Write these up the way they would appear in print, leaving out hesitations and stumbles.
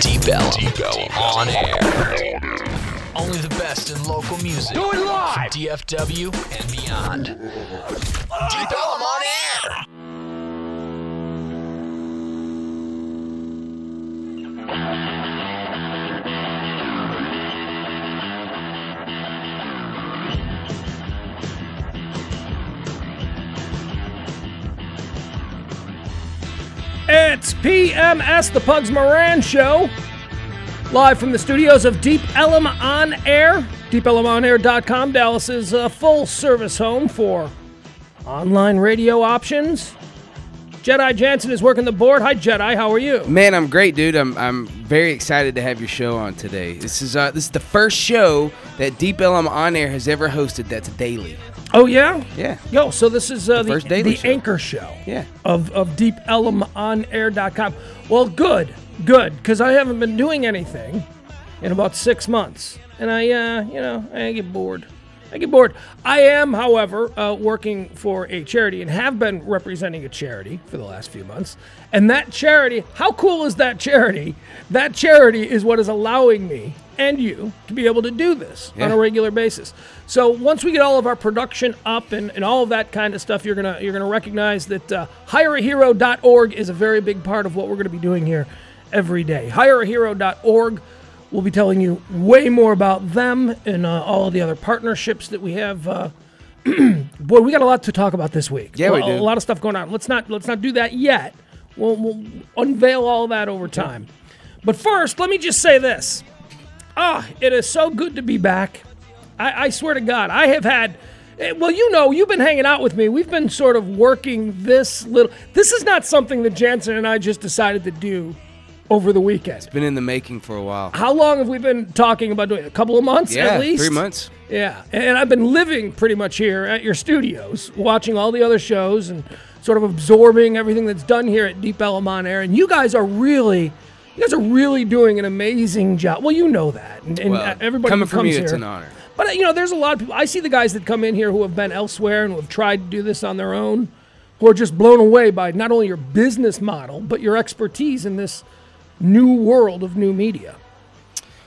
Deep Ellum on air. Only the best in local music. Do it live! From DFW and beyond. Deep Ellum on air. It's PMS, the Pugs Moran Show, live from the studios of Deep Ellum on Air, deepelumonair.com, Dallas's full-service home for online radio options. Jedi Jansen is working the board. Hi, Jedi. How are you? Man, I'm great, dude. I'm very excited to have your show on today. This is the first show that Deep Ellum on Air has ever hosted that's daily. Oh, yeah? Yeah. Yo, so this is the show. anchor show Yeah. of deepelumonair.com. Well, good, because I haven't been doing anything in about 6 months, and I get bored. I am, however, working for a charity and have been representing a charity for the last few months. And that charity, how cool is that charity? That charity is what is allowing me and you to be able to do this on a regular basis. So once we get all of our production up and all of that kind of stuff, you're gonna recognize that hireahero.org is a very big part of what we're gonna be doing here every day. Hireahero.org. We'll be telling you way more about them and all of the other partnerships that we have. Boy, we got a lot to talk about this week. Yeah, we do. A lot of stuff going on. Let's not do that yet. We'll unveil all that over time. But first, let me just say this. It is so good to be back. I swear to God, I have had... Well, you've been hanging out with me. We've been sort of working this little... This is not something that Jansen and I just decided to do over the weekend. It's been in the making for a while. How long have we been talking about doing it? A couple of months at least? 3 months. Yeah, and I've been living pretty much here at your studios, watching all the other shows and sort of absorbing everything that's done here at Deep Ellum on Air. And you guys are really doing an amazing job. Well, you know that. And everybody coming who from comes you, it's here, an honor. But, there's a lot of people. I see the guys that come in here who have been elsewhere and who have tried to do this on their own, who are just blown away by not only your business model, but your expertise in this new world of new media.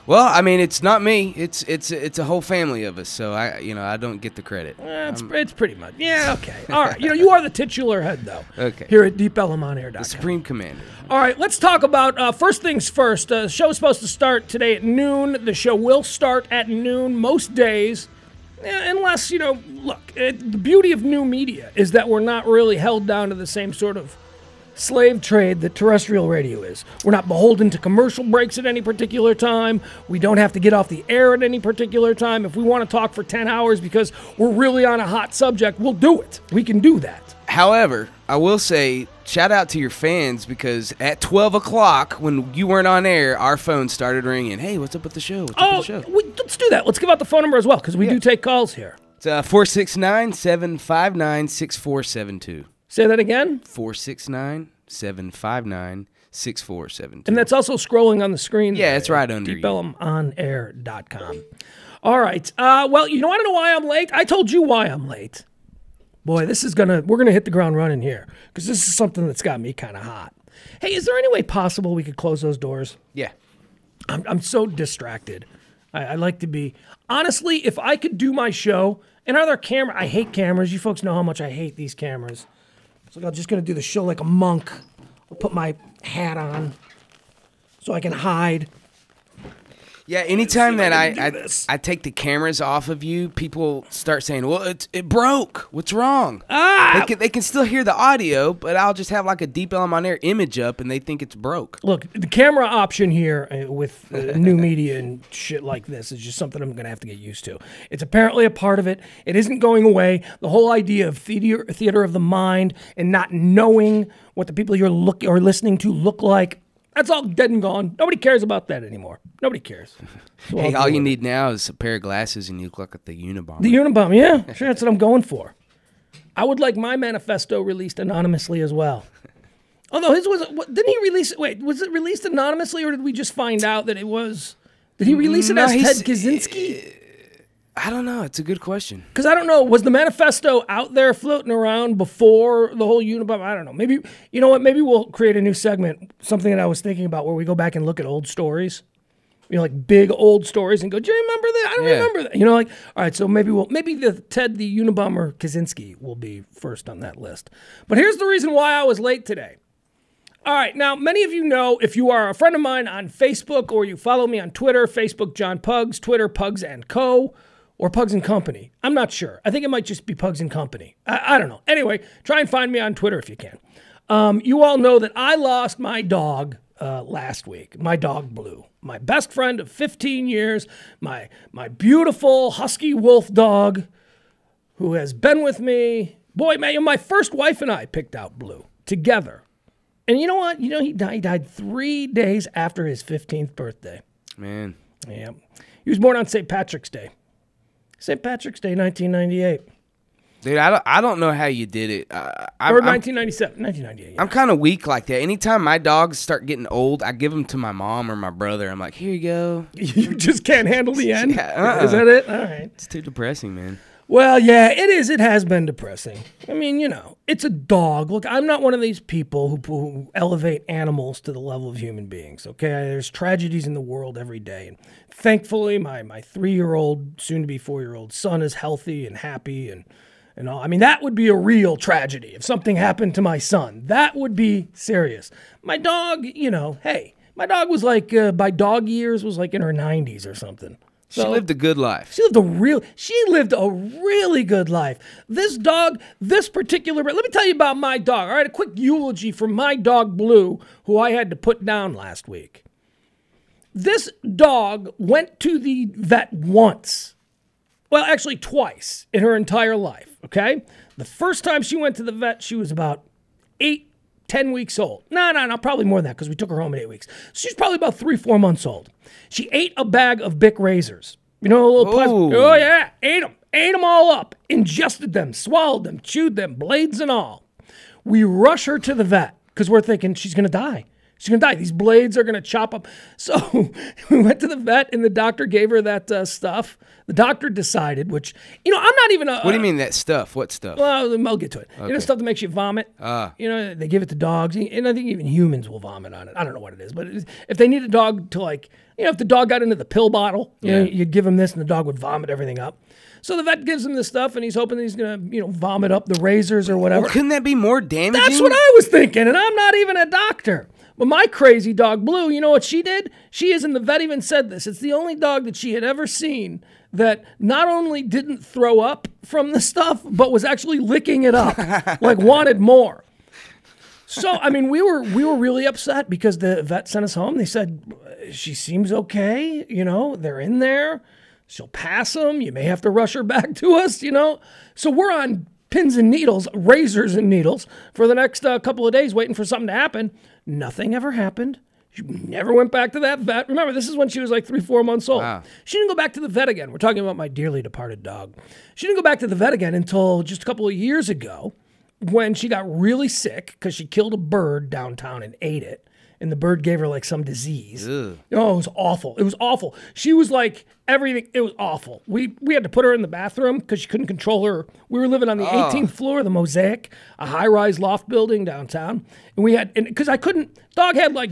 Well, I mean, it's not me. It's a whole family of us. So I don't get the credit. It's pretty much. Yeah, okay. All right. You are the titular head, though. Okay. Here at deepelumonair.com. The Supreme Commander. All right, let's talk about first things first. The show is supposed to start today at noon. The show will start at noon most days, unless, look, the beauty of new media is that we're not really held down to the same sort of slave trade that terrestrial radio is. We're not beholden to commercial breaks at any particular time. We don't have to get off the air at any particular time. If we want to talk for 10 hours because we're really on a hot subject, we'll do it. We can do that. However, I will say, shout out to your fans, because at 12 o'clock, when you weren't on air, our phone started ringing. Hey, what's up with the show? Let's do that. Let's give out the phone number as well, because we do take calls here. It's 469-759-6472. Say that again? 469-759-6472. And that's also scrolling on the screen. Yeah, it's right under you. deepelumonair.com. All right. Well, you want to know why I'm late? I told you why I'm late. Boy, we're gonna hit the ground running here, because this is something that's got me kind of hot. Hey, is there any way possible we could close those doors? Yeah. I'm so distracted. I like to be... Honestly, if I could do my show... And are there cameras? I hate cameras. You folks know how much I hate these cameras. So I'm just going to do the show like a monk. I'll put my hat on so I can hide. Yeah, anytime that I take the cameras off of you, people start saying, well, it broke. What's wrong? They can still hear the audio, but I'll just have like a Deep Ellum on Air image up, and they think it's broke. Look, the camera option here with new media and shit like this is just something I'm going to have to get used to. It's apparently a part of it. It isn't going away. The whole idea of theater of the mind and not knowing what the people you're listening to look like, that's all dead and gone. Nobody cares about that anymore. Nobody cares. So hey, all you need now is a pair of glasses and you look like the Unabomber. The Unabomber, yeah. Sure, that's what I'm going for. I would like my manifesto released anonymously as well. Although his didn't he release it? Wait, was it released anonymously, or did we just find out that it was? Did he release it as Ted Kaczynski? I don't know. It's a good question. Because I don't know, was the manifesto out there floating around before the whole Unabomber? I don't know. Maybe, you know what? Maybe we'll create a new segment, something that I was thinking about, where we go back and look at old stories. You know, like big old stories, and go, do you remember that? I don't remember that. You know, like, all right, so maybe the Ted the Unabomber Kaczynski will be first on that list. But here's the reason why I was late today. All right, now, many of you know, if you are a friend of mine on Facebook or you follow me on Twitter, Facebook John Pugs, Twitter Pugs & Co., or Pugs & Company. I'm not sure. I think it might just be Pugs & Company. I don't know. Anyway, try and find me on Twitter if you can. You all know that I lost my dog last week. My dog, Blue. My best friend of 15 years. My beautiful husky wolf dog who has been with me. Boy, man, my first wife and I picked out Blue together. And you know what? You know, he died 3 days after his 15th birthday. Man. Yeah. He was born on St. Patrick's Day. St. Patrick's Day, 1998. Dude, I don't know how you did it. Or 1997, 1998. Yeah. I'm kind of weak like that. Anytime my dogs start getting old, I give them to my mom or my brother. I'm like, here you go. You just can't handle the end? Yeah, Is that it? All right. It's too depressing, man. Well, yeah, it is. It has been depressing. I mean, you know, it's a dog. Look, I'm not one of these people who elevate animals to the level of human beings, okay? There's tragedies in the world every day. And thankfully, my 3-year-old, soon-to-be 4-year-old son is healthy and happy and all. I mean, that would be a real tragedy if something happened to my son. That would be serious. My dog, you know, hey, my dog was like, by dog years, was like in her 90s or something. So, she lived a good life. She lived a really good life. This dog, let me tell you about my dog. All right, a quick eulogy for my dog, Blue, who I had to put down last week. This dog went to the vet once. Well, actually twice in her entire life, okay? The first time she went to the vet, she was about 10 weeks old. No, probably more than that because we took her home at 8 weeks. She's probably about 3-4 months old. She ate a bag of Bic razors. You know, a little plastic. Oh, yeah. Ate them all up. Ingested them, swallowed them, chewed them, blades and all. We rush her to the vet because we're thinking she's going to die. She's going to die. These blades are going to chop up. So we went to the vet and the doctor gave her that stuff. The doctor decided, which, you know, I'm not even a... What do you mean that stuff? What stuff? Well, I'll get to it. Okay. You know, stuff that makes you vomit? You know, they give it to dogs. And I think even humans will vomit on it. I don't know what it is. But if they need a dog to, like, you know, if the dog got into the pill bottle, you know, you'd give him this and the dog would vomit everything up. So the vet gives him this stuff and he's hoping that he's going to, you know, vomit up the razors or whatever. Well, couldn't that be more damaging? That's what I was thinking. And I'm not even a doctor. But my crazy dog, Blue, you know what she did? She is, and the vet even said this, it's the only dog that she had ever seen that not only didn't throw up from the stuff, but was actually licking it up, like wanted more. So, I mean, we were really upset because the vet sent us home. They said, she seems okay, you know, they're in there. She'll pass them. You may have to rush her back to us, you know. So we're on pins and needles, razors and needles for the next couple of days waiting for something to happen. Nothing ever happened. She never went back to that vet. Remember, this is when she was like 3-4 months old. Wow. She didn't go back to the vet again. We're talking about my dearly departed dog. She didn't go back to the vet again until just a couple of years ago when she got really sick because she killed a bird downtown and ate it. And the bird gave her like some disease. Ugh. Oh, it was awful. It was awful. She was like everything. It was awful. We had to put her in the bathroom because she couldn't control her. We were living on the 18th floor of the Mosaic, a high-rise loft building downtown. And we had, because I couldn't, dog had like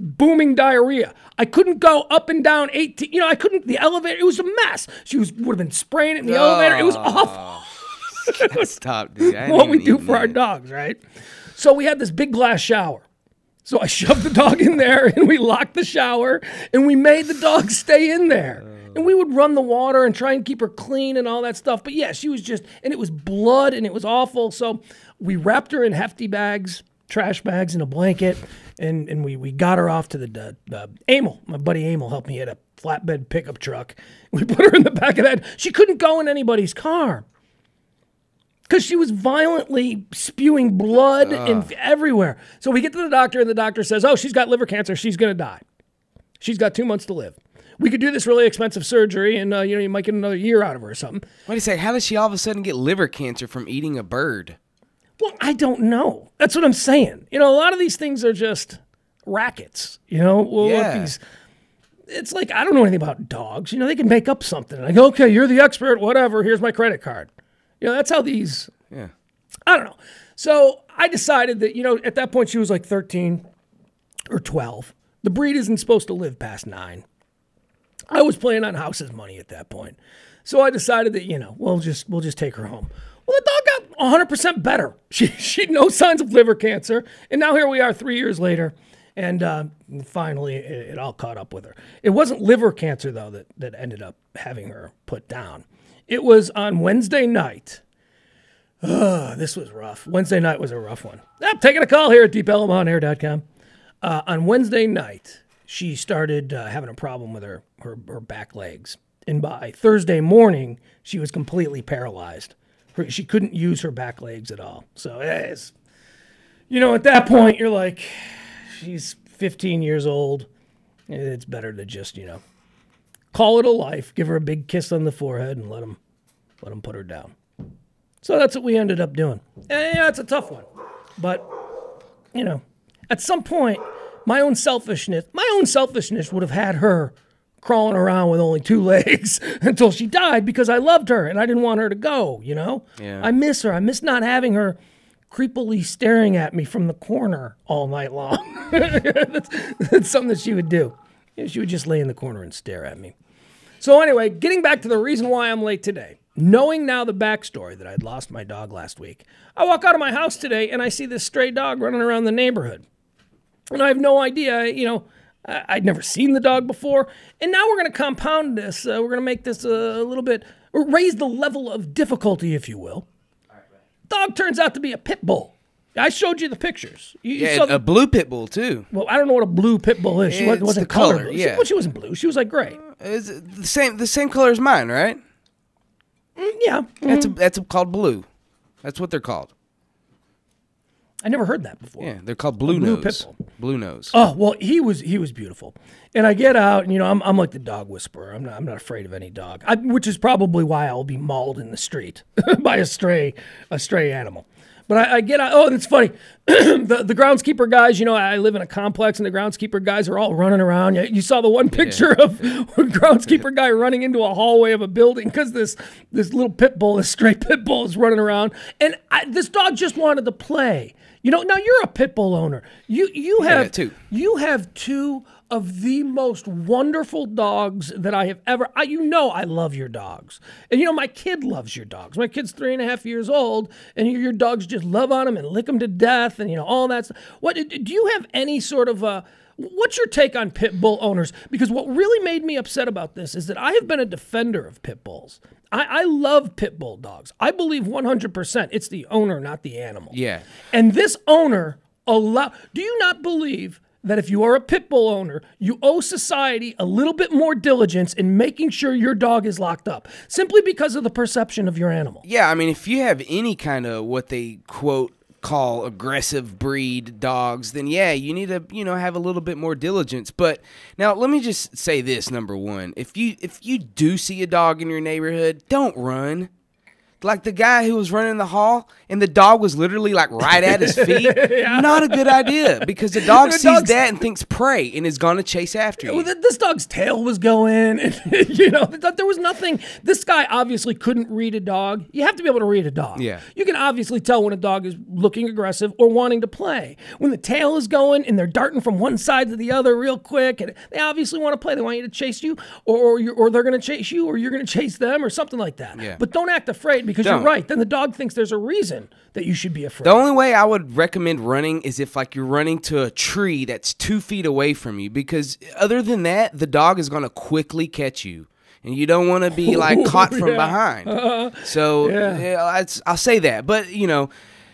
booming diarrhea. I couldn't go up and down 18, you know, I couldn't, the elevator, it was a mess. She would have been spraying it in the elevator. It was awful. Stop, dude. What we do for our dogs, right? So we had this big glass shower. So I shoved the dog in there and we locked the shower and we made the dog stay in there. And we would run the water and try and keep her clean and all that stuff. But yeah, she was just, and it was blood and it was awful. So we wrapped her in hefty bags, trash bags, and a blanket. And we got her off to the Emil. My buddy Emil helped me get a flatbed pickup truck. We put her in the back of that. She couldn't go in anybody's car because she was violently spewing blood everywhere. So we get to the doctor, and the doctor says, oh, she's got liver cancer. She's going to die. She's got 2 months to live. We could do this really expensive surgery, and you know, you might get another year out of her or something. What do you say? How does she all of a sudden get liver cancer from eating a bird? Well, I don't know. That's what I'm saying. You know, a lot of these things are just rackets. You know, well, look, it's like, I don't know anything about dogs. You know, they can make up something. Like, okay, you're the expert, whatever. Here's my credit card. You know, that's how these, I don't know. So I decided that, you know, at that point she was like 13 or 12. The breed isn't supposed to live past 9. I was playing on house's money at that point. So I decided that, you know, we'll just take her home. Well, the dog got 100% better. She had no signs of liver cancer. And now here we are 3 years later. And finally, it all caught up with her. It wasn't liver cancer, though, that ended up having her put down. It was on Wednesday night. This was rough. Wednesday night was a rough one. I'm taking a call here at deepelmonair.com. On Wednesday night, she started having a problem with her back legs. And by Thursday morning, she was completely paralyzed. She couldn't use her back legs at all. So, you know, at that point, you're like, she's 15 years old. It's better to just, you know, call it a life, give her a big kiss on the forehead, and let him put her down. So that's what we ended up doing. And, yeah, it's a tough one. But, you know, at some point, my own selfishness would have had her crawling around with only 2 legs until she died because I loved her and I didn't want her to go, you know? Yeah. I miss her. I miss not having her creepily staring at me from the corner all night long. that's something that she would do. You know, she would just lay in the corner and stare at me. So anyway, getting back to the reason why I'm late today. Knowing now the backstory that I'd lost my dog last week, I walk out of my house today and I see this stray dog running around the neighborhood. And I have no idea, you know, I'd never seen the dog before. And now we're going to compound this. We're going to make this a little bit, or raise the level of difficulty, if you will. Dog turns out to be a pit bull. I showed you the pictures. You saw a blue pit bull, too. Well, I don't know what a blue pit bull is. She wasn't the colored. color, yeah. She wasn't blue. She was like gray. It's the same color as mine, right? Yeah. That's called blue. That's what they're called. I never heard that before. Yeah, they're called blue nose. Pit bull. Blue nose. Oh, well, he was beautiful. And I get out, and, you know, I'm like the dog whisperer. I'm not afraid of any dog, which is probably why I'll be mauled in the street by a stray animal. But I get out. Oh, and it's funny. the groundskeeper guys, you know, I live in a complex, and the groundskeeper guys are all running around. You saw the one picture of a groundskeeper guy running into a hallway of a building because this little pit bull, this stray pit bull, is running around. And this dog just wanted to play. You know, now you're a pit bull owner. You have two of the most wonderful dogs that I have ever. You know, I love your dogs, and you know my kid loves your dogs. My kid's 3.5 years old, and your dogs just love on him and lick him to death, and you know all that stuff. What do you have any sort of what's your take on pit bull owners? Because what really made me upset about this is that I have been a defender of pit bulls. I love pit bull dogs. I believe 100% it's the owner, not the animal. Yeah. And this owner do you not believe that if you are a pit bull owner, you owe society a little bit more diligence in making sure your dog is locked up, simply because of the perception of your animal? Yeah, I mean, if you have any kind of what they quote call aggressive breed dogs, then yeah, you need to, you know, have a little bit more diligence. But now let me just say this, number one. If you do see a dog in your neighborhood, don't run. Like the guy who was running the hall and the dog was literally like right at his feet. Yeah. Not a good idea, because the dog sees that and thinks prey and is going to chase after you. Well, this dog's tail was going, and you know, there was nothing. This guy obviously couldn't read a dog. You have to be able to read a dog. Yeah. You can obviously tell when a dog is looking aggressive or wanting to play. When the tail is going and they're darting from one side to the other real quick, and they obviously want to play. They want you to chase you, or they're going to chase you, or you're going to chase them, or something like that. Yeah. But don't act afraid, because you're right. Then the dog thinks there's a reason that you should be afraid. The only way I would recommend running is if like you're running to a tree that's 2 feet away from you, because other than that, the dog is going to quickly catch you, and you don't want to be like caught from behind. So yeah, I'll say that. But you know,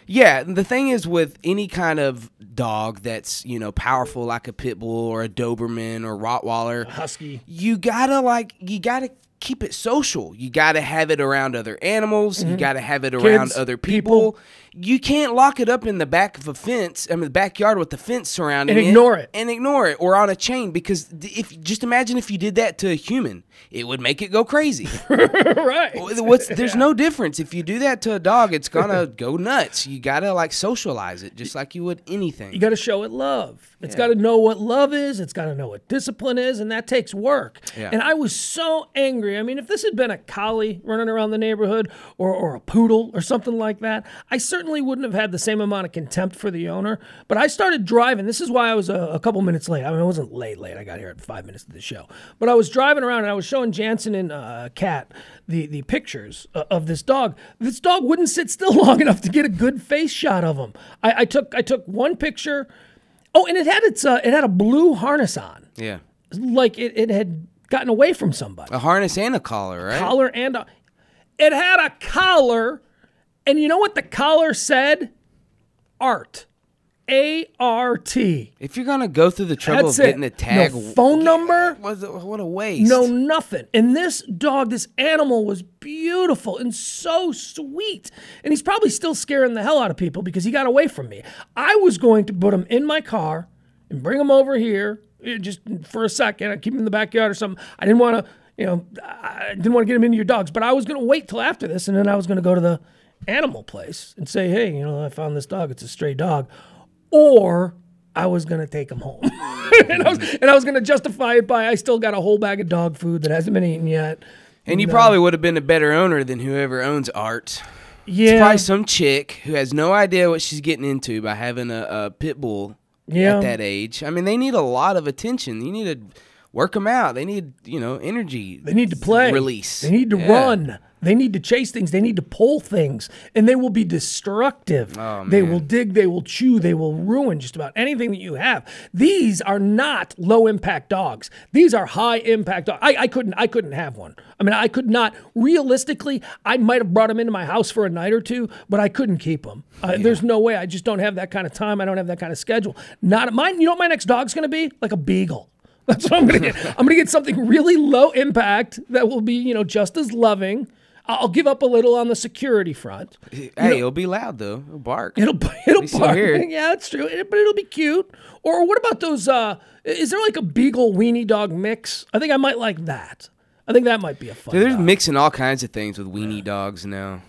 yeah, the thing is with any kind of dog that's, you know, powerful like a pit bull or a Doberman or Rottweiler, a husky, you gotta keep it social. You got to have it around other animals. You got to have it around other people. You can't lock it up in the back of a fence, the backyard with the fence surrounding it. And ignore it, or on a chain, because just imagine if you did that to a human. It would make it go crazy. Right. There's no difference. If you do that to a dog, it's going to go nuts. You got to like socialize it just like you would anything. You got to show it love. It's got to know what love is. It's got to know what discipline is, and that takes work. Yeah. And I was so angry. I mean, if this had been a collie running around the neighborhood or a poodle or something like that, I certainly wouldn't have had the same amount of contempt for the owner. But I started driving. This is why I was a couple minutes late. I mean, I wasn't late. I got here at 5 minutes to the show. But I was driving around, and I was showing Jansen and Kat the pictures of this dog. This dog wouldn't sit still long enough to get a good face shot of him. I took one picture. Oh, and it had a blue harness on. Yeah. Like it had gotten away from somebody. A harness and a collar, right? Collar and it had a collar, and you know what the collar said? Art. A-R-T. If you're going to go through the trouble of getting a tag. No phone number. What a waste. No nothing. And this dog, this animal was beautiful and so sweet. And he's probably still scaring the hell out of people because he got away from me. I was going to put him in my car and bring him over here just for a second. I'd keep him in the backyard or something. I didn't want to, I didn't want to get him into your dogs. But I was going to wait till after this, and then I was going to go to the animal place and say, hey, I found this dog. It's a stray dog. Or I was going to take him home. and I was going to justify it by I still got a whole bag of dog food that hasn't been eaten yet. And you probably would have been a better owner than whoever owns Art. Yeah. It's probably some chick who has no idea what she's getting into by having a pit bull at that age. I mean, they need a lot of attention. You need to work them out. They need, energy. They need to play. Release. They need to run. They need to chase things. They need to pull things. And they will be destructive. Oh, they will dig. They will chew. They will ruin just about anything that you have. These are not low-impact dogs. These are high-impact dogs. I couldn't have one. I mean, I could not. Realistically, I might have brought him into my house for a night or two, but I couldn't keep him. There's no way. I just don't have that kind of time. I don't have that kind of schedule. Not mine. You know what my next dog's going to be? Like a beagle. That's what I'm going to get. I'm going to get something really low impact that will be, just as loving. I'll give up a little on the security front. Hey, it'll be loud though. It'll bark. It'll bark. Yeah, that's true. But it'll be cute. Or what about those? Is there like a beagle weenie dog mix? I think I might like that. I think that might be a fun. Dude, they're dog. mixing all kinds of things with weenie dogs now.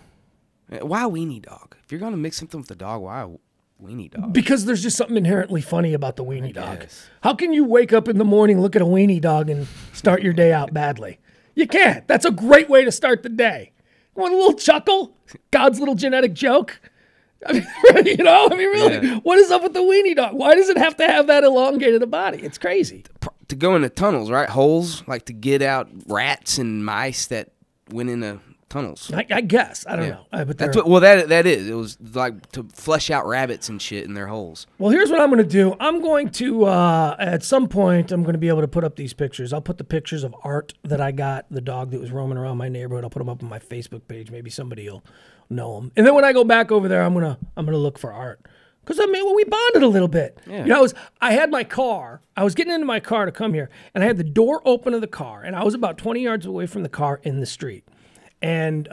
Why weenie dog? If you're gonna mix something with a dog, why weenie dog? Because there's just something inherently funny about the weenie dog. How can you wake up in the morning, look at a weenie dog, and start your day out badly? You can't. That's a great way to start the day. Want a little chuckle? God's little genetic joke? I mean, really, what is up with the weenie dog? Why does it have to have that elongated a body? It's crazy. To go into tunnels, right? Holes, like to get out rats and mice that went into tunnels. I guess. I don't know. But that's what. Well, that is. It was like to flush out rabbits and shit in their holes. Well, here's what I'm going to do. I'm going to at some point I'm going to be able to put up these pictures. I'll put the pictures of Art that I got, the dog that was roaming around my neighborhood. I'll put them up on my Facebook page. Maybe somebody will know him. And then when I go back over there, I'm gonna look for Art. Because we bonded a little bit. Yeah. I had my car. I was getting into my car to come here, and I had the door open of the car, and I was about 20 yards away from the car in the street. And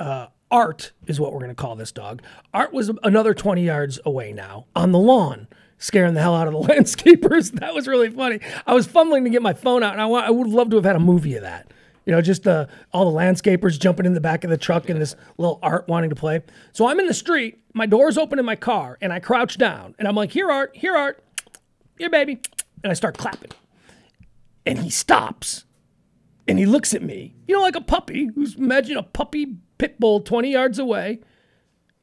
Art is what we're going to call this dog. Art was another 20 yards away now on the lawn, scaring the hell out of the landscapers. That was really funny. I was fumbling to get my phone out, and I would love to have had a movie of that. Just all the landscapers jumping in the back of the truck and this little Art wanting to play. So I'm in the street. My door's open in my car, and I crouch down. And I'm like, here, Art. Here, baby. And I start clapping. And he stops. And he looks at me, like a puppy, imagine a puppy pit bull 20 yards away,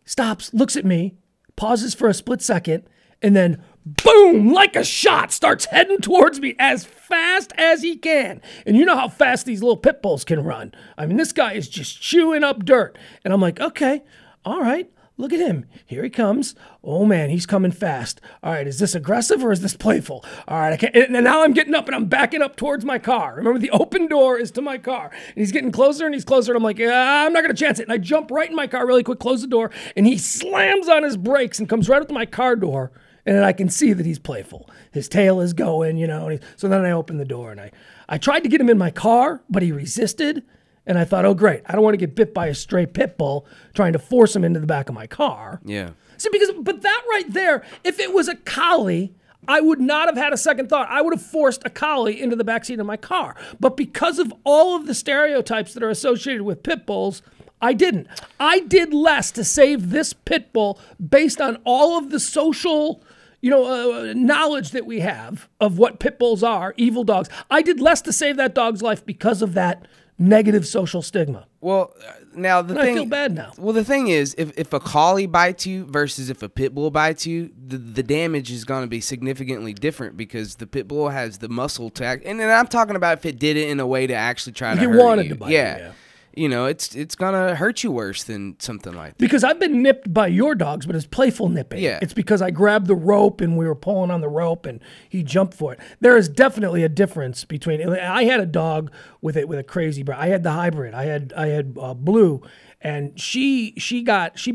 stops, looks at me, pauses for a split second, and then boom, like a shot, starts heading towards me as fast as he can. And you know how fast these little pit bulls can run. I mean, this guy is just chewing up dirt. And I'm like, okay, all right. Look at him. Here he comes. Oh, man, he's coming fast. All right, is this aggressive or is this playful? All right, and now I'm getting up and I'm backing up towards my car. Remember, the open door is to my car. And he's getting closer and he's closer. And I'm like, I'm not going to chance it. And I jump right in my car really quick, close the door, and he slams on his brakes and comes right up to my car door. And then I can see that he's playful. His tail is going, so then I open the door and I tried to get him in my car, but he resisted. And I thought, oh, great. I don't want to get bit by a stray pit bull trying to force him into the back of my car. Yeah. See, but that right there, if it was a collie, I would not have had a second thought. I would have forced a collie into the backseat of my car. But because of all of the stereotypes that are associated with pit bulls, I didn't. I did less to save this pit bull based on all of the social, knowledge that we have of what pit bulls are, evil dogs. I did less to save that dog's life because of that negative social stigma. Well, now I feel bad now. Well, the thing is, if a collie bites you versus if a pit bull bites you, the damage is going to be significantly different because the pit bull has the muscle to act. And then I'm talking about if it did it in a way to actually try to hurt you. It wanted to bite you, yeah. It's gonna hurt you worse than something like that. Because I've been nipped by your dogs, but it's playful nipping. Yeah. It's because I grabbed the rope and we were pulling on the rope and he jumped for it. There is definitely a difference between. I had a dog with a crazy breed. I had the hybrid. I had Blue, and she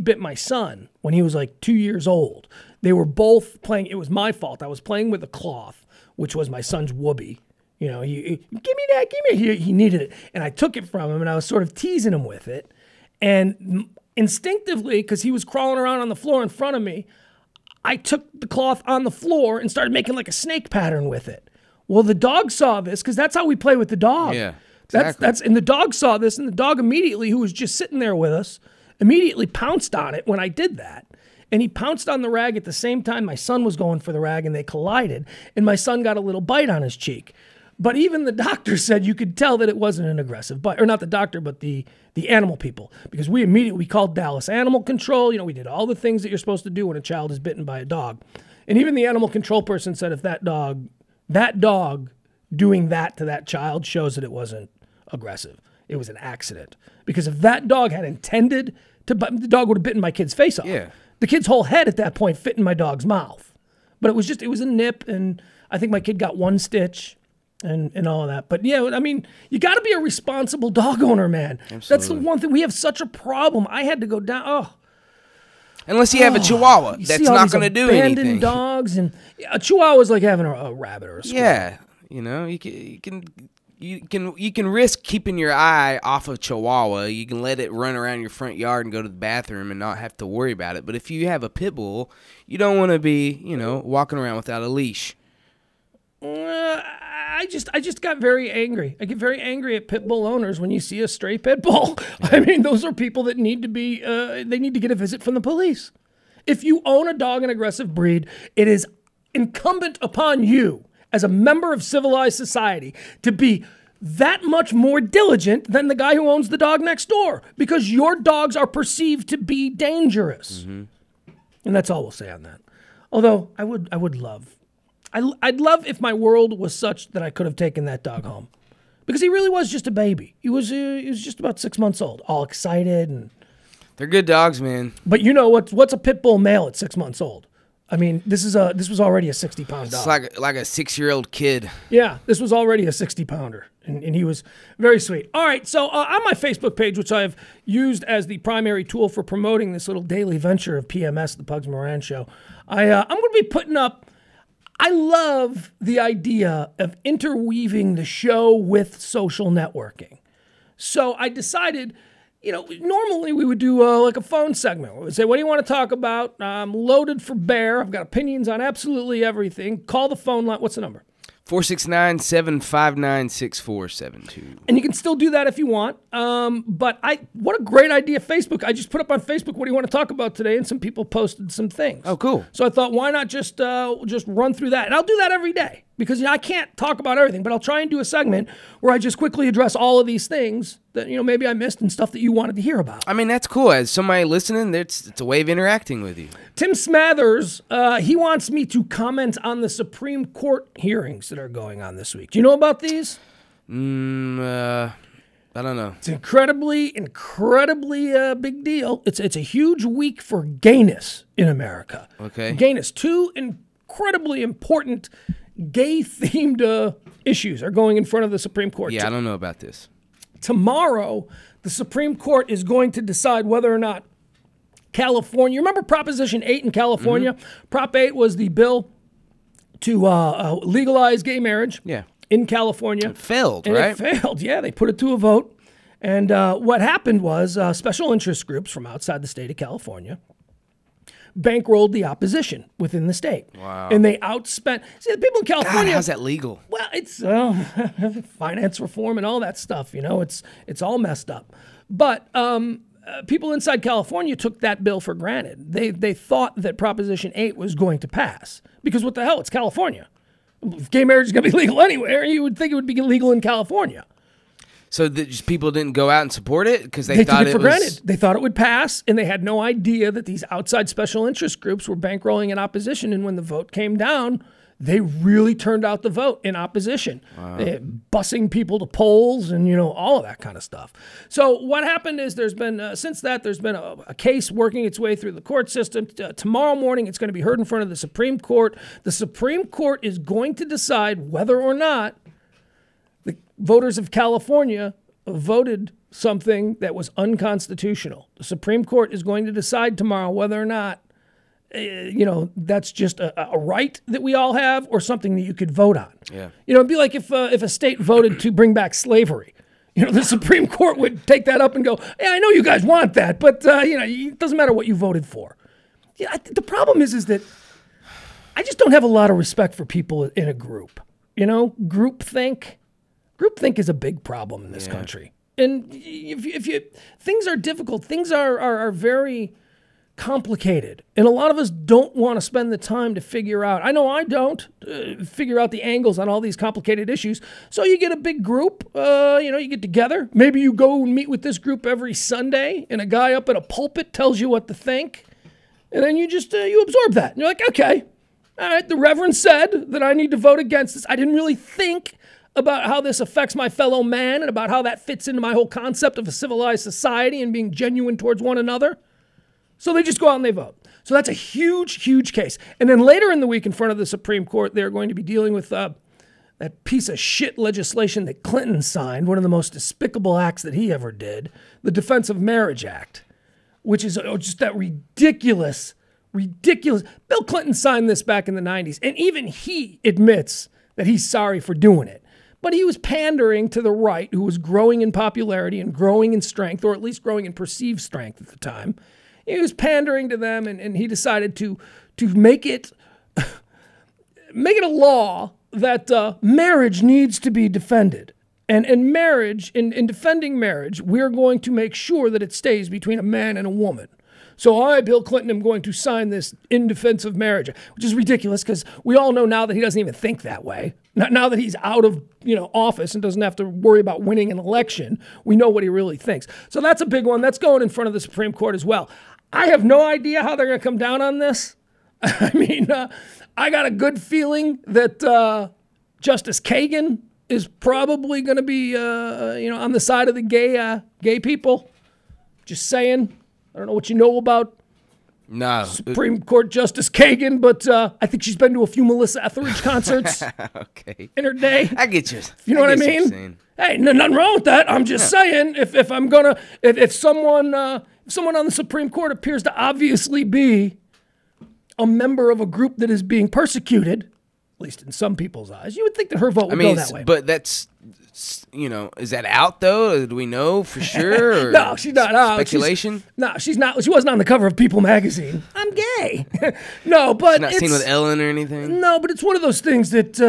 bit my son when he was like 2 years old. They were both playing. It was my fault. I was playing with a cloth, which was my son's whoopee. He give me that, he needed it. And I took it from him and I was sort of teasing him with it. And instinctively, because he was crawling around on the floor in front of me, I took the cloth on the floor and started making like a snake pattern with it. Well, the dog saw this because that's how we play with the dog. Yeah, exactly. And the dog saw this, and the dog immediately, who was just sitting there with us, immediately pounced on it when I did that. And he pounced on the rag at the same time my son was going for the rag, and they collided. And my son got a little bite on his cheek. But even the doctor said you could tell that it wasn't an aggressive bite. Or not the doctor, but the animal people. Because we immediately called Dallas Animal Control. We did all the things that you're supposed to do when a child is bitten by a dog. And even the animal control person said if that dog doing that to that child shows that it wasn't aggressive. It was an accident. Because if that dog had intended to bite, the dog would have bitten my kid's face off. Yeah. The kid's whole head at that point fit in my dog's mouth. But it was a nip, and I think my kid got one stitch. And all of that. But yeah, I mean, you got to be a responsible dog owner, man. Absolutely. That's the one thing. We have such a problem. I had to go down. Unless you have a Chihuahua, that's not going to do anything. Abandoned dogs, and a Chihuahua is like having a rabbit or a squirrel. Yeah, you can risk keeping your eye off of Chihuahua. You can let it run around your front yard and go to the bathroom and not have to worry about it. But if you have a pit bull, you don't want to be, walking around without a leash. I just got very angry. I get very angry at pit bull owners when you see a stray pit bull. I mean, those are people that need to be, they need to get a visit from the police. If you own a dog, an aggressive breed, it is incumbent upon you as a member of civilized society to be that much more diligent than the guy who owns the dog next door, because your dogs are perceived to be dangerous. Mm-hmm. And that's all we'll say on that. Although I'd love if my world was such that I could have taken that dog home, because he really was just a baby. He was just about 6 months old, all excited, and they're good dogs, man. But what's a pit bull male at 6 months old? I mean, this was already a 60-pound dog. It's like a 6-year-old kid. Yeah, this was already a 60-pounder, and he was very sweet. All right, so on my Facebook page, which I've used as the primary tool for promoting this little daily venture of PMS, the Pugs Moran Show, I'm going to be putting up. I love the idea of interweaving the show with social networking. So I decided, normally we would do like a phone segment. We would say, what do you want to talk about? I'm loaded for bear. I've got opinions on absolutely everything. Call the phone line. What's the number? 469-759-6472. And you can still do that if you want. But what a great idea, Facebook. I just put up on Facebook, what do you want to talk about today? And some people posted some things. Oh, cool. So I thought, why not just run through that? And I'll do that every day, because I can't talk about everything, but I'll try and do a segment where I just quickly address all of these things that, maybe I missed and stuff that you wanted to hear about. I mean, that's cool. As somebody listening, it's a way of interacting with you. Tim Smathers, he wants me to comment on the Supreme Court hearings that are going on this week. Do you know about these? I don't know. It's incredibly big deal. It's a huge week for gayness in America. Okay. Gayness. Two incredibly important gay-themed issues are going in front of the Supreme Court. Yeah, I don't know about this. Tomorrow, the Supreme Court is going to decide whether or not California, remember Proposition 8 in California? Mm-hmm. Prop 8 was the bill to legalize gay marriage in California. It failed, and right? It failed, yeah. They put it to a vote. And what happened was special interest groups from outside the state of California bankrolled the opposition within the state. Wow. And they outspent. See, the people in California. God, how's that legal? Well, it's finance reform and all that stuff. You know, it's all messed up. But people inside California took that bill for granted. They thought that Proposition 8 was going to pass because what the hell? It's California. If gay marriage is going to be legal anywhere, you would think it would be legal in California. So just people didn't go out and support it because they thought thought it for granted. They thought it would pass, and they had no idea that these outside special interest groups were bankrolling in opposition. And when the vote came down, they really turned out the vote in opposition, busing people to polls and, you know, all of that kind of stuff. So what happened is there's been, since that, there's been a case working its way through the court system. Tomorrow morning, it's going to be heard in front of the Supreme Court. The Supreme Court is going to decide whether or not the voters of California voted something that was unconstitutional. The Supreme Court is going to decide tomorrow whether or not, you know, that's just a right that we all have or something that you could vote on. Yeah. You know, it'd be like if a state voted to bring back slavery. You know, the Supreme Court would take that up and go, yeah, I know you guys want that, but, you know, it doesn't matter what you voted for. Yeah, the problem is that I just don't have a lot of respect for people in a group. You know, groupthink. Groupthink is a big problem in this country. And if you things are difficult, things are very complicated. And a lot of us don't want to spend the time to figure out, I know I don't, figure out the angles on all these complicated issues. So you get a big group, you know, you get together. Maybe you go and meet with this group every Sunday and a guy up at a pulpit tells you what to think. And then you just, you absorb that. And you're like, okay, all right, the Reverend said that I need to vote against this. I didn't really think about how this affects my fellow man and about how that fits into my whole concept of a civilized society and being genuine towards one another. So they just go out and they vote. So that's a huge, huge case. And then later in the week in front of the Supreme Court, they're going to be dealing with that piece of shit legislation that Clinton signed, one of the most despicable acts that he ever did, the Defense of Marriage Act, which is just that ridiculous. Bill Clinton signed this back in the 90s, and even he admits that he's sorry for doing it. But he was pandering to the right, who was growing in popularity and growing in strength, or at least growing in perceived strength at the time. He was pandering to them, and he decided to make it a law that marriage needs to be defended. And marriage, in defending marriage, we're going to make sure that it stays between a man and a woman. So I, Bill Clinton, am going to sign this in defense of marriage, which is ridiculous because we all know now that he doesn't even think that way. Now that he's out of, you know, office and doesn't have to worry about winning an election, we know what he really thinks. So that's a big one. That's going in front of the Supreme Court as well. I have no idea how they're going to come down on this. I mean, I got a good feeling that Justice Kagan is probably going to be, you know, on the side of the gay people. Just saying. I don't know what you know about Supreme Court Justice Kagan, but I think she's been to a few Melissa Etheridge concerts okay. in her day. I get you. You know what I mean? Hey, nothing wrong with that. I'm just saying, if I'm gonna, if someone on the Supreme Court appears to obviously be a member of a group that is being persecuted, at least in some people's eyes, you would think that her vote would go that way. But that's, you know, is that out though? Do we know for sure? Or no, she's not. Speculation? She's not. She wasn't on the cover of People magazine. I'm gay. No, but she's not seen with Ellen or anything? No, but it's one of those things that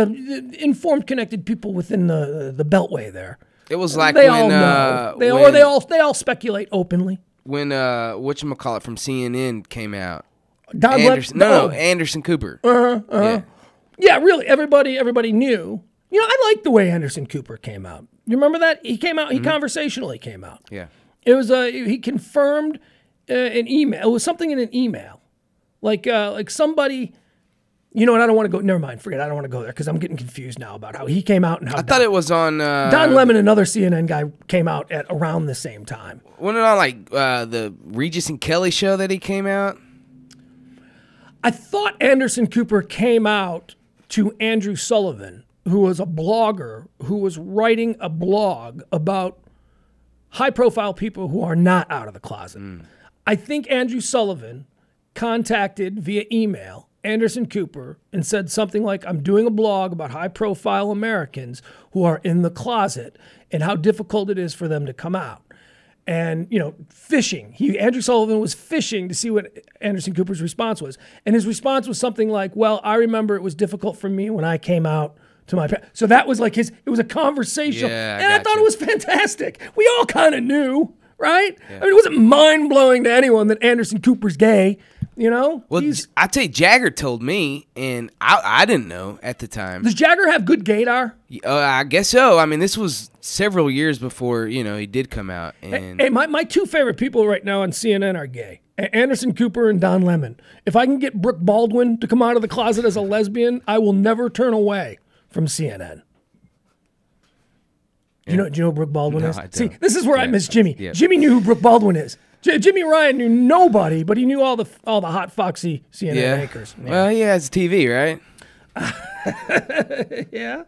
informed, connected people within the Beltway there. It was like they when... all know. They all speculate openly. When, whatchamacallit from CNN came out. Anderson Cooper. Yeah, really, everybody knew. You know, I like the way Anderson Cooper came out. You remember that? He came out, he conversationally came out. Yeah. It was, he confirmed an email. It was something in an email. Like somebody, you know what, I don't want to go, never mind, forget it, I don't want to go there because I'm getting confused now about how he came out and how I thought it was on... Don Lemon, another CNN guy, came out at around the same time. Wasn't it on, like, the Regis and Kelly show that he came out? I thought Anderson Cooper came out to Andrew Sullivan, who was a blogger, who was writing a blog about high-profile people who are not out of the closet. I think Andrew Sullivan contacted via email Anderson Cooper and said something like, I'm doing a blog about high-profile Americans who are in the closet and how difficult it is for them to come out. And, you know, fishing. Andrew Sullivan was fishing to see what Anderson Cooper's response was. And his response was something like, well, I remember it was difficult for me when I came out to my parents. So that was like it was a conversation. Yeah, and I thought it was fantastic. We all kind of knew, right? Yeah. I mean, it wasn't mind-blowing to anyone that Anderson Cooper's gay. You know? Well, I tell you, Jagger told me, and I didn't know at the time. Does Jagger have good gaydar? I guess so. I mean, this was several years before, you know, he did come out. And hey, my two favorite people right now on CNN are gay. Anderson Cooper and Don Lemon. If I can get Brooke Baldwin to come out of the closet as a lesbian, I will never turn away from CNN. Do you know who Brooke Baldwin is? I don't. See, this is where I miss Jimmy. Yeah. Jimmy knew who Brooke Baldwin is. Jimmy Ryan knew nobody, but he knew all the hot, foxy CNN anchors. Yeah. Well, he has TV, right? Yeah,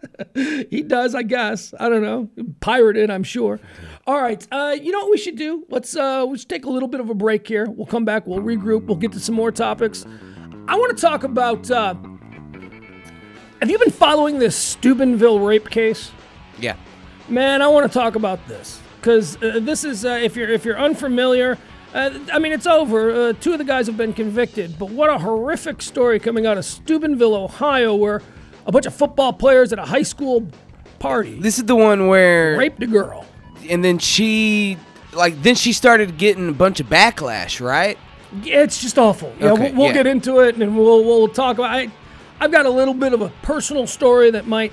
he does, I guess. I don't know. Pirated, I'm sure. All right, you know what we should do? We should take a little bit of a break here. We'll come back. We'll regroup. We'll get to some more topics. I want to talk about. Have you been following this Steubenville rape case? Yeah. Man, I want to talk about this. Because this is, if you're unfamiliar, I mean, it's over. Two of the guys have been convicted. But what a horrific story coming out of Steubenville, Ohio, where a bunch of football players at a high school party. This is the one where raped a girl. And then she started getting a bunch of backlash, right? It's just awful. Okay, we'll get into it, and we'll talk about. I've got a little bit of a personal story that might,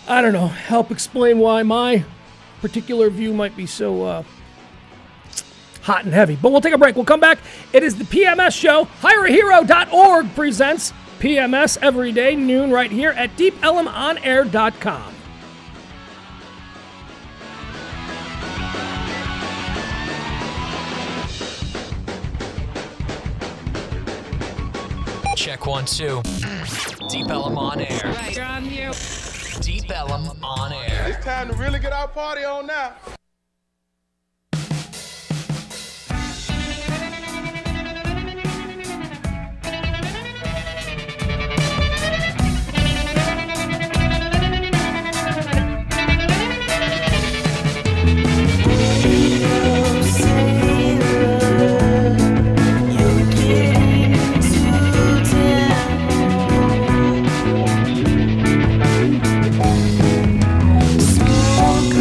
I don't know, help explain why my particular view might be so hot and heavy. But we'll take a break. We'll come back. It is the PMS show. HireAHero.org presents PMS every day, noon, right here at DeepElmOnAir.com. Check 1, 2. Deep Ellum on air. Right, you're on here. Deep Ellum on air. It's time to really get our party on now. Smoke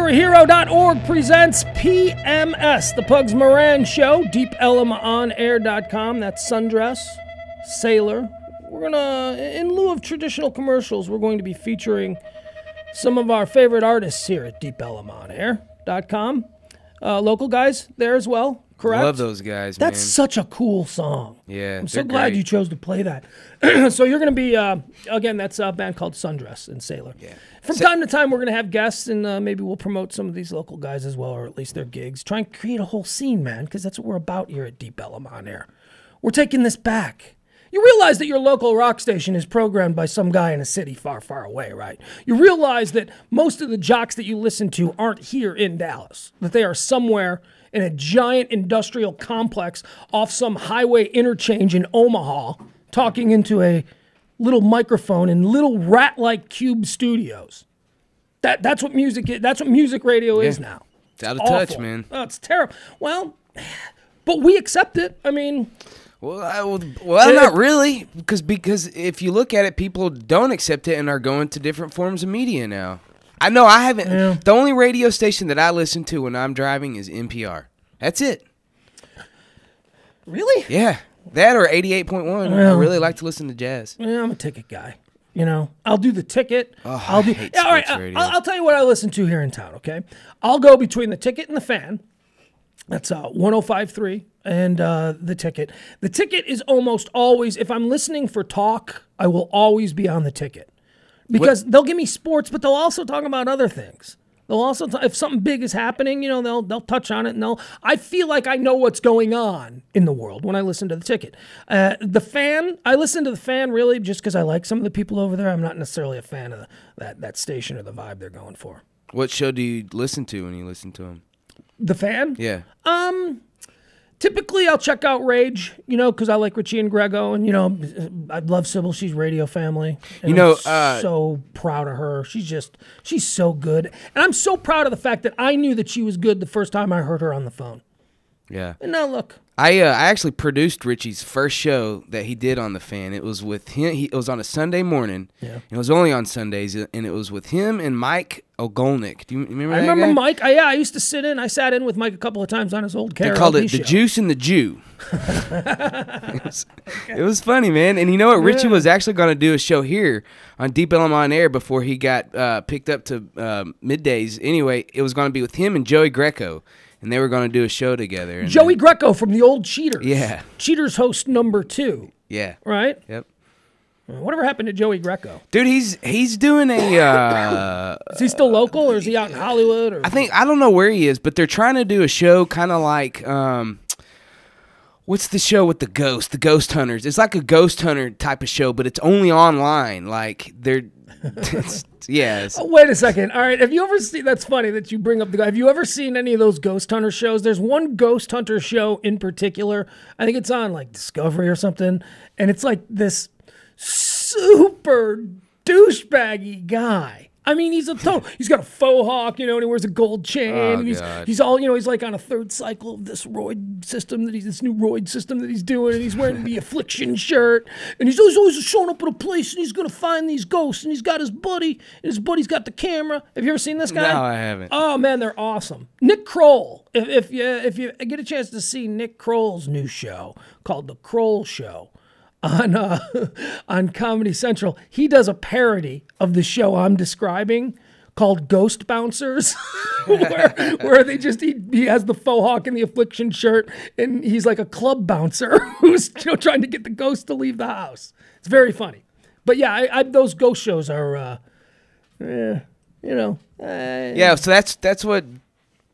YourAhero.org presents PMS, the Pugs Moran Show, DeepElmOnAir.com. That's Sundress, Sailor. We're gonna, in lieu of traditional commercials, we're going to be featuring some of our favorite artists here at DeepElmOnAir.com. Local guys there as well, correct? Love those guys, That's man. such a cool song. Yeah, I'm so they're glad great. you chose to play that. So you're going to be, again, that's a band called Sundress and Sailor. Yeah. From time to time, we're going to have guests, and maybe we'll promote some of these local guys as well, or at least their gigs. Try and create a whole scene, man, because that's what we're about here at Deep Ellum On Air. We're taking this back. You realize that your local rock station is programmed by some guy in a city far, far away, right? You realize that most of the jocks that you listen to aren't here in Dallas, that they are somewhere in a giant industrial complex off some highway interchange in Omaha, talking into a little microphone in little rat-like cube studios. That's what music is. That's what music radio is now. It's out of Awful. touch, man. Oh, it's terrible. Well, but we accept it. I mean, Well, not really, because if you look at it, people don't accept it and are going to different forms of media now. I know I haven't. Yeah. The only radio station that I listen to when I'm driving is NPR. That's it. really? Yeah, that or 88.1. I really like to listen to jazz. Yeah, I'm a ticket guy. You know, I'll do the ticket. Oh, I'll do. I hate all right, sports radio. I'll tell you what I listen to here in town. Okay, I'll go between the ticket and the fan. That's 105.3 and the ticket. The ticket is almost always, if I'm listening for talk, I will always be on the ticket because they'll give me sports, but they'll also talk about other things. They'll also, if something big is happening, you know, they'll touch on it, and I feel like I know what's going on in the world when I listen to the ticket. The fan, I listen to the fan really just because I like some of the people over there. I'm not necessarily a fan of that station or the vibe they're going for. What show do you listen to when you listen to them? The fan? Yeah. Typically, I'll check out Rage, you know, because I like Richie and Grego, and, you know, I love Sybil. She's Radio Family. And You know, I'm so proud of her. She's so good. And I'm so proud of the fact that I knew that she was good the first time I heard her on the phone. Yeah. And now look. I actually produced Richie's first show that he did on the fan. It was with him. It was on a Sunday morning. Yeah. It was only on Sundays, and it was with him and Mike Ogolnik. Do you remember I that remember guy? Mike. I used to sit in. I sat in with Mike a couple of times on his old They karaoke called it show. The Juice and the Jew. It was funny, man. And you know what? Richie was actually going to do a show here on Deep Ellum On Air before he got picked up to middays. Anyway, it was going to be with him and Joey Greco, and they were going to do a show together. And Joey Greco from the old Cheaters. Yeah. Cheaters host number 2, yeah. right? Yep. Whatever happened to Joey Greco? Dude, he's doing a Is he still local, or is he out in Hollywood? Or I don't know where he is, but they're trying to do a show kind of like what's the show with the ghost hunters? It's like a ghost hunter type of show, but it's only online. Like they're yes. Oh, wait a second. All right. Have you ever seen? That's funny that you bring up the guy. Have you ever seen any of those ghost hunter shows? There's one ghost hunter show in particular. I think it's on like Discovery or something, and it's like this super douchebaggy guy. I mean, he's he's got a faux hawk, you know, and he wears a gold chain. Oh, and God. he's all, you know, he's like on a third cycle of this roid system this new roid system that he's doing, and he's wearing the Affliction shirt, and he's always showing up at a place, and he's gonna find these ghosts, and he's got his buddy, and his buddy's got the camera. Have you ever seen this guy? No, I haven't. Oh man, they're awesome. Nick Kroll. If you get a chance to see Nick Kroll's new show called The Kroll Show on Comedy Central, he does a parody of the show I'm describing called Ghost Bouncers, where they just he has the faux hawk and the Affliction shirt, and he's like a club bouncer who's, you know, trying to get the ghost to leave the house. It's very funny. But yeah, those ghost shows are, you know. Yeah, so that's what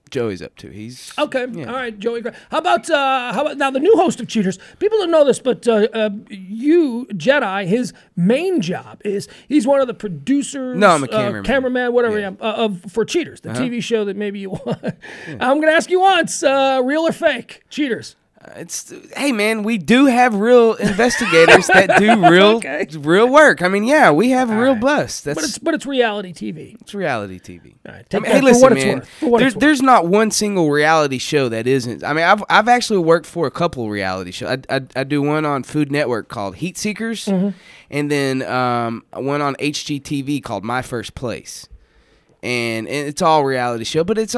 Joey's up to. He's Okay, yeah. all right, Joey. How about now the new host of Cheaters? People don't know this, but you, Jedi, his main job is he's one of the producers. No, I'm a cameraman. Whatever. Yeah. For Cheaters, the TV show that maybe you want. I'm gonna ask you once, real or fake? Cheaters. Hey man, we do have real investigators that do real work. I mean, yeah, we have a real bus. But it's reality TV. It's reality TV. All right, I mean, take hey, that for listen, what it's man. worth, for what it's worth. There's not one single reality show that isn't. I mean, I've actually worked for a couple reality shows. I do one on Food Network called Heat Seekers, and then one on HGTV called My First Place. and it's all reality show, but it's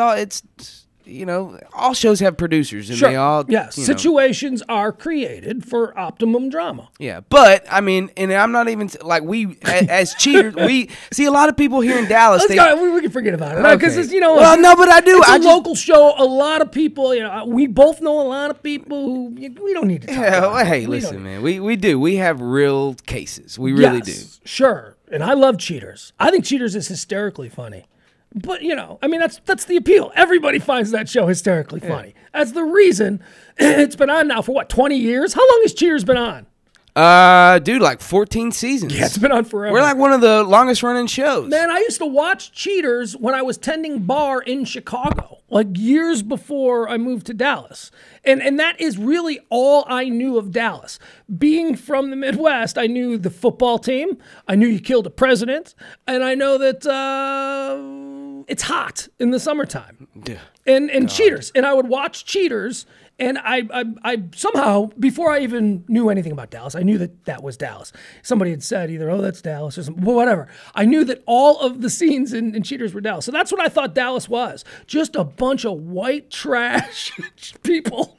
you know, all shows have producers, and they all situations are created for optimum drama. Yeah, but I mean, and I'm not even like we as cheaters. We see a lot of people here in Dallas. We can forget about it because it's, you know. Well, no, but I do. It's a local show. A lot of people. You know, we both know a lot of people who we don't need to talk about. Well, hey, listen, man. We do. We have real cases. We really do. Sure, and I love Cheaters. I think Cheaters is hysterically funny. But, you know, I mean, that's the appeal. Everybody finds that show hysterically funny. That's the reason it's been on now for, what, 20 years? How long has Cheaters been on? Dude, like 14 seasons. Yeah, it's been on forever. We're like one of the longest running shows. Man, I used to watch Cheaters when I was tending bar in Chicago, like years before I moved to Dallas. And that is really all I knew of Dallas. Being from the Midwest, I knew the football team. I knew you killed a president. And I know that it's hot in the summertime. Yeah. And Cheaters. And I would watch Cheaters. And I somehow, before I even knew anything about Dallas, I knew that was Dallas. Somebody had said either, oh, that's Dallas or something, whatever. I knew that all of the scenes in Cheaters were Dallas. So that's what I thought Dallas was. Just a bunch of white trash people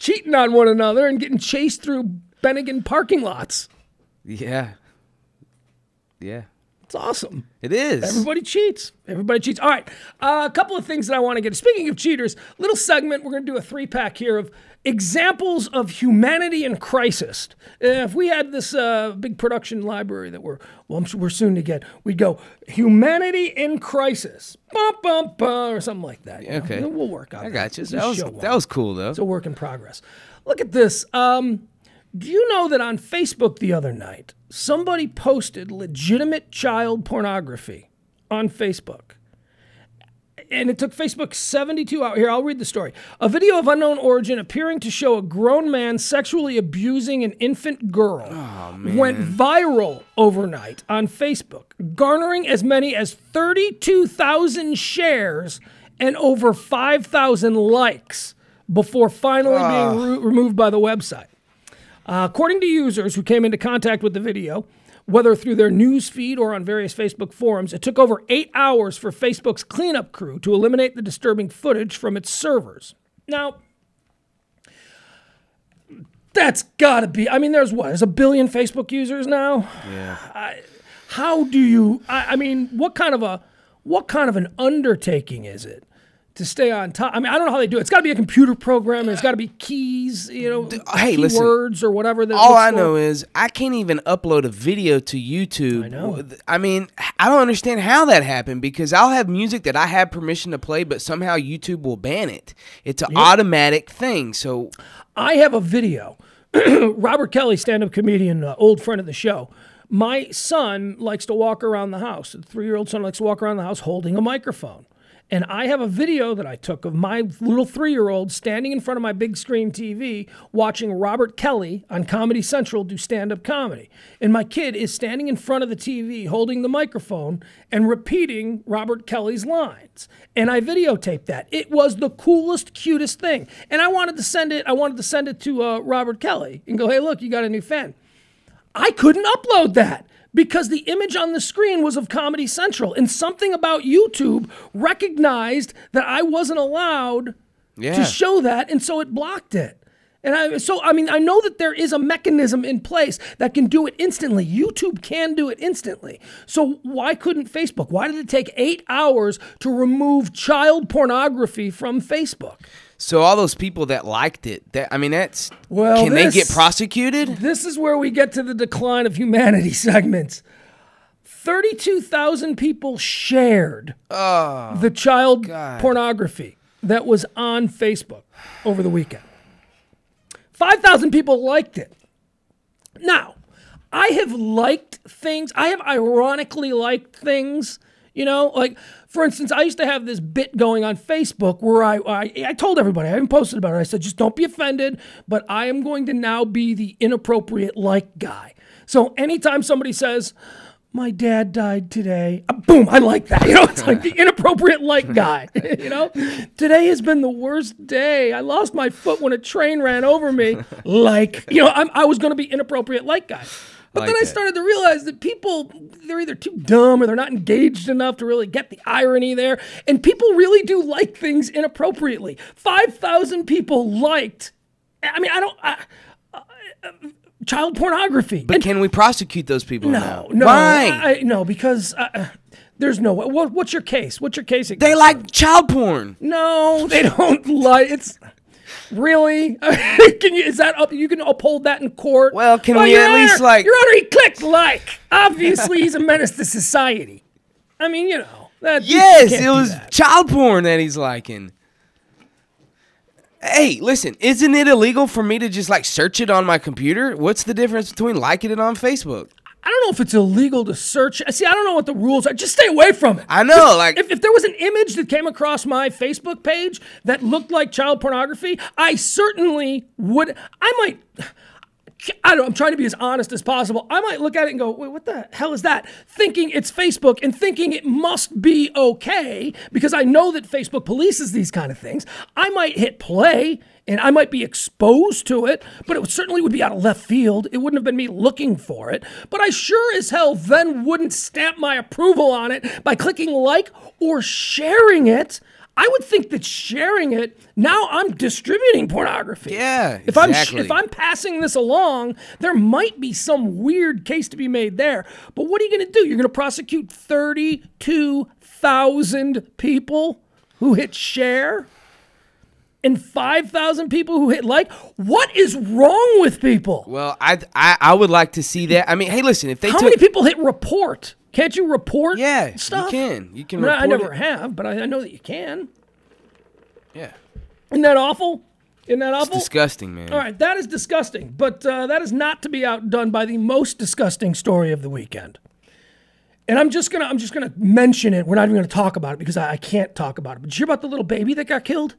cheating on one another and getting chased through Bennigan parking lots. Yeah. Yeah. It's awesome. It is. Everybody cheats. Everybody cheats. All right. A couple of things that I want to get. Speaking of cheaters, little segment. We're going to do a 3-pack here of examples of humanity in crisis. If we had this big production library that we're soon to get, we'd go humanity in crisis, bum, bum, bum, or something like that. Okay. Know? We'll work on that. I got you. That was cool, though. It's a work in progress. Look at this. Do you know that on Facebook the other night, somebody posted legitimate child pornography on Facebook? And it took Facebook 72 hours. Here, I'll read the story. A video of unknown origin appearing to show a grown man sexually abusing an infant girl went viral overnight on Facebook, garnering as many as 32,000 shares and over 5,000 likes before finally being removed by the website. According to users who came into contact with the video, whether through their news feed or on various Facebook forums, it took over 8 hours for Facebook's cleanup crew to eliminate the disturbing footage from its servers. Now, that's got to be, I mean, there's 1 billion Facebook users now? Yeah. How do you, I mean, what kind of an undertaking is it to stay on top? I mean, I don't know how they do it. It's got to be a computer program. There's got to be keys, you know, keywords or whatever. All I know is I can't even upload a video to YouTube. I know. I mean, I don't understand how that happened because I'll have music that I have permission to play, but somehow YouTube will ban it. It's an automatic thing. So I have a video. Robert Kelly, stand-up comedian, old friend of the show. My son likes to walk around the house. The 3-year-old son likes to walk around the house holding a microphone. And I have a video that I took of my little 3-year-old standing in front of my big screen TV watching Robert Kelly on Comedy Central do stand-up comedy. And my kid is standing in front of the TV holding the microphone and repeating Robert Kelly's lines. And I videotaped that. It was the coolest, cutest thing. And I wanted to send it to Robert Kelly and go, hey, look, you got a new fan. I couldn't upload that, because the image on the screen was of Comedy Central, and something about YouTube recognized that I wasn't allowed to show that, and so it blocked it. And I know that there is a mechanism in place that can do it instantly. YouTube can do it instantly. So why couldn't Facebook? Why did it take 8 hours to remove child pornography from Facebook? So all those people that liked it, can they get prosecuted? This is where we get to the decline of humanity segments. 32,000 people shared the child pornography that was on Facebook over the weekend. 5,000 people liked it. Now, I have liked things. I have ironically liked things. You know, like, for instance, I used to have this bit going on Facebook where I told everybody, I haven't posted about it. I said, just don't be offended, but I am going to now be the inappropriate like guy. So anytime somebody says, my dad died today, boom, I like that. You know, it's like the inappropriate like guy. You know, today has been the worst day. I lost my foot when a train ran over me. Like, you know, I was going to be inappropriate like guy. But then I started to realize that people, they're either too dumb or they're not engaged enough to really get the irony there. And people really do like things inappropriately. 5,000 people liked, child pornography. But can we prosecute those people now? No. Why? No, because there's no way. What's your case? What's your case? They like child porn. No, they don't like it's. Really? Is that up? You can uphold that in court? Well, can we at least like... Your Honor, he clicked like. Obviously, he's a menace to society. I mean, you know. Yes, it was child porn that he's liking. Hey, listen, isn't it illegal for me to just like search it on my computer? What's the difference between liking it on Facebook? I don't know if it's illegal to search. See, I don't know what the rules are. Just stay away from it. I know, like... If there was an image that came across my Facebook page that looked like child pornography, I certainly would... I'm trying to be as honest as possible. I might look at it and go, wait, what the hell is that? Thinking it's Facebook and thinking it must be okay because I know that Facebook polices these kind of things. I might hit play and I might be exposed to it, but it certainly would be out of left field. It wouldn't have been me looking for it. But I sure as hell then wouldn't stamp my approval on it by clicking like or sharing it. I would think that sharing it, now I'm distributing pornography. Yeah, exactly. If I'm passing this along, there might be some weird case to be made there. But what are you going to do? You're going to prosecute 32,000 people who hit share? And 5,000 people who hit like? What is wrong with people? Well, I would like to see that. I mean, hey, listen, if they How many people hit report? Can't you report stuff? You can report I never have, but I know that you can. Yeah. Isn't that awful? Isn't that awful? It's disgusting, man. All right, that is disgusting, but that is not to be outdone by the most disgusting story of the weekend. And I'm just gonna mention it. We're not even gonna talk about it because I can't talk about it. But did you hear about the little baby that got killed?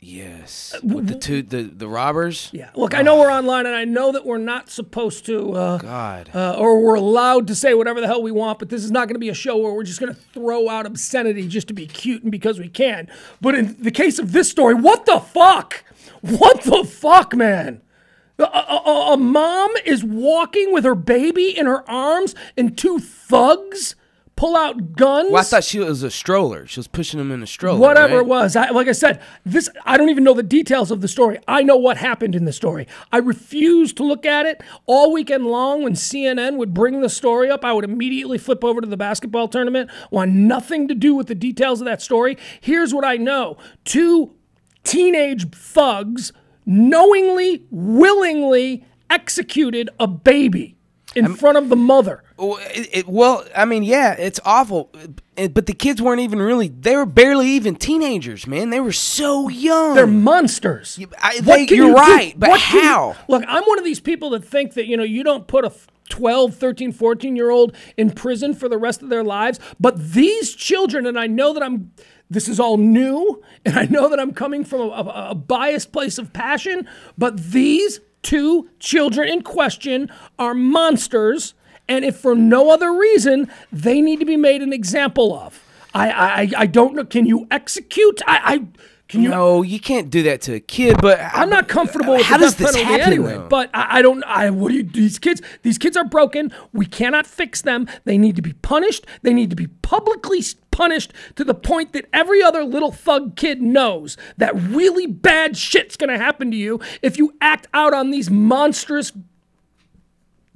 Yes. With the robbers? Yeah. Look, I know we're online, and I know that we're not supposed to, God. or we're allowed to say whatever the hell we want, but this is not going to be a show where we're just going to throw out obscenity just to be cute and because we can. But in the case of this story, what the fuck? What the fuck, man? A mom is walking with her baby in her arms, and two thugs pull out guns. Well, I thought she was a stroller. She was pushing them in a stroller. Whatever right? it was. Like I said, I don't even know the details of the story. I know what happened in the story. I refused to look at it all weekend long. When CNN would bring the story up, I would immediately flip over to the basketball tournament. Want nothing to do with the details of that story. Here's what I know. Two teenage thugs knowingly, willingly executed a baby in front of the mother. Well, I mean, yeah, it's awful. But the kids weren't even they were barely even teenagers, man. They were so young. They're monsters. You're right, but how? Look, I'm one of these people that think that, you don't put a 12, 13, 14-year-old in prison for the rest of their lives. But these children, and I know that this is all new, and I know that I'm coming from a biased place of passion, but these two children in question are monsters, and if for no other reason, they need to be made an example of. I don't know. Can you execute? Can you? No, you can't do that to a kid. But I'm not comfortable with how the does death this penalty happen, anyway. though? But I don't. What do you? These kids are broken. We cannot fix them. They need to be punished. They need to be publicly punished to the point that every other little thug kid knows that really bad shit's gonna happen to you if you act out on these monstrous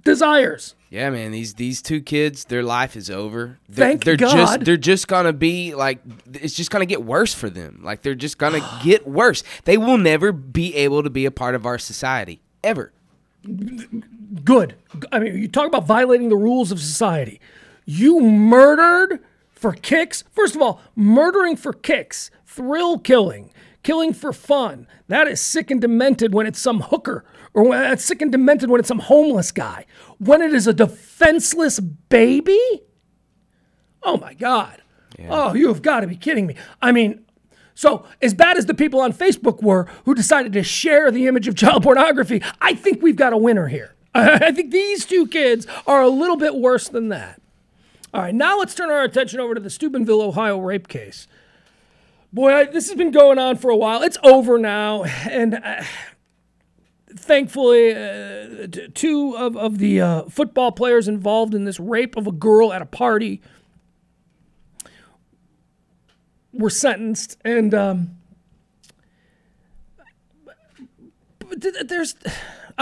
desires. Yeah, man, these two kids, their life is over. Thank God. They're just gonna be like, it's just gonna get worse for them. Like, they're just gonna get worse. They will never be able to be a part of our society ever. Good. I mean, you talk about violating the rules of society. You murdered for kicks. First of all, murdering for kicks, thrill killing for fun. That is sick and demented when it's some hooker, or that's sick and demented when it's some homeless guy. When it is a defenseless baby? Oh my God. Yeah. Oh, you have got to be kidding me. I mean, so as bad as the people on Facebook were who decided to share the image of child pornography, I think we've got a winner here. I think these two kids are a little bit worse than that. All right, now let's turn our attention over to the Steubenville, Ohio rape case. Boy, this has been going on for a while. It's over now, and thankfully, two of the football players involved in this rape of a girl at a party were sentenced, and I'm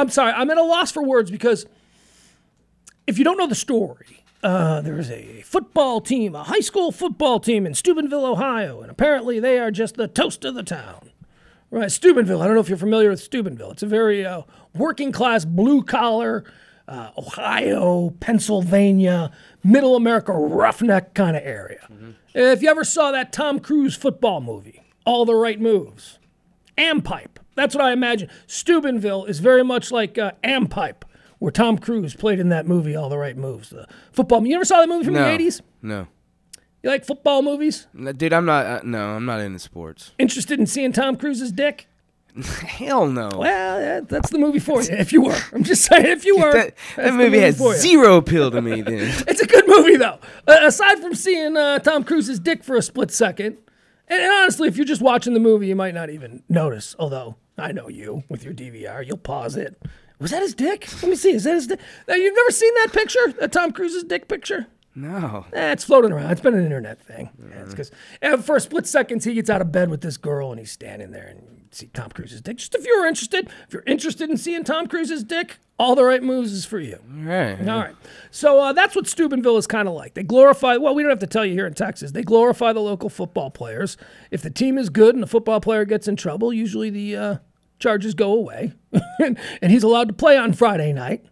sorry, I'm at a loss for words, because if you don't know the story, there's a football team, a high school football team in Steubenville, Ohio, and apparently they are just the toast of the town. Right, Steubenville. I don't know if you're familiar with Steubenville. It's a very working-class, blue-collar, Ohio, Pennsylvania, Middle America, roughneck kind of area. Mm-hmm. If you ever saw that Tom Cruise football movie, All the Right Moves, Ampipe, that's what I imagine. Steubenville is very much like Ampipe, where Tom Cruise played in that movie, All the Right Moves. The football. You ever saw that movie from the 80s? No. You like football movies? Dude, I'm not. No, I'm not into sports. Interested in seeing Tom Cruise's dick? Hell no. Well, that's the movie for you. If you were, I'm just saying, if you were, that movie has zero appeal to me. Then it's a good movie though. Aside from seeing Tom Cruise's dick for a split second, and honestly, if you're just watching the movie, you might not even notice. Although I know you with your DVR, you'll pause it. Was that his dick? Let me see. Is that his dick? Now, you've never seen that picture? That Tom Cruise's dick picture? No. It's floating around. It's been an internet thing. Yeah, it's because for a split second, he gets out of bed with this girl and he's standing there and you see Tom Cruise's dick. Just if you're interested in seeing Tom Cruise's dick, All the Right Moves is for you. All right. All right. So that's what Steubenville is kind of like. They glorify, well, we don't have to tell you here in Texas. They glorify the local football players. If the team is good and the football player gets in trouble, usually the charges go away. And he's allowed to play on Friday night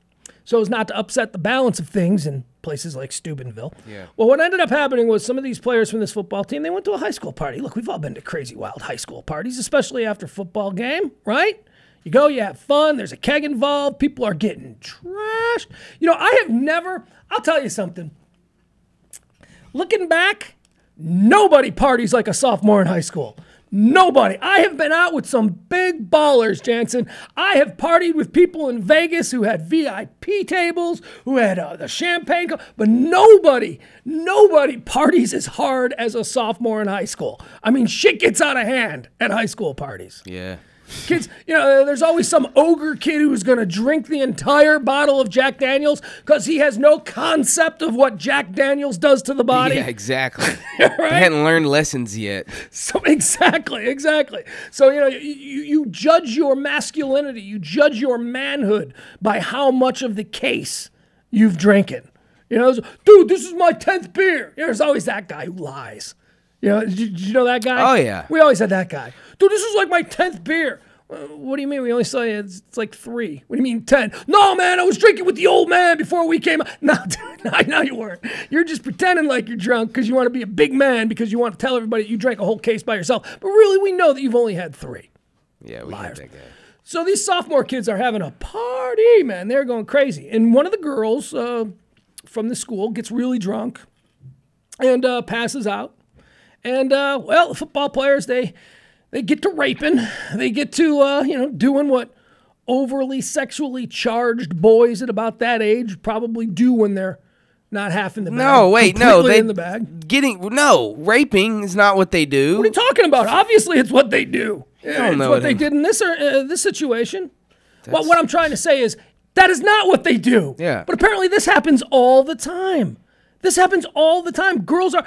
so as not to upset the balance of things in places like Steubenville. Yeah. Well, what ended up happening was some of these players from this football team, they went to a high school party. Look, we've all been to crazy, wild high school parties, especially after a football game, right? You go, you have fun, there's a keg involved, people are getting trashed. You know, I'll tell you something. Looking back, nobody parties like a sophomore in high school. Nobody. I have been out with some big ballers, Jansen. I have partied with people in Vegas who had VIP tables, who had the champagne, but nobody parties as hard as a sophomore in high school. I mean, shit gets out of hand at high school parties. Yeah. Kids, you know, there's always some ogre kid who's going to drink the entire bottle of Jack Daniels because he has no concept of what Jack Daniels does to the body. Yeah, exactly. Right? He hadn't learned lessons yet. So exactly. So, you know, you judge your masculinity, you judge your manhood by how much of the case you've drinking. You know, dude, this is my 10th beer. You know, there's always that guy who lies. You know, did you know that guy? Oh, yeah. We always had that guy. Dude, this is like my 10th beer. What do you mean? We only saw you, it's like 3. What do you mean 10? No, man, I was drinking with the old man before we came. No, dude, I know you weren't. You're just pretending like you're drunk because you want to be a big man because you want to tell everybody you drank a whole case by yourself. But really, we know that you've only had 3. Yeah, we had that guy. So these sophomore kids are having a party, man. They're going crazy. And one of the girls from the school gets really drunk and passes out. And, well, the football players, they get to raping. They get to, doing what overly sexually charged boys at about that age probably do when they're not half in the bag. No, wait, no. In the bag. Raping is not what they do. What are you talking about? Obviously, it's what they do. I don't know what they did in this situation. Well, what I'm trying to say is that is not what they do. Yeah. But apparently this happens all the time. This happens all the time. Girls are...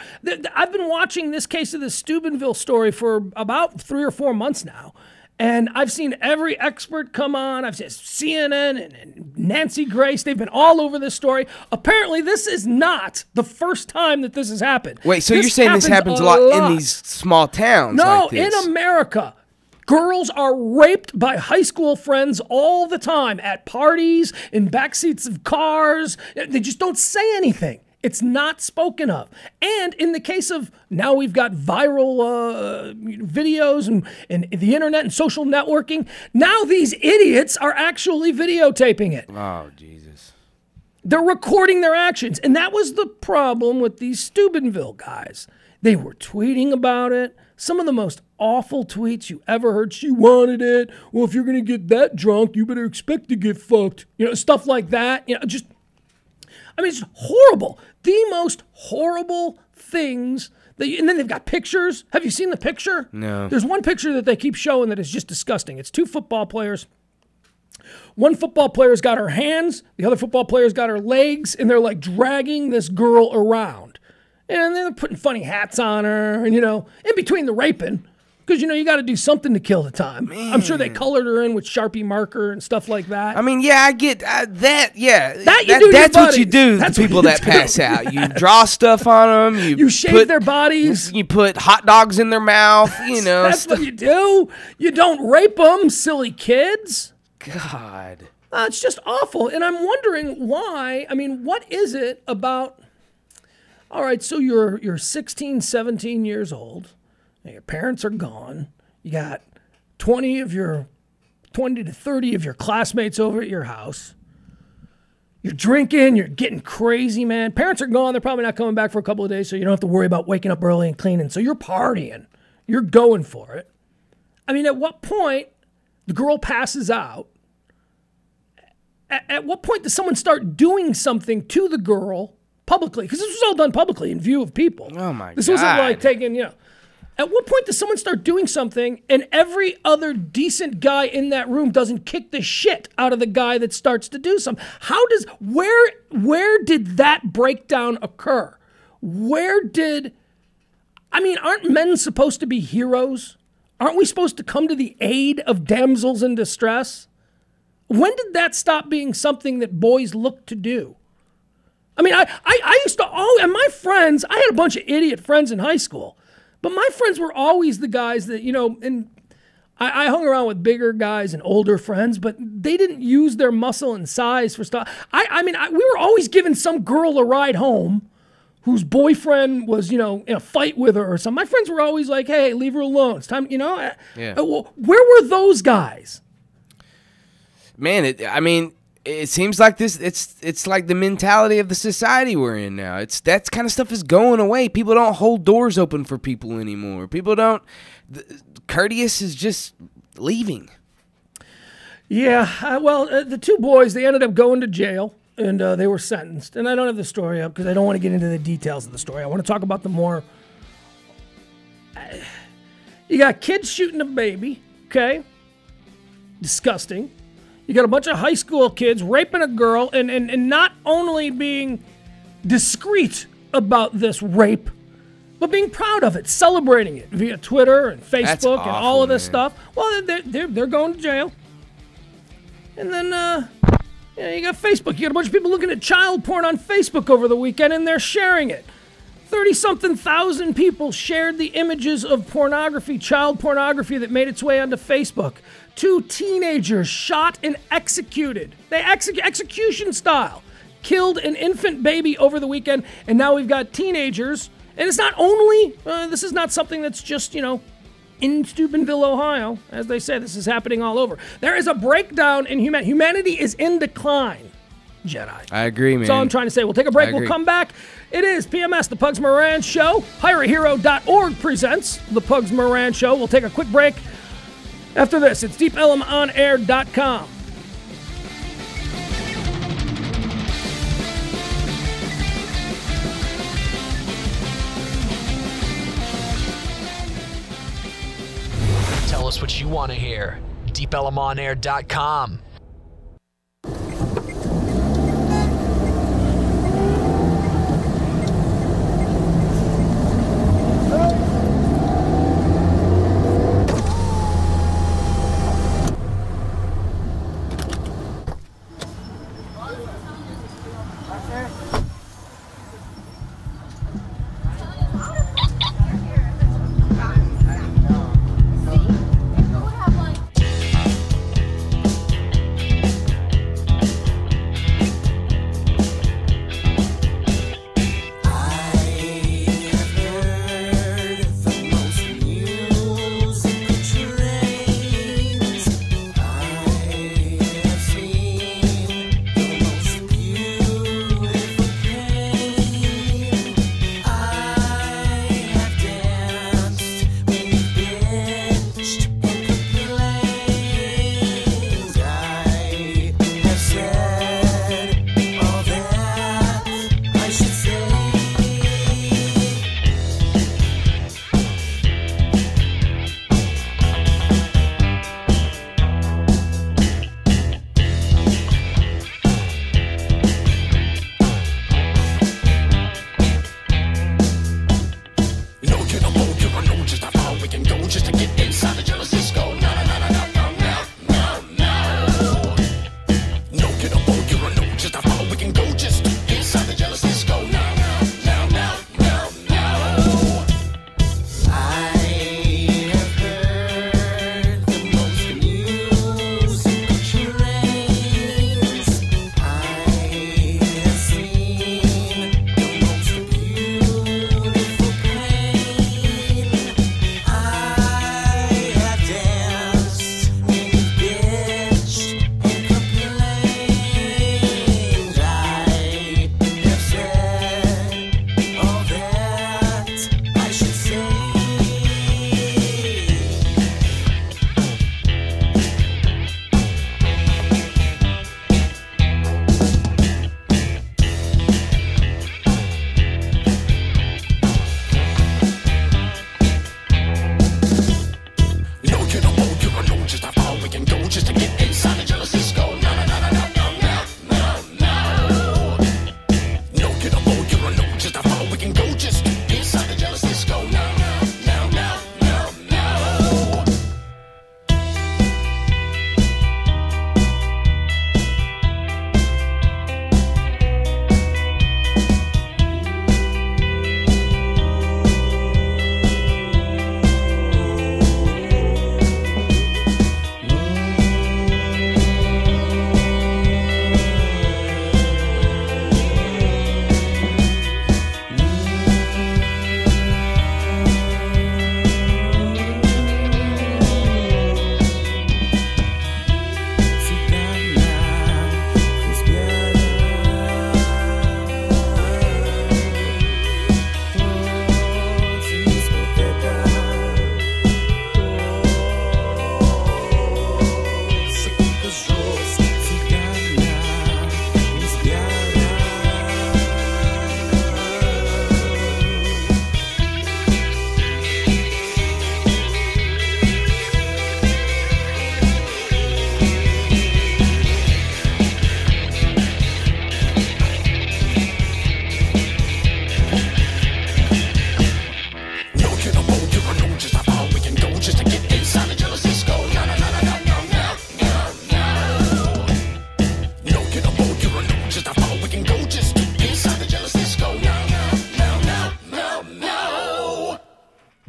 I've been watching this case of the Steubenville story for about 3 or 4 months now, and I've seen every expert come on. I've seen CNN and Nancy Grace. They've been all over this story. Apparently, this is not the first time that this has happened. Wait, so you're saying this happens a lot in these small towns? No, like this? In America. Girls are raped by high school friends all the time at parties, in backseats of cars. They just don't say anything. It's not spoken of. And in the case of now we've got viral videos and the internet and social networking, now these idiots are actually videotaping it. Oh, Jesus. They're recording their actions. And that was the problem with these Steubenville guys. They were tweeting about it. Some of the most awful tweets you ever heard. She wanted it. Well, if you're going to get that drunk, you better expect to get fucked. You know, stuff like that. You know, just... I mean, it's horrible. The most horrible things. And then they've got pictures. Have you seen the picture? No. There's one picture that they keep showing that is just disgusting. It's 2 football players. One football player's got her hands, the other football player's got her legs, and they're like dragging this girl around. And they're putting funny hats on her, and, in between the raping, because, you got to do something to kill the time. Man. I'm sure they colored her in with Sharpie marker and stuff like that. I mean, yeah, I get that, yeah. That's what you do to people that pass out. You draw stuff on them. You shave their bodies. You put hot dogs in their mouth, That's what you do. You don't rape them, silly kids. God. It's just awful. And I'm wondering why. I mean, what is it about... All right, so you're 16, 17 years old. And your parents are gone. You got 20 to 30 of your classmates over at your house. You're drinking. You're getting crazy, man. Parents are gone. They're probably not coming back for a couple of days, so you don't have to worry about waking up early and cleaning. So you're partying. You're going for it. I mean, at what point the girl passes out? At what point does someone start doing something to the girl publicly? Because this was all done publicly in view of people. Oh, my God. This wasn't like taking, At what point does someone start doing something and every other decent guy in that room doesn't kick the shit out of the guy that starts to do something? Where did that breakdown occur? Aren't men supposed to be heroes? Aren't we supposed to come to the aid of damsels in distress? When did that stop being something that boys look to do? I mean, I used to and my friends, I had a bunch of idiot friends in high school, but my friends were always the guys that, and I hung around with bigger guys and older friends, but they didn't use their muscle and size for stuff. We were always giving some girl a ride home whose boyfriend was, in a fight with her or something. My friends were always like, hey, leave her alone. It's time, Yeah. Where were those guys? Man, it seems like this. It's like the mentality of the society we're in now. That kind of stuff is going away. People don't hold doors open for people anymore. People don't. Courteous is just leaving. Yeah. The two boys, they ended up going to jail and they were sentenced. And I don't have the story up because I don't want to get into the details of the story. I want to talk about the more. You got kids shooting a baby. Okay. Disgusting. You got a bunch of high school kids raping a girl and not only being discreet about this rape, but being proud of it, celebrating it via Twitter and Facebook and all of this stuff. Well, they're going to jail. And then you got Facebook. You got a bunch of people looking at child porn on Facebook over the weekend, and they're sharing it. 30-something thousand people shared the images of pornography, child pornography that made its way onto Facebook. 2 teenagers shot and executed. They execution style. Killed an infant baby over the weekend, and now we've got teenagers. And it's not only, this is not something that's just, in Steubenville, Ohio. As they say, this is happening all over. There is a breakdown in humanity. Humanity is in decline, Jedi. I agree, man. That's all I'm trying to say. We'll take a break. We'll come back. It is PMS, The Pugs Moran Show. HireAHero.org presents The Pugs Moran Show. We'll take a quick break. After this, it's DeepElemOnAir.com. Tell us what you want to hear. DeepElemOnAir.com.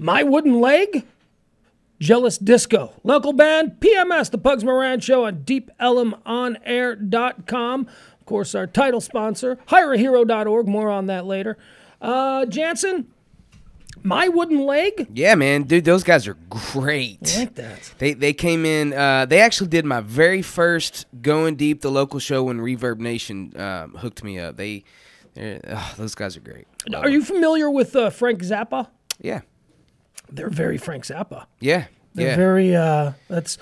My Wooden Leg, Jealous Disco. Local band, PMS, The Pugs Moran Show on DeepElemOnAir.com. Of course, our title sponsor, HireAHero.org. More on that later. Jansen, My Wooden Leg? Yeah, man. Dude, those guys are great. I like that. They came in. They actually did my very first Going Deep, the local show when Reverb Nation hooked me up. Those guys are great. Are you familiar with Frank Zappa? Yeah. They're very Frank Zappa. Yeah. They're very, that's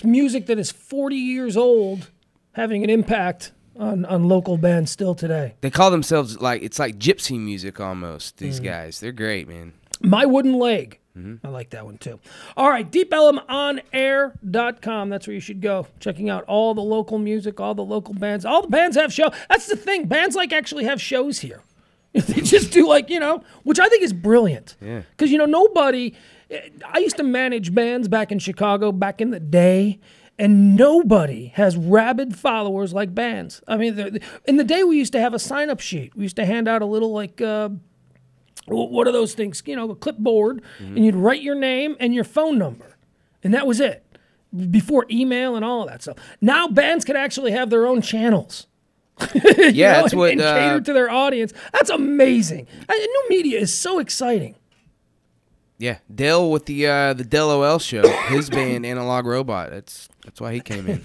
music that is 40 years old having an impact on local bands still today. They call themselves it's like gypsy music almost, these guys. They're great, man. My Wooden Leg. I like that one too. All right, DeepElemOnAir.com. That's where you should go. Checking out all the local music, all the local bands. All the bands have shows. That's the thing. Bands actually have shows here. They just do which I think is brilliant. Yeah. Because, nobody, I used to manage bands back in Chicago back in the day, and nobody has rabid followers like bands. I mean, in the day we used to have a sign-up sheet. We used to hand out a little what are those things? A clipboard, and you'd write your name and your phone number, and that was it. Before email and all of that stuff. Now bands can actually have their own channels. Yeah, that's what and cater to their audience. That's amazing. New media is so exciting. Yeah, Dell with the Del OL show, his band Analog Robot. That's why he came in.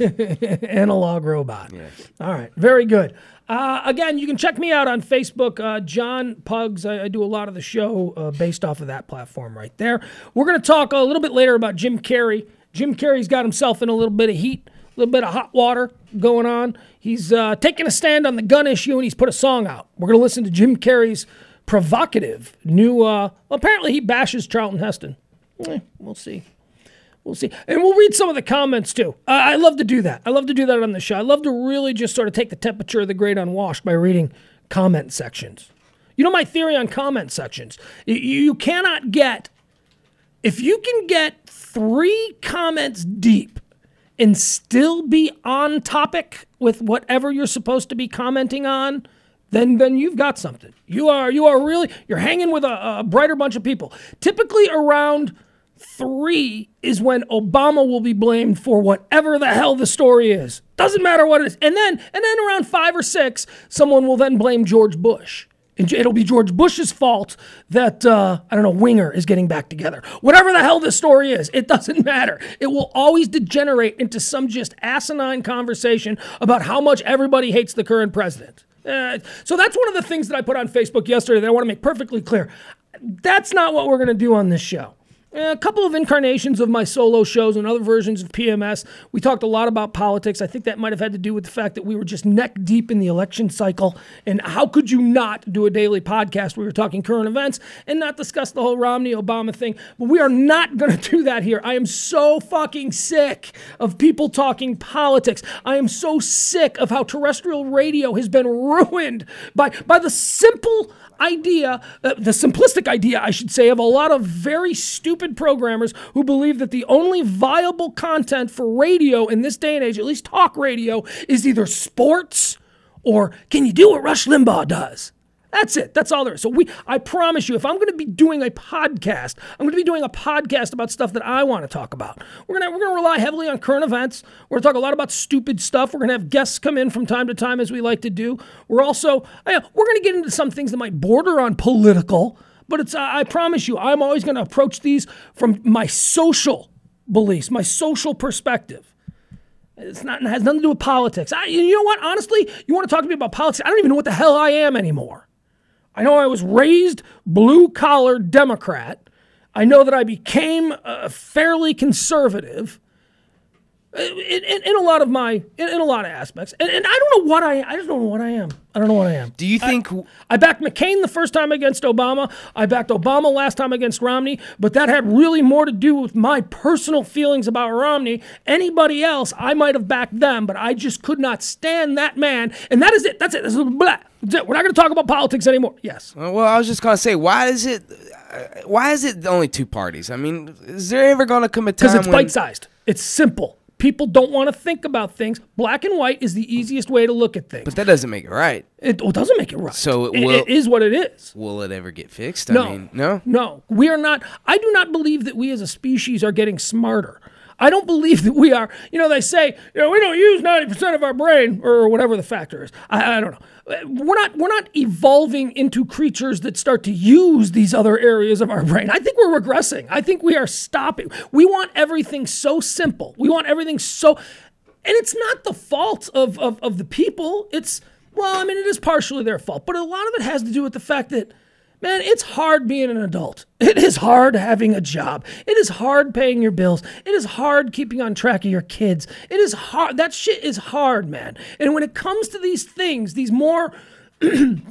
Analog Robot. Yeah. All right, very good. Again, you can check me out on Facebook, John Pugs. I do a lot of the show based off of that platform right there. We're going to talk a little bit later about Jim Carrey. Jim Carrey's got himself in a little bit of heat, a little bit of hot water going on. He's taking a stand on the gun issue, and he's put a song out. We're going to listen to Jim Carrey's provocative new, apparently he bashes Charlton Heston. We'll see. We'll see. And we'll read some of the comments, too. I love to do that. I love to do that on the show. I love to really just sort of take the temperature of the great unwashed by reading comment sections. You know my theory on comment sections. You cannot get, if you can get 3 comments deep and still be on topic with whatever you're supposed to be commenting on, then you've got something. You are really, you're hanging with a brighter bunch of people. Typically around 3 is when Obama will be blamed for whatever the hell the story is. Doesn't matter what it is. And then around 5 or 6, someone will then blame George Bush. And it'll be George Bush's fault that, Winger is getting back together. Whatever the hell this story is, it doesn't matter. It will always degenerate into some just asinine conversation about how much everybody hates the current president. So that's one of the things that I put on Facebook yesterday that I want to make perfectly clear. That's not what we're going to do on this show. A couple of incarnations of my solo shows and other versions of PMS. We talked a lot about politics. I think that might have had to do with the fact that we were just neck deep in the election cycle. And how could you not do a daily podcast where we were talking current events and not discuss the whole Romney-Obama thing? But we are not going to do that here. I am so fucking sick of people talking politics. I am so sick of how terrestrial radio has been ruined by the simple idea, the simplistic idea, I should say, of a lot of very stupid programmers who believe that the only viable content for radio in this day and age, at least talk radio, is either sports or can you do what Rush Limbaugh does? That's it. That's all there is. So I promise you, if I'm going to be doing a podcast, I'm going to be doing a podcast about stuff that I want to talk about. We're going to rely heavily on current events. We're going to talk a lot about stupid stuff. We're going to have guests come in from time to time, as we like to do. We're going to get into some things that might border on political, but it's I promise you, I'm always going to approach these from my social beliefs, my social perspective. It has nothing to do with politics. You know what? Honestly, you want to talk to me about politics? I don't even know what the hell I am anymore. I know I was raised blue-collar Democrat. I know that I became fairly conservative in a lot of aspects. And I don't know what I just don't know what I am. I don't know what I am. Do you think I backed McCain the first time against Obama? I backed Obama last time against Romney, but that had really more to do with my personal feelings about Romney. Anybody else, I might have backed them, but I just could not stand that man. And that is it. That's it. We're not going to talk about politics anymore. Yes. Well, I was just going to say, why is it only 2 parties? I mean, is there ever going to come a time because it's bite-sized. It's simple. People don't want to think about things. Black and white is the easiest way to look at things. But that doesn't make it right. It doesn't make it right. So it is what it is. Will it ever get fixed? No. I mean, no? No. We are not. I do not believe that we as a species are getting smarter. I don't believe that we are. They say, we don't use 90% of our brain or whatever the factor is. I don't know. We're not evolving into creatures that start to use these other areas of our brain. I think we're regressing. I think we are stopping. We want everything so simple. We want everything so, and it's not the fault of the people. It is partially their fault, but a lot of it has to do with the fact that, man, it's hard being an adult. It is hard having a job. It is hard paying your bills. It is hard keeping on track of your kids. It is hard. That shit is hard, man. And when it comes to these things, these more, the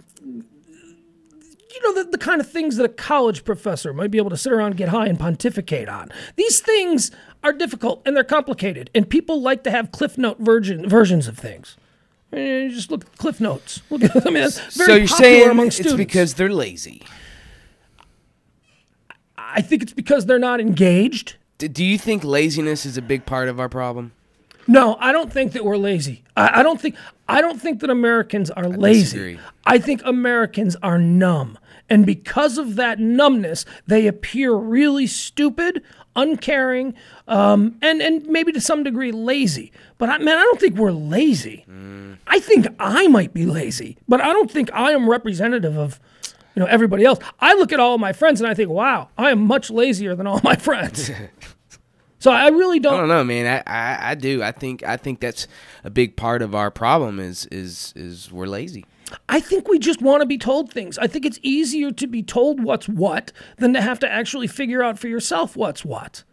kind of things that a college professor might be able to sit around and get high and pontificate on. These things are difficult and they're complicated. And people like to have Cliff Note versions of things. You just look at Cliff Notes. Look at, that's very so you're popular saying among it's students. because they're lazy? I think it's because they're not engaged. Do you think laziness is a big part of our problem? No, I don't think that we're lazy. I don't think that Americans are lazy. Disagree. I think Americans are numb. And because of that numbness, they appear really stupid, uncaring, and maybe to some degree lazy. But I don't think we're lazy. I think I might be lazy, but I don't think I am representative of everybody else. I look at all of my friends and I think, wow, I am much lazier than all my friends. So I really don't. I don't know, man. I do. I think that's a big part of our problem is we're lazy. I think we just want to be told things. I think it's easier to be told what's what than to have to actually figure out for yourself what's what.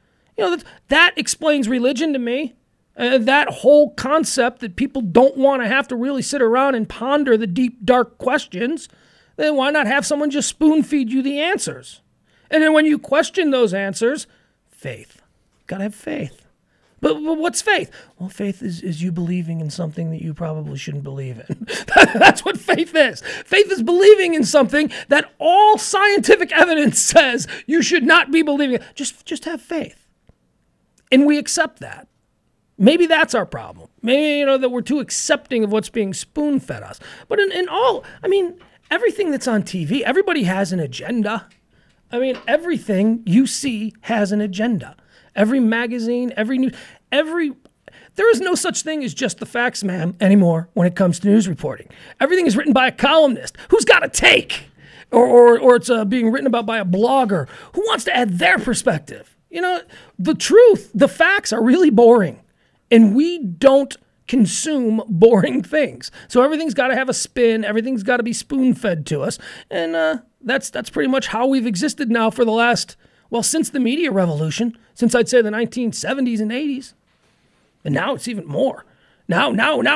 That explains religion to me. That whole concept that people don't want to have to really sit around and ponder the deep, dark questions, then why not have someone just spoon feed you the answers? And then when you question those answers, faith. Gotta have faith. But what's faith? Well, faith is you believing in something that you probably shouldn't believe in. That's what faith is. Faith is believing in something that all scientific evidence says you should not be believing in. Just have faith. And we accept that. Maybe that's our problem. Maybe, that we're too accepting of what's being spoon-fed us. But in all, everything that's on TV, everybody has an agenda. Everything you see has an agenda. Every magazine, every news, there is no such thing as just the facts, ma'am, anymore when it comes to news reporting. Everything is written by a columnist who's got a take, or it's being written about by a blogger who wants to add their perspective. The truth, the facts are really boring, and we don't consume boring things. So everything's got to have a spin. Everything's got to be spoon-fed to us, and that's pretty much how we've existed now for the last. Well, since the media revolution, since I'd say the 1970s and 80s. And now it's even more. Now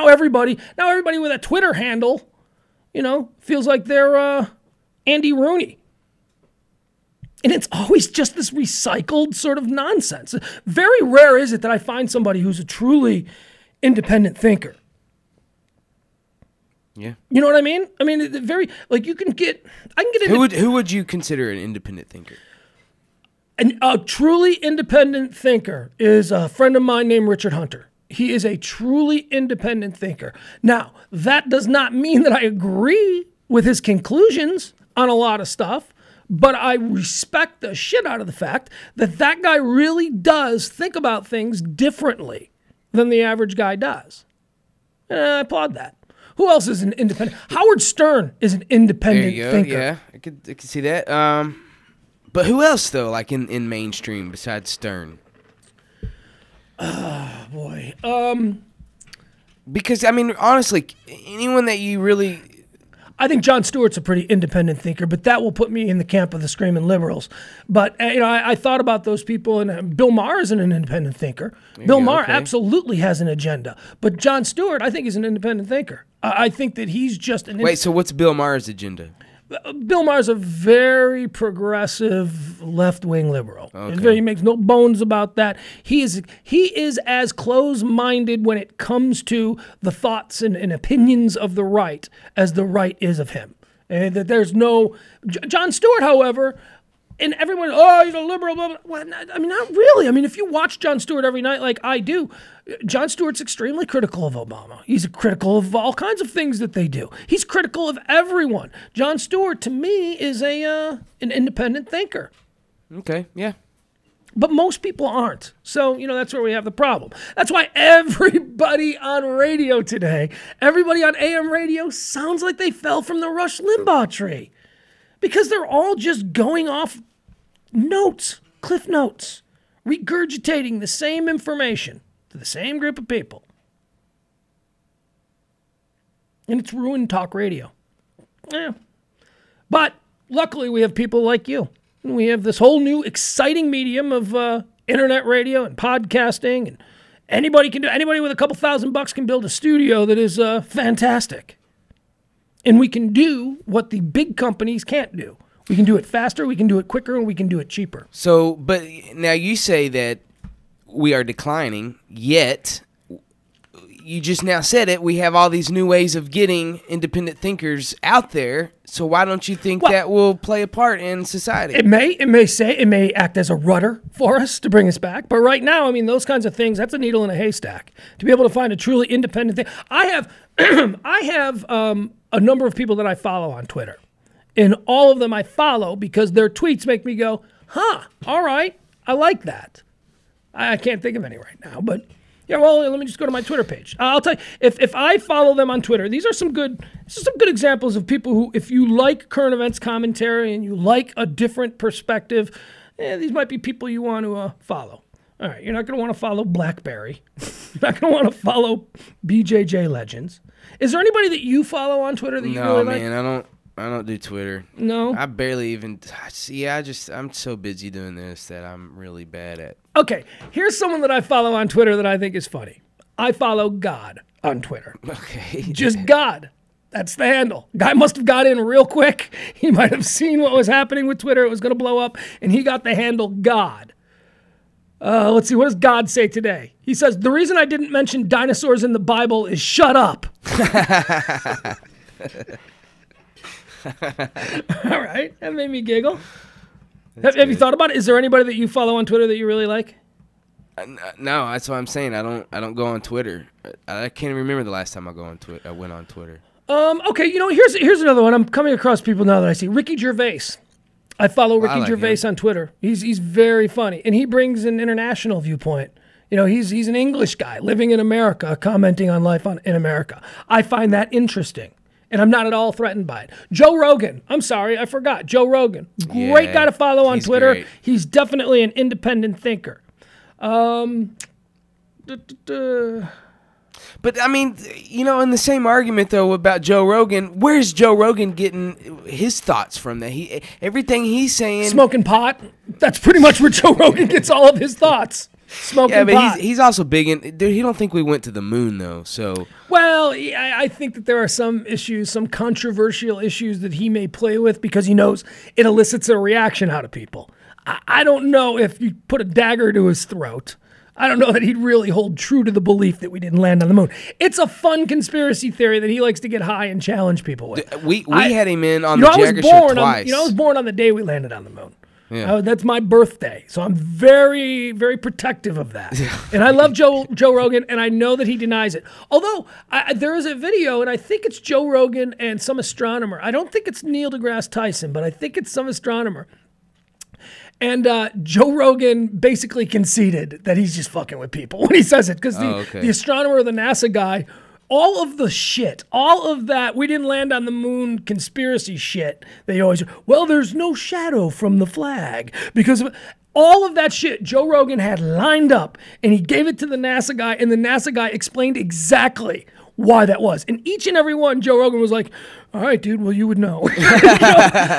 everybody with a Twitter handle, feels like they're Andy Rooney. And it's always just this recycled sort of nonsense. Very rare is it that I find somebody who's a truly independent thinker. Yeah. You know what I mean? Very, I can get into... Who would you consider an independent thinker? A truly independent thinker is a friend of mine named Richard Hunter. He is a truly independent thinker. Now, that does not mean that I agree with his conclusions on a lot of stuff, but I respect the shit out of the fact that that guy really does think about things differently than the average guy does. And I applaud that. Who else is an independent? Howard Stern is an independent thinker. Yeah, I could see that. But who else, though, like in mainstream besides Stern? Oh, boy. Because, honestly, anyone that you really... I think Jon Stewart's a pretty independent thinker, but that will put me in the camp of the screaming liberals. But, I thought about those people, and Bill Maher is an independent thinker. Bill Maher absolutely has an agenda. But Jon Stewart, I think, is an independent thinker. I think that he's just an... Wait, so what's Bill Maher's agenda? Bill Maher's a very progressive left-wing liberal. Okay. He makes no bones about that. He is as close-minded when it comes to the thoughts and opinions of the right as the right is of him. And that there's no... Jon Stewart, however, And everyone, oh, he's a liberal, blah, blah. Well, I mean, not really. I mean, if you watch Jon Stewart every night like I do, Jon Stewart's extremely critical of Obama. He's critical of all kinds of things that they do. He's critical of everyone. Jon Stewart, to me, is an independent thinker. Okay, yeah. But most people aren't. So, that's where we have the problem. That's why everybody on radio today, everybody on AM radio sounds like they fell from the Rush Limbaugh tree. Because they're all just going off notes, cliff notes, regurgitating the same information to the same group of people. And it's ruined talk radio. Yeah. But luckily we have people like you. We have this whole new exciting medium of internet radio and podcasting. And anybody with a couple $1,000 can build a studio that is fantastic. And we can do what the big companies can't do. We can do it faster, we can do it quicker, and we can do it cheaper. So, but now you say that we are declining, yet you just now said it. We have all these new ways of getting independent thinkers out there. So why don't you think that will play a part in society? It may act as a rudder for us to bring us back. But right now, I mean, those kinds of things, that's a needle in a haystack. To be able to find a truly independent thing. I have a number of people that I follow on Twitter. And all of them I follow because their tweets make me go, all right, I like that. I can't think of any right now, but yeah, well, let me just go to my Twitter page. I'll tell you, if I follow them on Twitter, these are some good examples of people who, if you like current events commentary and you like a different perspective, these might be people you want to follow. All right, you're not going to want to follow BlackBerry. You're not going to want to follow BJJ Legends. Is there anybody that you follow on Twitter that you really like? No, man, I don't do Twitter. No? I barely even see. I'm so busy doing this that I'm really bad at. Okay, here's someone that I follow on Twitter that I think is funny. I follow God on Twitter. Okay. Just God. That's the handle. Guy must have got in real quick. He might have seen what was happening with Twitter. It was going to blow up, and he got the handle God. Let's see, what does God say today? He says, the reason I didn't mention dinosaurs in the Bible is shut up. All right, that made me giggle. Have you thought about it? Is there anybody that you follow on Twitter that you really like? No, that's what I'm saying. I don't go on Twitter. I can't remember the last time I went on Twitter. Okay, here's another one. I'm coming across people now that I see. Ricky Gervais. I follow Ricky Gervais on Twitter. He's very funny, and he brings an international viewpoint. He's an English guy living in America, commenting on life in America. I find that interesting. And I'm not at all threatened by it. Joe Rogan. I'm sorry, I forgot. Joe Rogan. Great guy to follow on Twitter. Great. He's definitely an independent thinker. But, I mean, in the same argument, though, about Joe Rogan, where's Joe Rogan getting his thoughts from that? Everything he's saying... Smoking pot. That's pretty much where Joe Rogan gets all of his thoughts. Smoking pot. He's also big in... Dude, he don't think we went to the moon, though, so... Well, I think that there are some issues, some controversial issues that he may play with because he knows it elicits a reaction out of people. I don't know if you put a dagger to his throat. I don't know that he'd really hold true to the belief that we didn't land on the moon. It's a fun conspiracy theory that he likes to get high and challenge people with. We had him in on the Jagger Show twice. I was born on the day we landed on the moon. Yeah. That's my birthday, so I'm very, very protective of that. And I love Joe Rogan, and I know that he denies it. Although, there is a video, and I think it's Joe Rogan and some astronomer. I don't think it's Neil deGrasse Tyson, but I think it's some astronomer. And Joe Rogan basically conceded that he's just fucking with people when he says it, because the astronomer or the NASA guy, all of the shit, all of that, we didn't land on the moon conspiracy shit, they always, there's no shadow from the flag. Because of all of that shit, Joe Rogan had lined up, and he gave it to the NASA guy, and the NASA guy explained exactly why that was. And each and every one, Joe Rogan was like, all right, dude, well, you would know.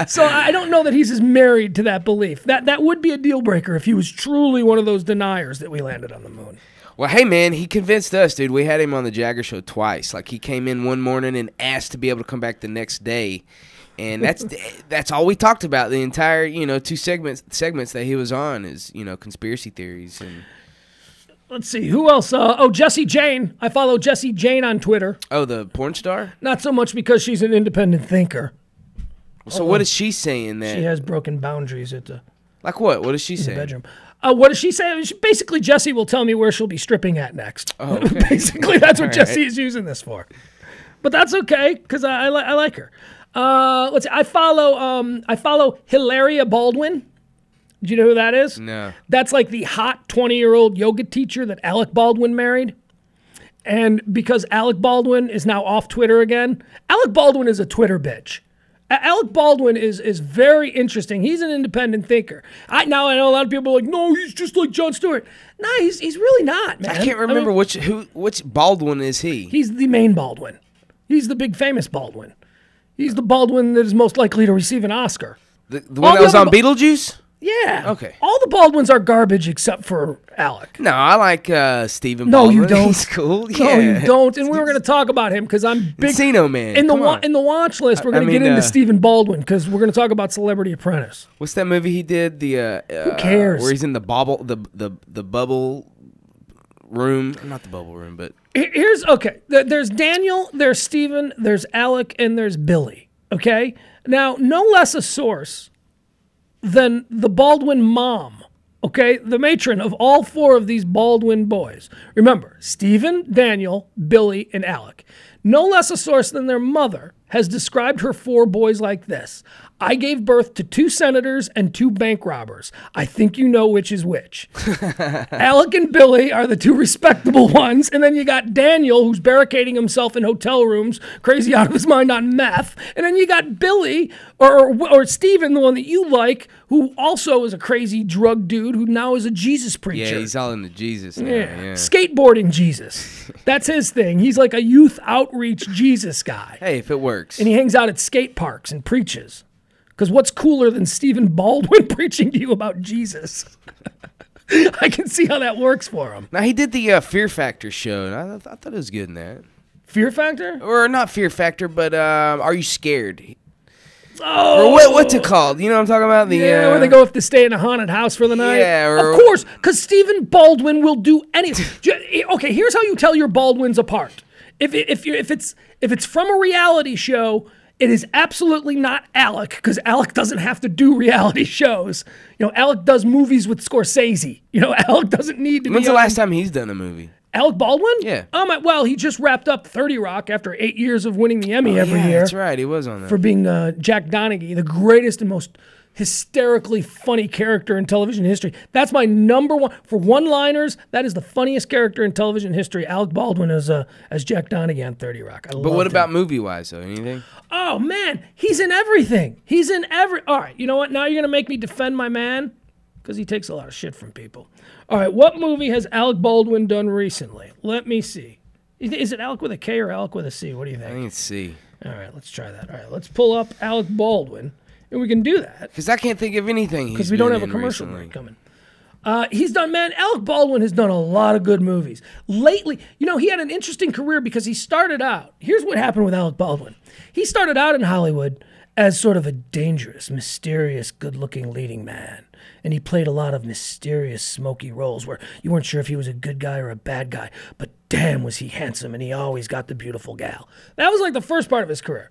So I don't know that he's as married to that belief. That would be a deal breaker if he was truly one of those deniers that we landed on the moon. Well, hey, man, he convinced us, dude. We had him on the Jagger Show twice. Like, he came in one morning and asked to be able to come back the next day. And that's all we talked about. The entire, 2 segments that he was on is, conspiracy theories. And let's see, who else? Jessie Jane. I follow Jessie Jane on Twitter. Oh, the porn star? Not so much because she's an independent thinker. So what is she saying then? She has broken boundaries at the Like what? What is she saying? bedroom. What does she say? Basically, Jesse will tell me where she'll be stripping at next. Oh, okay. Basically, that's what All Jesse right. is using this for. But that's okay because I like her. Let's see. I follow Hilaria Baldwin. Do you know who that is? No. That's like the hot 20-year-old yoga teacher that Alec Baldwin married. And because Alec Baldwin is now off Twitter again, Alec Baldwin is a Twitter bitch. Alec Baldwin is very interesting. He's an independent thinker. I know a lot of people are like, no, he's just like Jon Stewart. No, he's really not, man. I can't remember which Baldwin is he. He's the main Baldwin. He's the big famous Baldwin. He's the Baldwin that is most likely to receive an Oscar. The one that was on Beetlejuice? Yeah. Okay. All the Baldwins are garbage except for Alec. No, I like Stephen No, Baldwin. you don't. He's cool. No, Yeah. you don't. And we were going to talk about him because I'm big. Encino Man. In the Come on. in the watch list, we're I going to get mean, into Stephen Baldwin because we're going to talk about Celebrity Apprentice. What's that movie he did? Who cares? Where he's in the bubble, the bubble room. Not the bubble room, but Here's okay. There's Daniel, there's Stephen, there's Alec, and there's Billy. Okay. Now, no less a source than the Baldwin mom. Okay, the matron of all four of these Baldwin boys. Remember, Stephen, Daniel, Billy, and Alec. No less a source than their mother has described her four boys like this. I gave birth to 2 senators and 2 bank robbers. I think you know which is which. Alec and Billy are the 2 respectable ones. And then you got Daniel, who's barricading himself in hotel rooms, crazy out of his mind on meth. And then you got Billy, or Stephen, the one that you like, who also is a crazy drug dude who now is a Jesus preacher. yeah, he's all into Jesus now. Yeah. Yeah. Skateboarding Jesus. That's his thing. He's like a youth outreach Jesus guy. Hey, if it works. And he hangs out at skate parks and preaches. Because what's cooler than Stephen Baldwin preaching to you about Jesus? I can see how that works for him. Now, he did the Fear Factor show, and I thought it was good in that. Fear Factor? Or not Fear Factor, but Are You Scared? Oh, Or what's it called? You know what I'm talking about? The, yeah, where they go if to stay in a haunted house for the night. Yeah, or- of course, because Stephen Baldwin will do anything. Okay, here's how you tell your Baldwins apart. If it's from a reality show, it is absolutely not Alec, because Alec doesn't have to do reality shows. You know, Alec does movies with Scorsese. You know, Alec doesn't need to. When's be the on- last time he's done a movie? Alec Baldwin? Yeah. Well, he just wrapped up 30 Rock after 8 years of winning the Emmy every year That's right. He was on that. for being Jack Donaghy, the greatest and most hysterically funny character in television history. That's my number one. For one-liners, that is the funniest character in television history. Alec Baldwin as Jack Donaghy on 30 Rock. But what about movie-wise, though? Anything? Oh, man. He's in everything. He's in every... All right, you know what? Now you're going to make me defend my man because he takes a lot of shit from people. All right, what movie has Alec Baldwin done recently? Let me see. Is it Alec with a K or Alec with a C? What do you I think? think it's C. All right, let's try that. All right, let's pull up Alec Baldwin, and we can do that Because I can't think of anything he's because we don't been have a in commercial recently. break coming. Alec Baldwin has done a lot of good movies. Lately, you know, he had an interesting career because he started out, here's what happened with Alec Baldwin. He started out in Hollywood as sort of a dangerous, mysterious, good-looking leading man. And he played a lot of mysterious, smoky roles where you weren't sure if he was a good guy or a bad guy. But damn, was he handsome, and he always got the beautiful gal. That was like the first part of his career.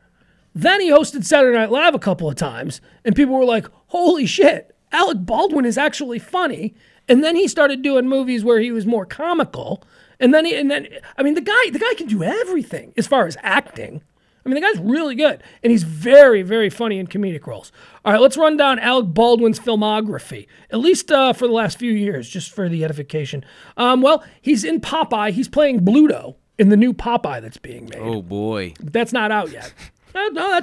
Then he hosted Saturday Night Live a couple of times, and people were like, holy shit, Alec Baldwin is actually funny. And then he started doing movies where he was more comical. And then the guy can do everything as far as acting. I mean, the guy's really good, and he's very, very funny in comedic roles. All right, let's run down Alec Baldwin's filmography, at least for the last few years, just for the edification. Well, he's in Popeye. He's playing Bluto in the new Popeye that's being made. Oh, boy. But that's not out yet. No,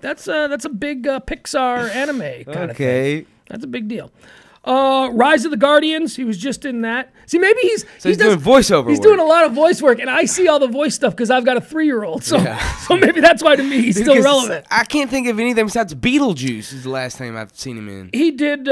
that's a big Pixar anime kind of thing. Okay. That's a big deal. Rise of the Guardians, he was just in that. See, maybe he's doing voiceover He's work. doing a lot of voice work, and I see all the voice stuff because I've got a 3-year-old. So, so maybe that's why to me he's still Because relevant. I can't think of anything besides Beetlejuice is the last time I've seen him in. He did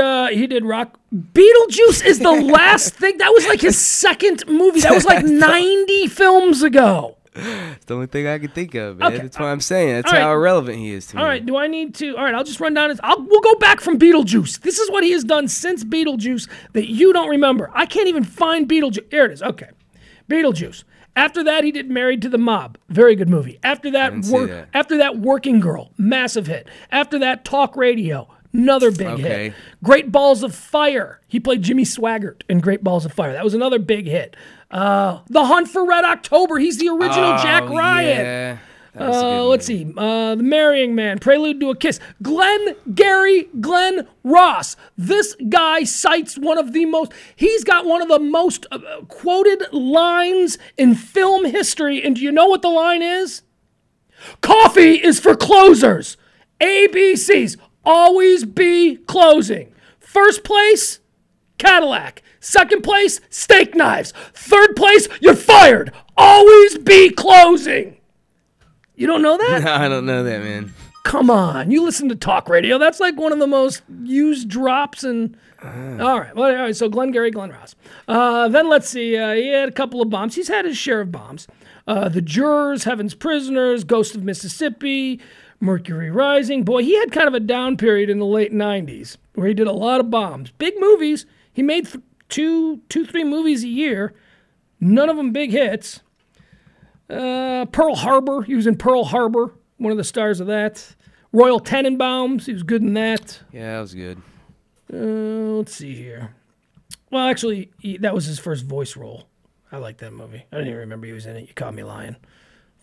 Rock. Beetlejuice is the last thing. That was like his second movie. That was like 90 films ago. It's the only thing I can think of, man. Okay. That's what I'm saying. That's All how right. irrelevant he is to me. All right, do I need to? All right, I'll just run down his. We'll go back from Beetlejuice. This is what he has done since Beetlejuice that you don't remember. I can't even find Beetlejuice. Here it is. Okay. Beetlejuice. After that, he did Married to the Mob. Very good movie. After that, After that, Working Girl. Massive hit. After that, Talk Radio. Another big hit. Great Balls of Fire. He played Jimmy Swaggart in Great Balls of Fire. That was another big hit. The Hunt for Red October. He's the original Jack Ryan. Yeah. Let's see. The Marrying Man. Prelude to a Kiss. Glenn Ross. This guy cites one of the most... He's got one of the most quoted lines in film history. And do you know what the line is? Coffee is for closers. ABCs. Always be closing. First place, Cadillac. Second place, steak knives. Third place, you're fired. Always be closing. You don't know that? No, I don't know that, man. Come on. You listen to talk radio. That's like one of the most used drops. And all right. So Glenn Ross. Then let's see. He had a couple of bombs. He's had his share of bombs. The Jurors, Heaven's Prisoners, Ghost of Mississippi, Mercury Rising. Boy, he had kind of a down period in the late 90s where he did a lot of bombs. Big movies. He made three movies a year. None of them big hits. Pearl Harbor. He was in Pearl Harbor. One of the stars of that. Royal Tenenbaums. He was good in that. Yeah, that was good. Let's see here. Well, actually, that was his first voice role. I like that movie. I didn't even remember he was in it. You caught me lying.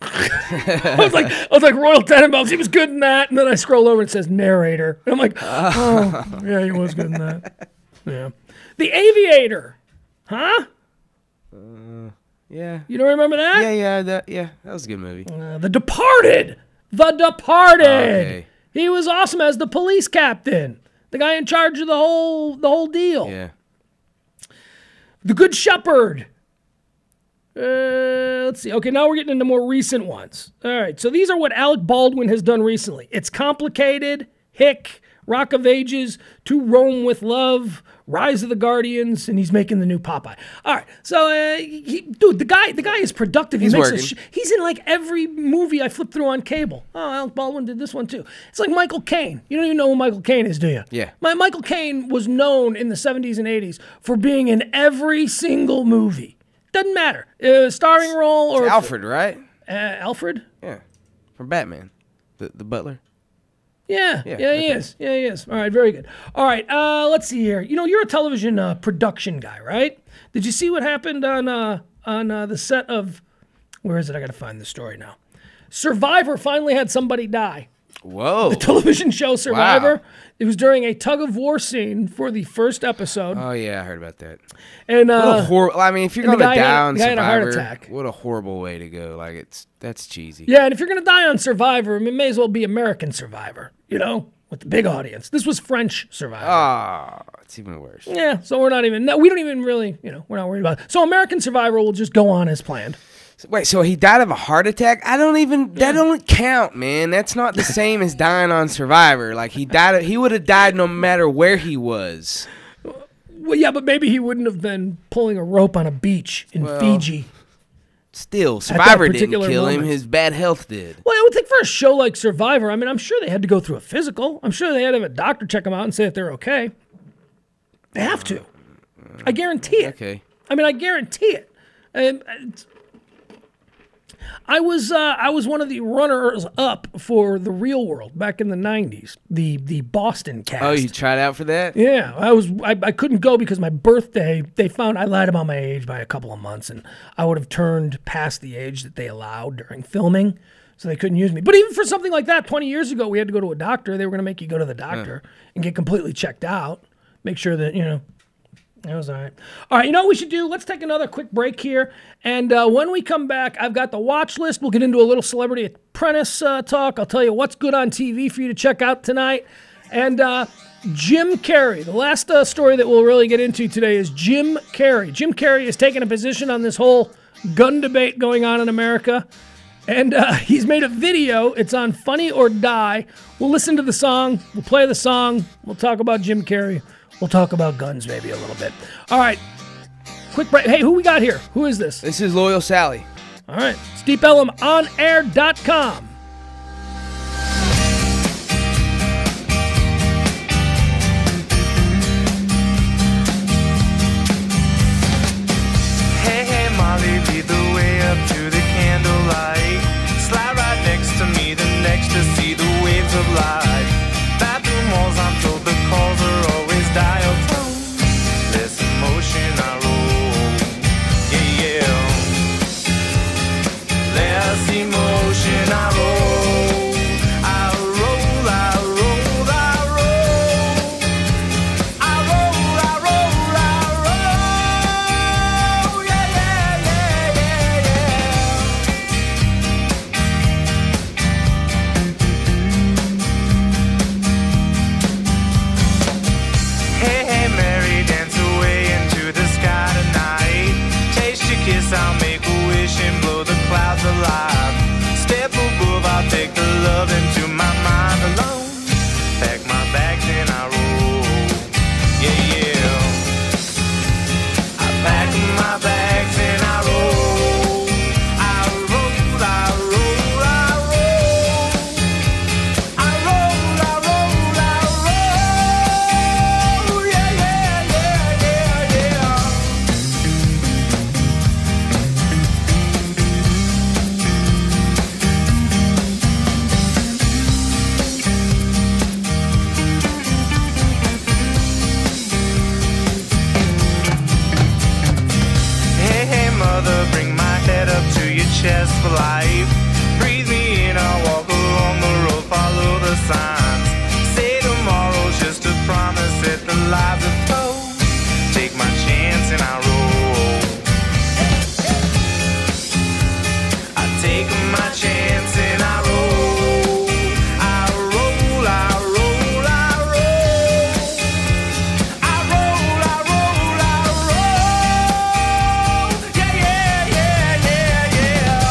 I was like Royal Tenenbaums. He was good in that, and then I scroll over and it says narrator. And I'm like, oh, yeah, he was good in that. Yeah, The Aviator, huh? Yeah. You don't remember that? Yeah, that was a good movie. The Departed. Okay. He was awesome as the police captain, the guy in charge of the whole deal. Yeah. The Good Shepherd. Let's see. Okay, now we're getting into more recent ones. All right, so these are what Alec Baldwin has done recently. It's Complicated, Hick, Rock of Ages, To Rome with Love, Rise of the Guardians, and he's making the new Popeye. All right, so the guy is productive. He's working. He's in like every movie I flip through on cable. Oh, Alec Baldwin did this one too. It's like Michael Caine. You don't even know who Michael Caine is, do you? Yeah. Michael Caine was known in the 70s and 80s for being in every single movie. Doesn't matter. Starring role or... It's Alfred, right? Alfred? Yeah. From Batman. The butler. Yeah, he is. Yeah, he is. All right, very good. All right, let's see here. You know, you're a television production guy, right? Did you see what happened on the set of... Where is it? I got to find the story now. Survivor finally had somebody die. Whoa. The television show Survivor. Wow. It was during a tug-of-war scene for the first episode. Oh, yeah, I heard about that. And I mean, if you're going to die on had a heart Survivor, attack. what a horrible way to go. Like, that's cheesy. Yeah, and if you're going to die on Survivor, it may as well be American Survivor, you know, with the big audience. This was French Survivor. Oh, it's even worse. Yeah, so we don't even really, we're not worried about it. So American Survivor will just go on as planned. Wait, so he died of a heart attack? That don't count, man. That's not the same as dying on Survivor. Like, he would have died no matter where he was. Well, yeah, but maybe he wouldn't have been pulling a rope on a beach in Fiji. Still, Survivor didn't kill him. His bad health did. Well, I would think for a show like Survivor, I mean, I'm sure they had to go through a physical. I'm sure they had to have a doctor check them out and say that they're okay. They have to. I guarantee it. Okay. I mean, I guarantee it. I was one of the runners up for The Real World back in the 90s, the Boston cast. Oh, you tried out for that? Yeah, I couldn't go because my birthday, they found I lied about my age by a couple of months, and I would have turned past the age that they allowed during filming, so they couldn't use me. But even for something like that, 20 years ago, we had to go to a doctor. They were going to make you go to the doctor and get completely checked out, make sure that, that was all right. All right, you know what we should do? Let's take another quick break here. And when we come back, I've got the watch list. We'll get into a little Celebrity Apprentice talk. I'll tell you what's good on TV for you to check out tonight. And Jim Carrey. The last story that we'll really get into today is Jim Carrey. Jim Carrey is taking a position on this whole gun debate going on in America. And he's made a video. It's on Funny or Die. We'll listen to the song. We'll play the song. We'll talk about Jim Carrey. We'll talk about guns maybe a little bit. All right. Quick break. Hey, who we got here? Who is this? This is Loyal Sally. All right. It's DeepElmOnAir.com. Hey, Molly, lead the way up for life. Breathe me in, I'll walk along the road, follow the signs. Say tomorrow's just a promise that the lives are told. Take my chance and I roll. I take my chance and I roll. I roll, I roll, I roll. I roll, I roll, I roll. Yeah, yeah, yeah, yeah, yeah.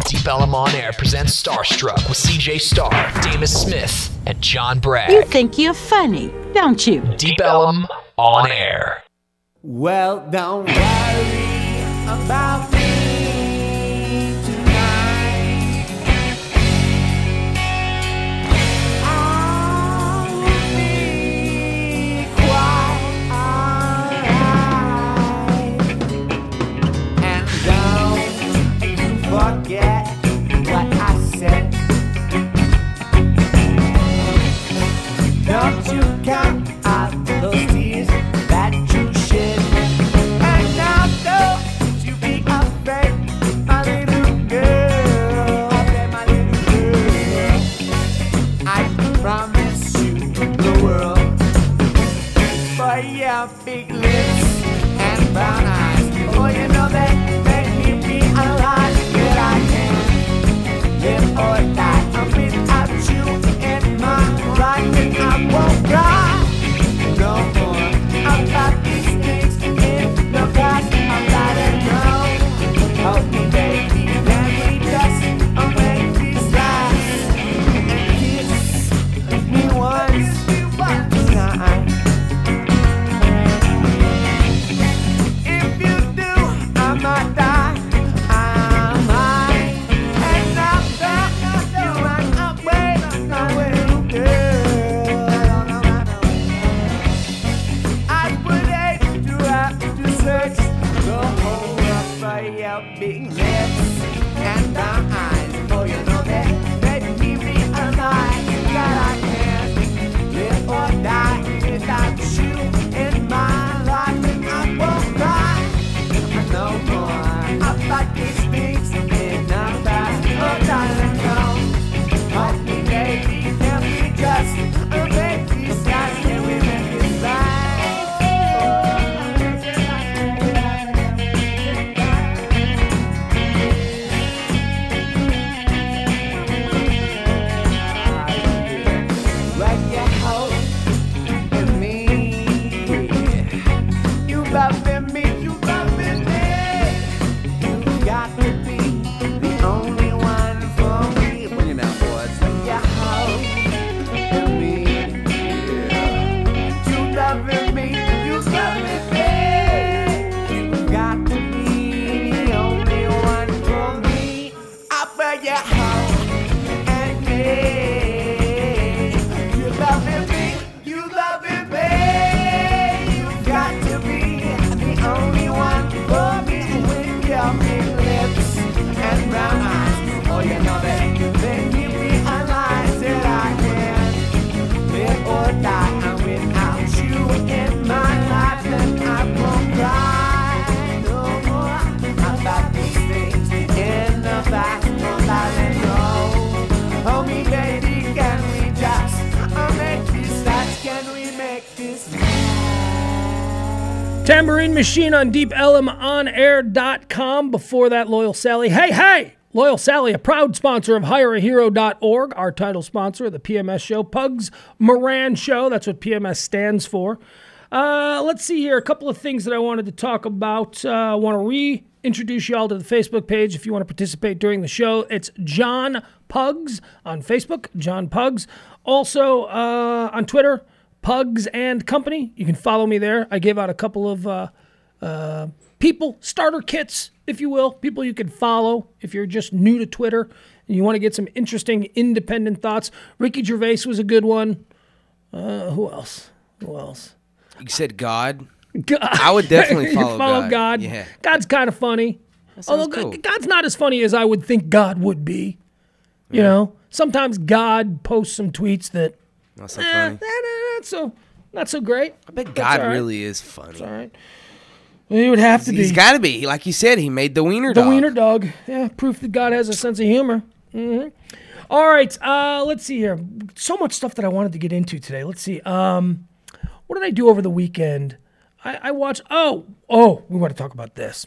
Deep Ellum On Air presents Starstruck with CJ Starr, Damus Smith, and John Bragg. You think you're funny, don't you? Deep Ellum On Air. Well, don't worry about me tonight. I'll be quite alright. And don't you forget what I said. Don't you count out those tears that you shed. And now don't you be afraid, my little girl. My little girl. I promise you the world. For your big lips and brown eyes. Oh, you know that they keep me alive. That I can live or die without you in my life. And I won't cry no more about these things in the past. I'll let it go. Hold me, baby, then we just make these last. And kiss me once tonight. If you do, I might die. I might. And now that you run away, little girl, I would hate to have to search the whole world for your big lips and brown eyes. Oh, you know that they keep me alive. That I can't live or die without you in my life. And I won't cry no more about these things in the past. Oh, darling, don't hold me, baby. Can we just make these guys? Can we make this right? When you hold me, you loving me, you loving me. You got to be the only one for me. Bring it now, boys. When you hold me, you loving me, you loving me. You got to be the only one for me. I bet you hold and me. You loving me, you loving me. You got to be the only one for me. With your big lips and brown eyes. Oh, you know that they keep me alive. That I can live or die. And without you in my life, then I won't cry no more about these things in the past. Won't let it go. Oh, me, baby, can we just make this last? Can we make this last? Tambourine Machine on DeepEllumOnAir.com. Before that, Loyal Sally. Hey, hey! Loyal Sally, a proud sponsor of HireAHero.org, our title sponsor of the PMS show. Pugs Moran Show, that's what PMS stands for. Let's see here, a couple of things that I wanted to talk about. I want to introduce you all to the Facebook page if you want to participate during the show. It's John Pugs on Facebook, John Pugs. Also on Twitter, Pugs and Company. You can follow me there. I gave out a couple of people, starter kits, if you will, people you can follow if you're just new to Twitter and you want to get some interesting independent thoughts. Ricky Gervais was a good one. Who else? You said God? God. I would definitely follow God. Yeah. God's kind of funny. Although cool. God's not as funny as I would think God would be. You know? Sometimes God posts some tweets that Not so funny. not so great. I bet That's God all right. really is funny. It's all right. He would have to be. He's got to be. Like you said, he made the wiener The dog. wiener dog. Yeah, proof that God has a sense of humor. All right, let's see here. So much stuff that I wanted to get into today. Let's see. What did I do over the weekend? I watched. Oh, we want to talk about this.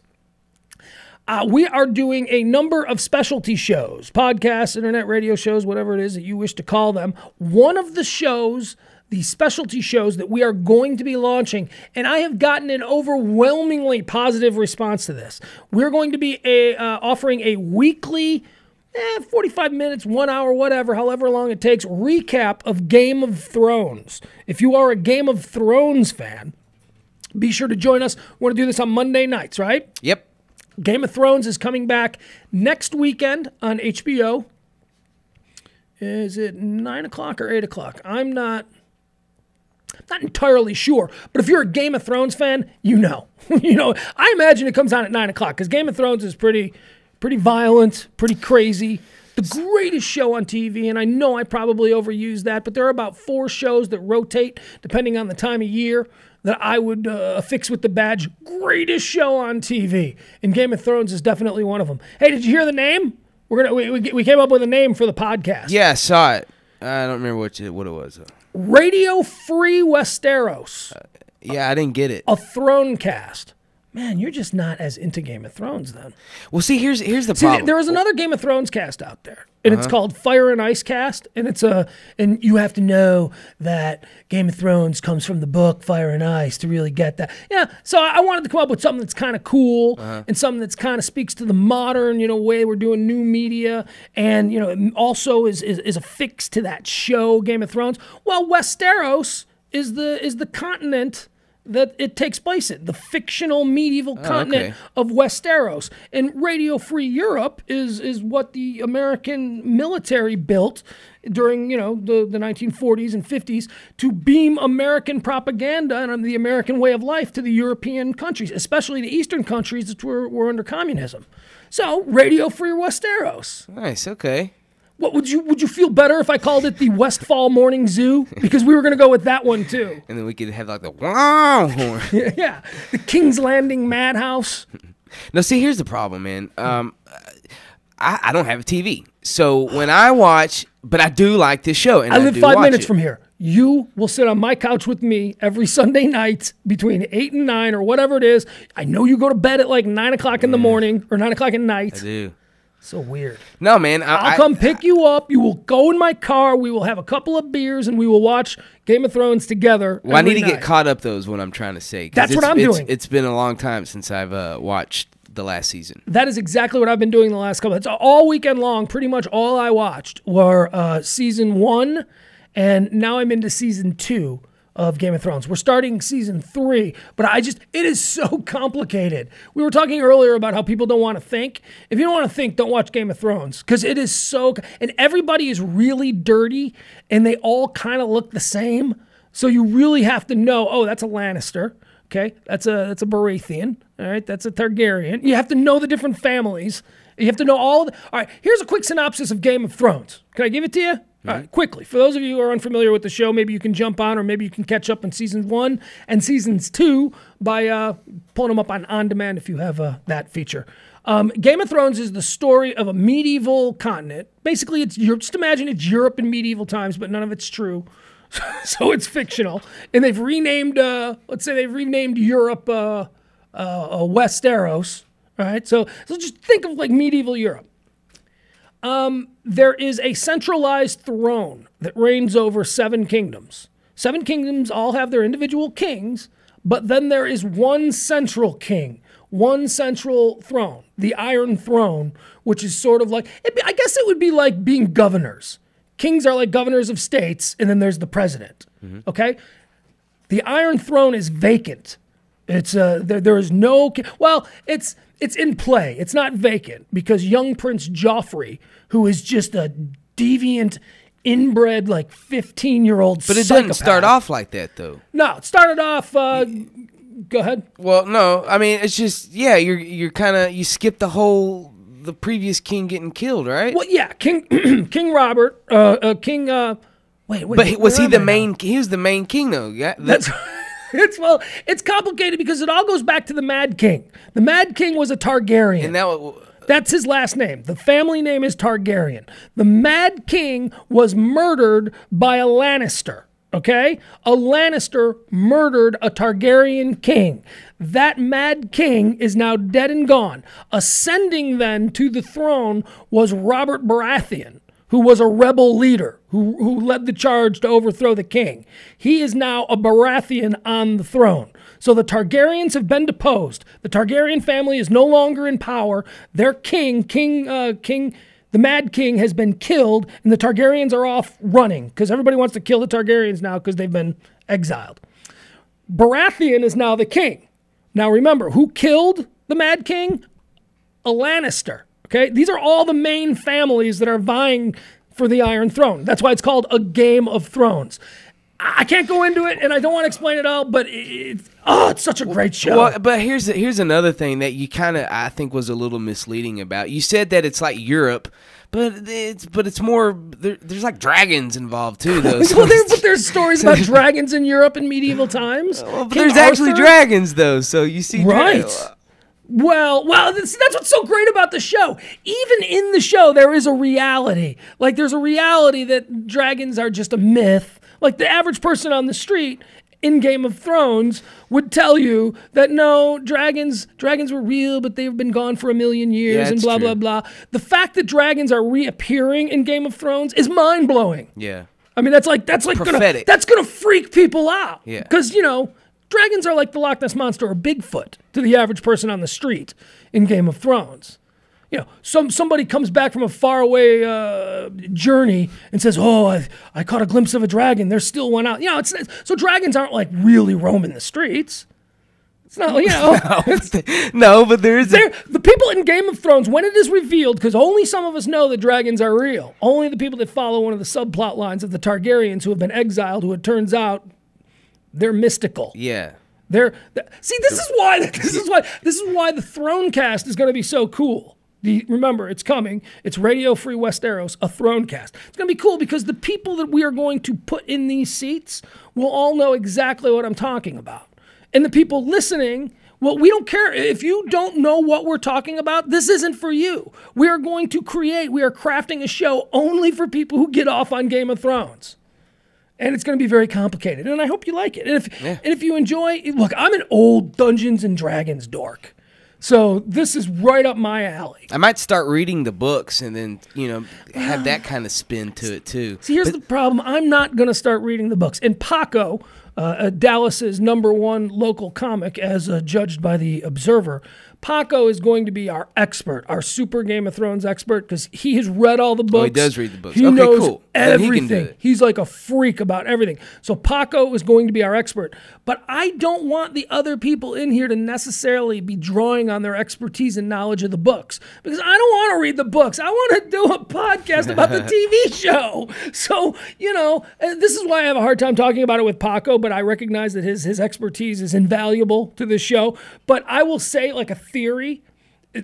We are doing a number of specialty shows, podcasts, internet radio shows, whatever it is that you wish to call them. One of the shows, the specialty shows that we are going to be launching, and I have gotten an overwhelmingly positive response to this. We're going to be offering a weekly 45 minutes, 1 hour, whatever, however long it takes, recap of Game of Thrones. If you are a Game of Thrones fan, be sure to join us. We're going to do this on Monday nights, right? Yep. Game of Thrones is coming back next weekend on HBO. Is it 9 o'clock or 8 o'clock? I'm not entirely sure. But if you're a Game of Thrones fan, you know. I imagine it comes on at 9 o'clock because Game of Thrones is pretty violent, pretty crazy. The greatest show on TV, and I know I probably overuse that, but there are about 4 shows that rotate depending on the time of year that I would affix with the badge, greatest show on TV. And Game of Thrones is definitely one of them. Hey, did you hear the name? We came up with a name for the podcast. Yeah, I saw it. I don't remember what it was. Radio Free Westeros. Yeah, I didn't get it. A Thronecast. Man, you're just not as into Game of Thrones then. Well, see, here's the problem. There is another Game of Thrones cast out there, and it's called Fire and Ice Cast, and and you have to know that Game of Thrones comes from the book Fire and Ice to really get that. Yeah, so I wanted to come up with something that's kind of cool and something that's kind of speaks to the modern, way we're doing new media, and it also is affixed to that show Game of Thrones. Well, Westeros is the continent that it takes place in, the fictional medieval continent of Westeros. And Radio Free Europe is what the American military built during, the 1940s and 50s to beam American propaganda and the American way of life to the European countries, especially the Eastern countries that were under communism. So, Radio Free Westeros. Nice, okay. What would you feel better if I called it the Westfall Morning Zoo? Because we were going to go with that one too. And then we could have like the wow horn. Yeah, the King's Landing Madhouse. No, see, here's the problem, man. I don't have a TV, so when I watch, but I do like this show, and I live do 5 watch minutes it. from here. You will sit on my couch with me every Sunday night between 8 and 9 or whatever it is. I know you go to bed at like 9 o'clock in the morning or 9 o'clock at night. I do. So weird. No, man. I'll come pick you up. You will go in my car. We will have a couple of beers, and we will watch Game of Thrones together. Well, I need to night. get caught up, though, is what I'm trying to say. That's what I'm doing. It's been a long time since I've watched the last season. That is exactly what I've been doing the last couple. It's all weekend long. Pretty much all I watched were season 1, and now I'm into season 2 of Game of Thrones. We're starting season 3, but it is so complicated. We were talking earlier about how people don't want to think. If you don't want to think, don't watch Game of Thrones, because it is so, and everybody is really dirty, and they all kind of look the same. So you really have to know, oh, that's a Lannister. Okay, that's a Baratheon. All right, that's a Targaryen. You have to know the different families. You have to know all right, here's a quick synopsis of Game of Thrones. Can I give it to you? All right, quickly. For those of you who are unfamiliar with the show, maybe you can jump on, or maybe you can catch up on season 1 and seasons 2 by pulling them up on demand if you have that feature. Game of Thrones is the story of a medieval continent. Basically, it's Europe. Just imagine it's Europe in medieval times, but none of it's true. So it's fictional. And they've renamed, let's say they've renamed Europe Westeros. All right, so just think of like medieval Europe. There is a centralized throne that reigns over 7 kingdoms. 7 kingdoms all have their individual kings, but then there is one central king, one central throne, the Iron Throne, which is sort of like, I guess it would be like being governors. Kings are like governors of states, and then there's the president. Okay? The Iron Throne is vacant. It's there is no, well, it's in play. It's not vacant because young Prince Joffrey, who is just a deviant, inbred, like 15-year-old But it psychopath. doesn't start off like that, though. No, it started off. Go ahead. Well, no, I mean it's just you're kind of you skip the previous king getting killed, right? Well, yeah, King Robert, King. Wait, But was he where the am I main? now? He was the main king, though. Yeah, That's it's complicated because it all goes back to the Mad King. The Mad King was a Targaryen. and now That's his last name. The family name is Targaryen. The Mad King was murdered by a Lannister. Okay? A Lannister murdered a Targaryen king. That Mad King is now dead and gone. Ascending then to the throne was Robert Baratheon, who was a rebel leader who led the charge to overthrow the king. He is now a Baratheon on the throne. So the Targaryens have been deposed. The Targaryen family is no longer in power. Their the Mad King has been killed, and the Targaryens are off running because everybody wants to kill the Targaryens now because they've been exiled. Baratheon is now the king. Now remember, who killed the Mad King? A Lannister. Okay, these are all the main families that are vying for the Iron Throne. That's why it's called a Game of Thrones. I can't go into it, and I don't want to explain it all, but it's such a great show. Well, but here's another thing that you kind of I think was a little misleading about. You said that it's like Europe, but it's more there's like dragons involved too, though. Well, there's stories about dragons in Europe in medieval times. Well, but King there's actually Arthur. dragons though, so you see, Right. Well, that's what's so great about the show. Even in the show, there is a reality. Like, there's a reality that dragons are just a myth. Like, the average person on the street in Game of Thrones would tell you that, no, dragons were real, but they've been gone for 1,000,000 years Yeah, and it's blah, true. blah, blah. The fact that dragons are reappearing in Game of Thrones is mind-blowing. Yeah. I mean, that's like Prophetic. that's gonna freak people out. Yeah. Because, dragons are like the Loch Ness Monster or Bigfoot to the average person on the street in Game of Thrones. Somebody comes back from a faraway journey and says, "Oh, I caught a glimpse of a dragon. There's still one out." So dragons aren't like really roaming the streets. It's not, No, but there is the people in Game of Thrones, when it is revealed, because only some of us know that dragons are real. Only the people that follow one of the subplot lines of the Targaryens who have been exiled, who it turns out they're mystical. Yeah. This is why the Thronecast is going to be so cool. Remember, it's coming. It's Radio Free Westeros, a Thronecast. It's going to be cool because the people that we are going to put in these seats will all know exactly what I'm talking about. And the people listening, well, we don't care. If you don't know what we're talking about, this isn't for you. We are crafting a show only for people who get off on Game of Thrones. And it's going to be very complicated. And I hope you like it. And if you enjoy, look, I'm an old Dungeons and Dragons dork. So this is right up my alley. I might start reading the books and then, have that kind of spin to it too. See, here's the problem. I'm not going to start reading the books. And Paco, Dallas's #1 local comic, as judged by the Observer, Paco is going to be our expert, our super Game of Thrones expert, because he has read all the books. Oh, he does read the books. He Okay, knows cool. Then he everything. can do it. He's like a freak about everything. So Paco is going to be our expert. But I don't want the other people in here to necessarily be drawing on their expertise and knowledge of the books, because I don't want to read the books. I want to do a podcast about the TV show. So, this is why I have a hard time talking about it with Paco, but I recognize that his expertise is invaluable to this show. But I will say, like, a theory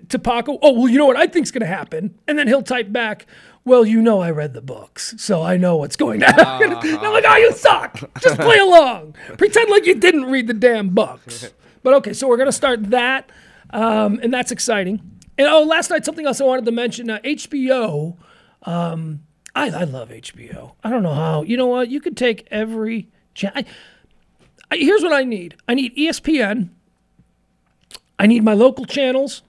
to Paco, "Oh, well, you know what I think's going to happen?" And then he'll type back, "Well, I read the books, so I know what's going to happen." And I'm like, "Oh, you suck. Just play along. Pretend like you didn't read the damn books." But okay, so we're going to start that, and that's exciting. And last night, something else I wanted to mention, HBO, I love HBO. I don't know how. You know what? You could take every channel. Here's what I need. I need ESPN. I need my local channels.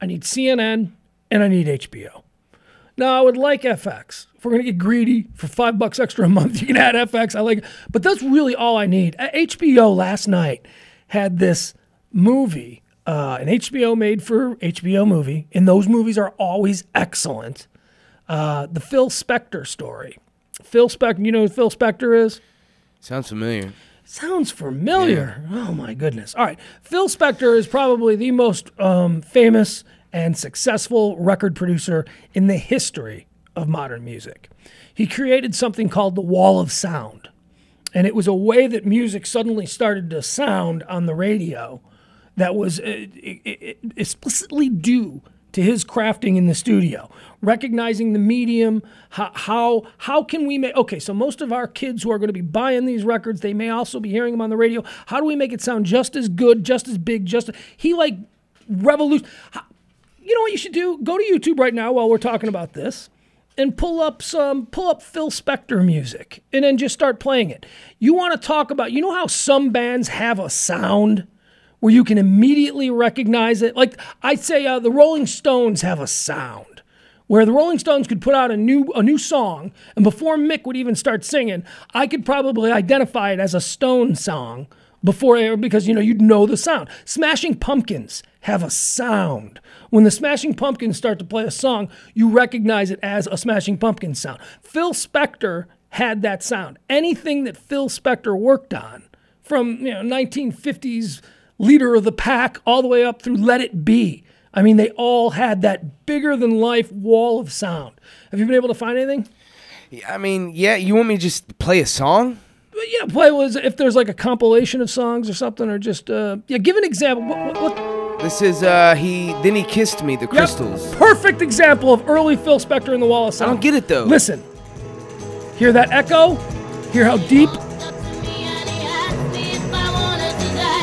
I need CNN, and I need HBO. Now, I would like FX. If we're going to get greedy for $5 extra a month, you can add FX. I like it. But that's really all I need. HBO last night had this movie an HBO made for HBO movie, and those movies are always excellent. The Phil Spector story. Phil Spector, you know who Phil Spector is? Sounds familiar. Sounds familiar. Yeah. Oh my goodness. All right. Phil Spector is probably the most famous and successful record producer in the history of modern music. He created something called the Wall of Sound. And it was a way that music suddenly started to sound on the radio that was explicitly due to his crafting in the studio, recognizing the medium, how can we make, okay, so most of our kids who are going to be buying these records, they may also be hearing them on the radio. How do we make it sound just as good, just as big, he like revolution. You know what you should do? Go to YouTube right now while we're talking about this and pull up Phil Spector music and then just start playing it. You want to talk about, you know how some bands have a sound where you can immediately recognize it? Like I'd say the Rolling Stones have a sound where the Rolling Stones could put out a new song, and before Mick would even start singing, I could probably identify it as a Stone song because you'd know the sound. Smashing Pumpkins have a sound. When the Smashing Pumpkins start to play a song, you recognize it as a Smashing Pumpkins sound. Phil Spector had that sound. Anything that Phil Spector worked on, from 1950s Leader of the Pack all the way up through Let It Be, I mean, they all had that bigger-than-life wall of sound. Have you been able to find anything? I mean, yeah. You want me to just play a song? Yeah, play if there's like a compilation of songs or something, or just give an example. What? This is Then He Kissed Me, the Crystals. Yep. Perfect example of early Phil Spector in the Wall of Sound. I don't get it though. Listen, hear that echo? Hear how deep?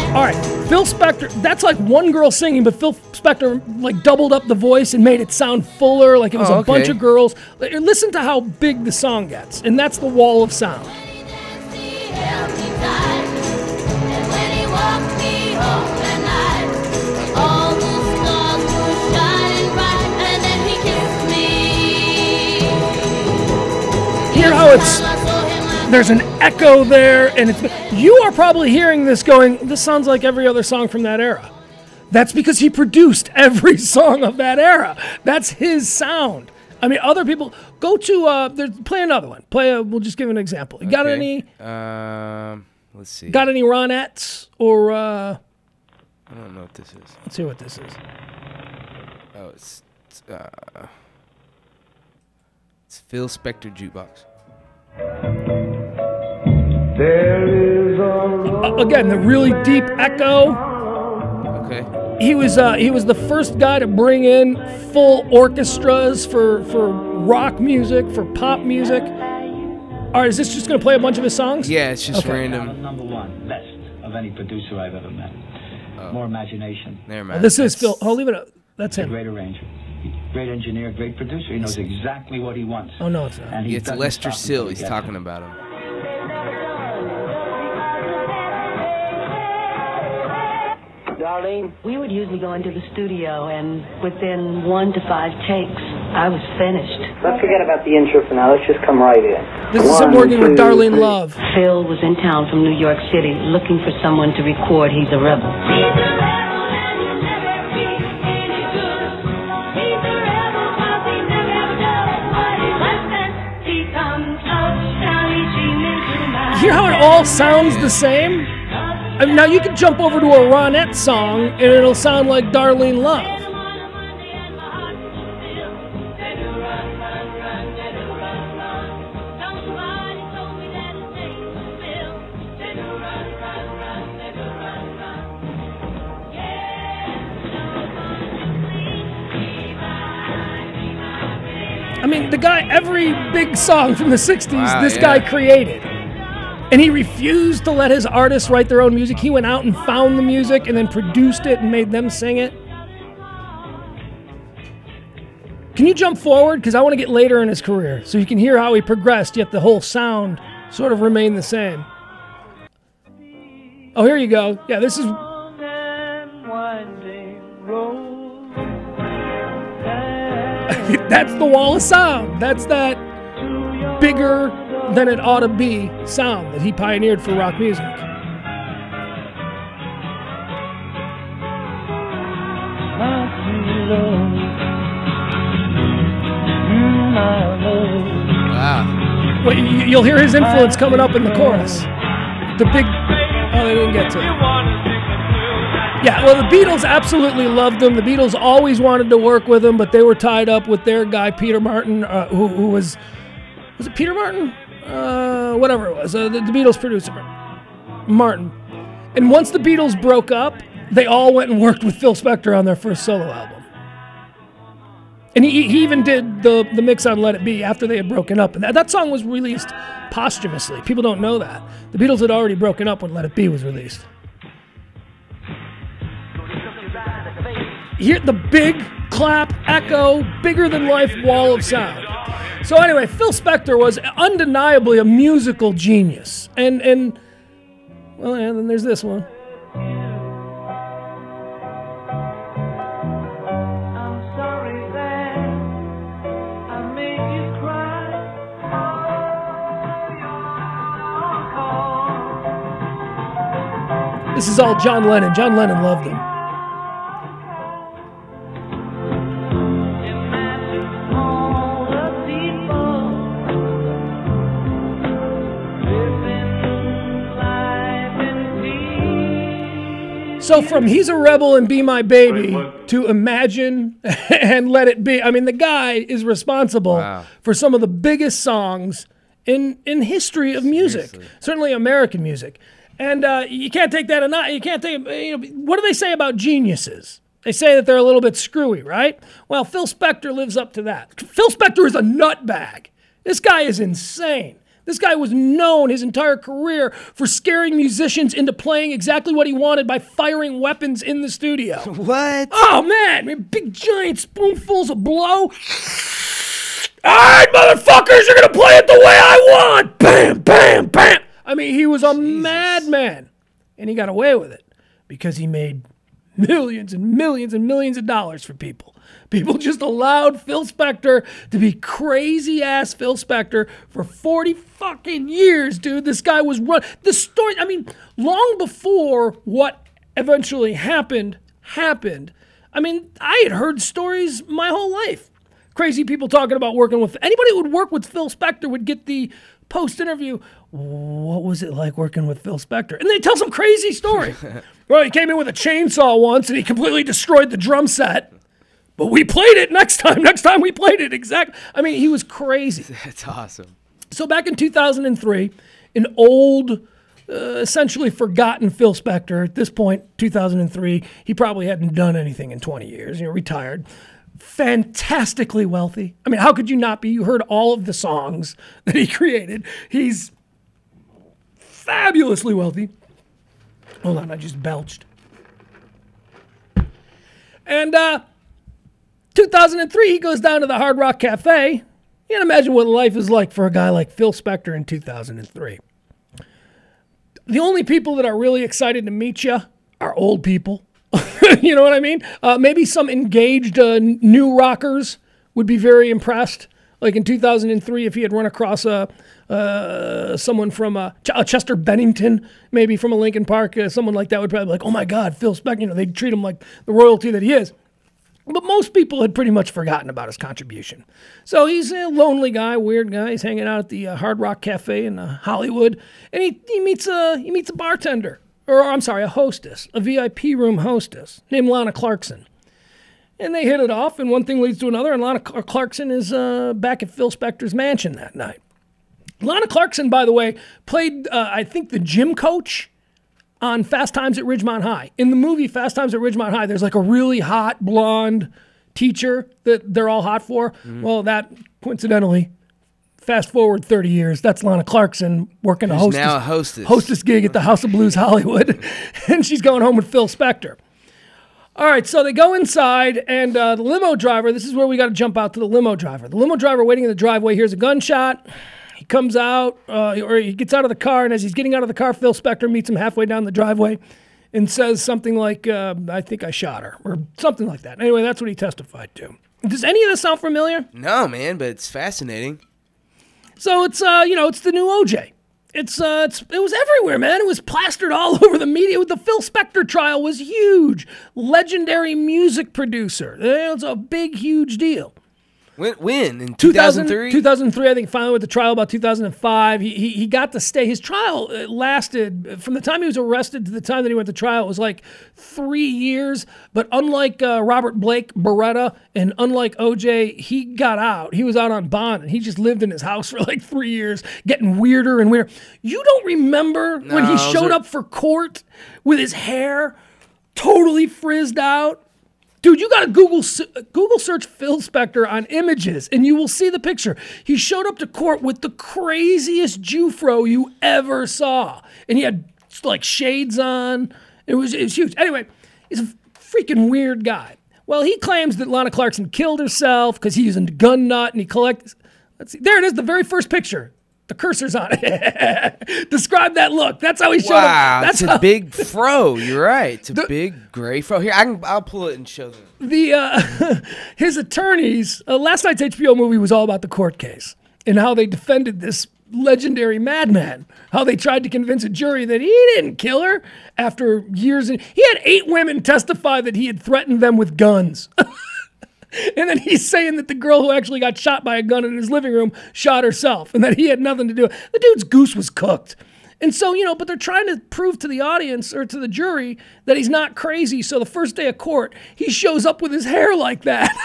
All right, Phil Spector. That's like one girl singing, but Phil Spector like doubled up the voice and made it sound fuller, like it was a bunch of girls. Listen to how big the song gets, and that's the Wall of Sound. Hear how there's an echo there, and you are probably hearing this going, this sounds like every other song from that era. That's because he produced every song of that era. That's his sound. I mean, other people go to play another one. We'll just give an example. You got any? Let's see. Got any Ronettes or? I don't know what this is. Let's see what this is. Oh, it's Phil Spector jukebox. Again, the really deep echo. Okay. He was the first guy to bring in full orchestras for rock music, for pop music. All right, is this just going to play a bunch of his songs? Yeah, it's just random. #1 best of any producer I've ever met. More imagination. Never mind. This is Phil. Oh, leave it up. That's him. Great arranger, great engineer, great producer. He knows exactly what he wants. Oh no, it's not. And It's Lester Sill. He's talking about him. Darlene, we would usually go into the studio, and within 1 to 5 takes, I was finished. Let's forget about the intro for now. Let's just come right in. This is him working with Darlene Love. Phil was in town from New York City looking for someone to record He's a Rebel. Hear how it all sounds the same? I mean, now you can jump over to a Ronette song and it'll sound like Darlene Love. I mean, the guy, every big song from the 60s, this guy created. And he refused to let his artists write their own music. He went out and found the music and then produced it and made them sing it. Can you jump forward? Because I want to get later in his career so you can hear how he progressed, yet the whole sound sort of remained the same. Oh, here you go. Yeah, this is... That's the Wall of Sound. That's that bigger than it ought to be sound that he pioneered for rock music. Wait, you'll hear his influence coming up in the chorus. The big... Oh, they didn't get to it. Yeah, well, the Beatles absolutely loved him. The Beatles always wanted to work with him, but they were tied up with their guy, Peter Martin, who was... Was it Peter Martin? Whatever it was. The Beatles producer. Martin. And once the Beatles broke up, they all went and worked with Phil Spector on their first solo album. And he even did the mix on Let It Be after they had broken up. And that song was released posthumously. People don't know that. The Beatles had already broken up when Let It Be was released. Hear the big clap, echo, bigger than life wall of sound. So anyway, Phil Spector was undeniably a musical genius. And well, and then there's this one. This is all John Lennon. John Lennon loved him. So from He's a Rebel and Be My Baby to Imagine and Let It Be. I mean, the guy is responsible for some of the biggest songs in history of music. Seriously. Certainly American music. And you can't take that enough. You can't take, what do they say about geniuses? They say that they're a little bit screwy, right? Well, Phil Spector lives up to that. Phil Spector is a nutbag. This guy is insane. This guy was known his entire career for scaring musicians into playing exactly what he wanted by firing weapons in the studio. What? Oh, man. Big, giant spoonfuls of blow. All right, motherfuckers, you're going to play it the way I want. Bam, bam, bam. I mean, he was a madman, and he got away with it because he made millions and millions and millions of dollars for people. People just allowed Phil Spector to be crazy-ass Phil Spector for 40 fucking years, dude. This guy was the story, I mean, long before what eventually happened. I mean, I had heard stories my whole life. Crazy people talking about working with... Anybody who would work with Phil Spector would get the post-interview, what was it like working with Phil Spector? And they tell some crazy story. Well, he came in with a chainsaw once and he completely destroyed the drum set. But we played it next time. Next time we played it, exactly. I mean, he was crazy. That's awesome. So back in 2003, an old, essentially forgotten Phil Spector, at this point, 2003, he probably hadn't done anything in 20 years, retired. Fantastically wealthy. I mean, how could you not be? You heard all of the songs that he created. He's fabulously wealthy. Hold on, I just belched. And 2003, he goes down to the Hard Rock Cafe. You can imagine what life is like for a guy like Phil Spector in 2003. The only people that are really excited to meet you are old people. You know what I mean? Maybe some engaged new rockers would be very impressed. Like in 2003, if he had run across someone from a Chester Bennington, maybe from a Linkin Park, someone like that would probably be like, oh my God, Phil Spector, they'd treat him like the royalty that he is. But most people had pretty much forgotten about his contribution. So he's a lonely guy, weird guy. He's hanging out at the Hard Rock Cafe in Hollywood, and he meets a bartender. Or, I'm sorry, a hostess, a VIP room hostess named Lana Clarkson. And they hit it off, and one thing leads to another, and Lana Clarkson is back at Phil Spector's mansion that night. Lana Clarkson, by the way, played, I think, the gym coach on Fast Times at Ridgemont High. In the movie Fast Times at Ridgemont High, there's like a really hot blonde teacher that they're all hot for. Mm-hmm. Well, that, coincidentally... Fast forward 30 years, that's Lana Clarkson working a hostess gig at the House of Blues Hollywood, and she's going home with Phil Spector. All right, so they go inside, and the limo driver, this is where we got to jump out to the limo driver. The limo driver waiting in the driveway hears a gunshot. He comes out, or he gets out of the car, and as he's getting out of the car, Phil Spector meets him halfway down the driveway and says something like, I think I shot her, or something like that. Anyway, that's what he testified to. Does any of this sound familiar? No, man, but it's fascinating. So it's it's the new OJ. It was everywhere, man. It was plastered all over the media. The Phil Spector trial was huge. Legendary music producer. It's a big, huge deal. When? In 2003? 2003, I think, finally went to trial about 2005. He got to stay. His trial lasted, from the time he was arrested to the time that he went to trial, it was like 3 years. But unlike Robert Blake Beretta and unlike OJ, he got out. He was out on bond, and he just lived in his house for like 3 years, getting weirder and weirder. You don't remember when he showed up for court with his hair totally frizzed out? Dude, you got to Google search Phil Spector on images, and you will see the picture. He showed up to court with the craziest Jufro you ever saw, and he had like shades on. It was huge. Anyway, he's a freaking weird guy. Well, he claims that Lana Clarkson killed herself because he used a gun nut, and he collected. Let's see. There it is, the very first picture. The cursor's on it. Describe that look. That's how he showed up. That's a big fro. You're right. It's a big gray fro. Here, I'll pull it and show them. His attorneys. Last night's HBO movie was all about the court case and how they defended this legendary madman. How they tried to convince a jury that he didn't kill her after years. He had 8 women testify that he had threatened them with guns. And then he's saying that the girl who actually got shot by a gun in his living room shot herself and that he had nothing to do with it. The dude's goose was cooked. And so, but they're trying to prove to the audience or to the jury that he's not crazy. So the first day of court, he shows up with his hair like that.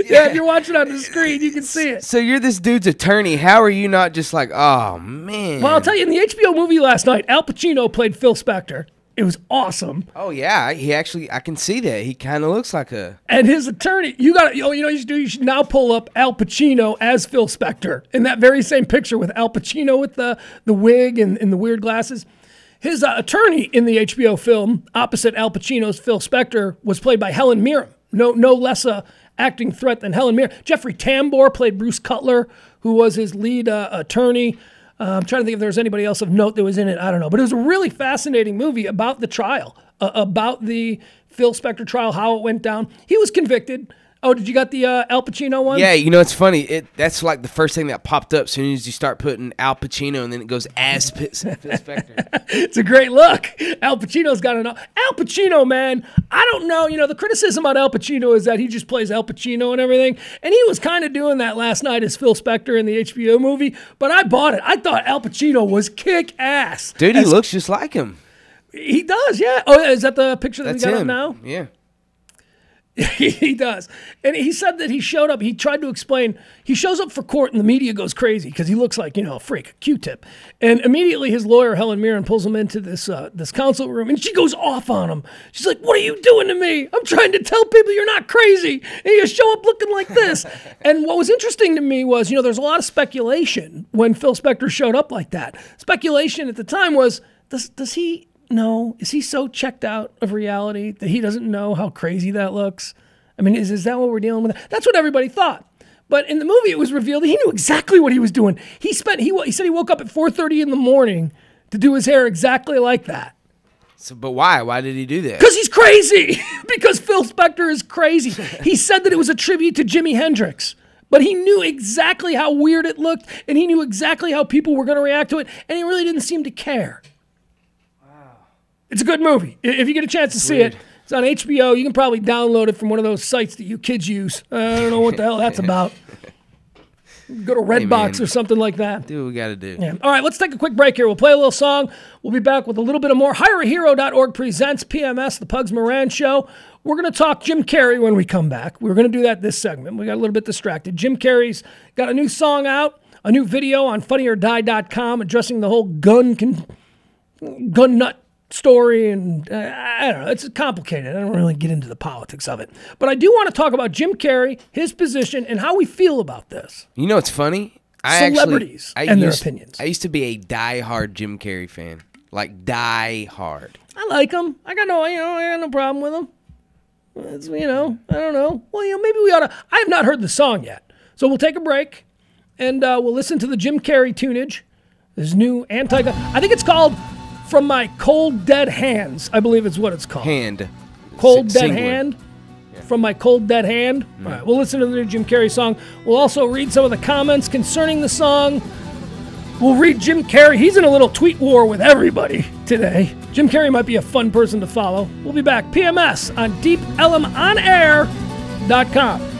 Yeah, if you're watching on the screen, you can see it. So you're this dude's attorney. How are you not just like, oh, man? Well, I'll tell you, in the HBO movie last night, Al Pacino played Phil Spector. It was awesome. Oh yeah, I can see that. He kind of looks like a. And his attorney, you should now pull up Al Pacino as Phil Spector in that very same picture with Al Pacino with the wig and the weird glasses. His attorney in the HBO film opposite Al Pacino's Phil Spector was played by Helen Mirren. No less a acting threat than Helen Mirren. Jeffrey Tambor played Bruce Cutler, who was his lead attorney. I'm trying to think if there was anybody else of note that was in it. I don't know. But it was a really fascinating movie about the trial, about the Phil Spector trial, how it went down. He was convicted. Oh, did you got the Al Pacino one? Yeah, it's funny. That's like the first thing that popped up as soon as you start putting Al Pacino and then it goes as Phil Spector. It's a great look. Al Pacino's got enough. Al Pacino, man, I don't know. The criticism on Al Pacino is that he just plays Al Pacino and everything. And he was kind of doing that last night as Phil Spector in the HBO movie. But I bought it. I thought Al Pacino was kick-ass. Dude, he looks just like him. He does, yeah. Oh, is that the picture that we got up now? Yeah. He does. And he said that he showed up. He tried to explain. He shows up for court and the media goes crazy because he looks like, a freak, a Q-tip. And immediately his lawyer, Helen Mirren, pulls him into this counsel room and she goes off on him. She's like, what are you doing to me? I'm trying to tell people you're not crazy. And you show up looking like this. And what was interesting to me was, there's a lot of speculation when Phil Spector showed up like that. Speculation at the time was, does he... No, is he so checked out of reality that he doesn't know how crazy that looks? I mean, is that what we're dealing with? That's what everybody thought. But in the movie, it was revealed that he knew exactly what he was doing. He said he woke up at 4:30 in the morning to do his hair exactly like that. So, but why? Why did he do that? Because he's crazy. Because Phil Spector is crazy. He said that it was a tribute to Jimi Hendrix. But he knew exactly how weird it looked, and he knew exactly how people were going to react to it, and he really didn't seem to care. It's a good movie. If you get a chance to see it, it's on HBO. You can probably download it from one of those sites that you kids use. I don't know what the hell that's about. Go to Redbox or something like that. Do what we got to do. Yeah. All right, let's take a quick break here. We'll play a little song. We'll be back with a little bit of more. HireAHero.org presents PMS, the Pugs Moran Show. We're going to talk Jim Carrey when we come back. We were going to do that this segment. We got a little bit distracted. Jim Carrey's got a new song out, a new video on FunnyOrDie.com addressing the whole gun nut story, and I don't know, it's complicated. I don't really get into the politics of it. But I do want to talk about Jim Carrey, his position, and how we feel about this. It's funny? Celebrities and their opinions. I used to be a die-hard Jim Carrey fan. Like, die-hard. I like him. I got no problem with him. It's, I don't know. Well, maybe we ought to. I have not heard the song yet. So we'll take a break, and we'll listen to the Jim Carrey tunage. His new anti-gun. I think it's called From My Cold Dead Hands, I believe it's what it's called. Cold Dead Hand. Yeah. From My Cold Dead Hand. All right, we'll listen to the new Jim Carrey song. We'll also read some of the comments concerning the song. We'll read Jim Carrey. He's in a little tweet war with everybody today. Jim Carrey might be a fun person to follow. We'll be back. PMS on Deep Ellum on air. PugsMoranShow.com.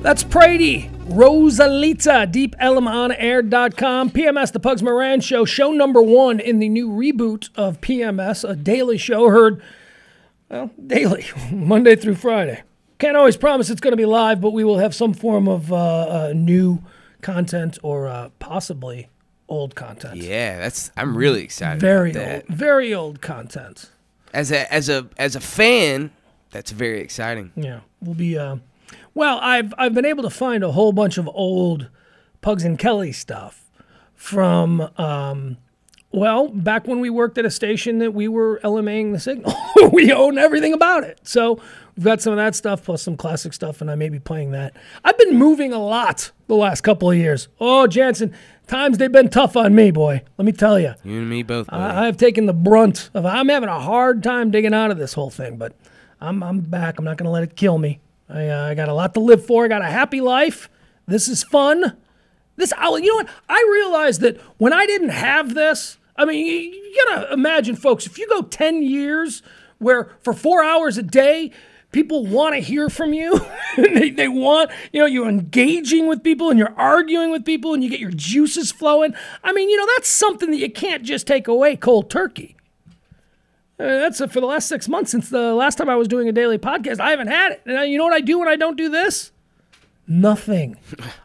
That's Brady, Rosalita, DeepElemOnAir.com, PMS, The Pugs Moran Show, show number 1 in the new reboot of PMS, a daily show heard, well, daily, Monday through Friday. Can't always promise it's going to be live, but we will have some form of new content or possibly old content. Yeah, I'm really excited about that. Very old content. As a fan, that's very exciting. Yeah, we'll be... Well, I've been able to find a whole bunch of old Pugs and Kelly stuff from, back when we worked at a station that we were LMAing the signal. We own everything about it. So we've got some of that stuff plus some classic stuff, and I may be playing that. I've been moving a lot the last couple of years. Oh, Jansen, times they've been tough on me, boy. Let me tell you. You and me both, boy. I've taken the brunt of. I'm having a hard time digging out of this whole thing, but I'm back. I'm not going to let it kill me. I got a lot to live for. I got a happy life. This is fun. You know what? I realized that when I didn't have this, I mean, you got to imagine, folks, if you go 10 years where for 4 hours a day, people want to hear from you. they want, you're engaging with people and you're arguing with people and you get your juices flowing. I mean, that's something that you can't just take away cold turkey. That's for the last 6 months since the last time I was doing a daily podcast. I haven't had it. And you know what I do when I don't do this? Nothing.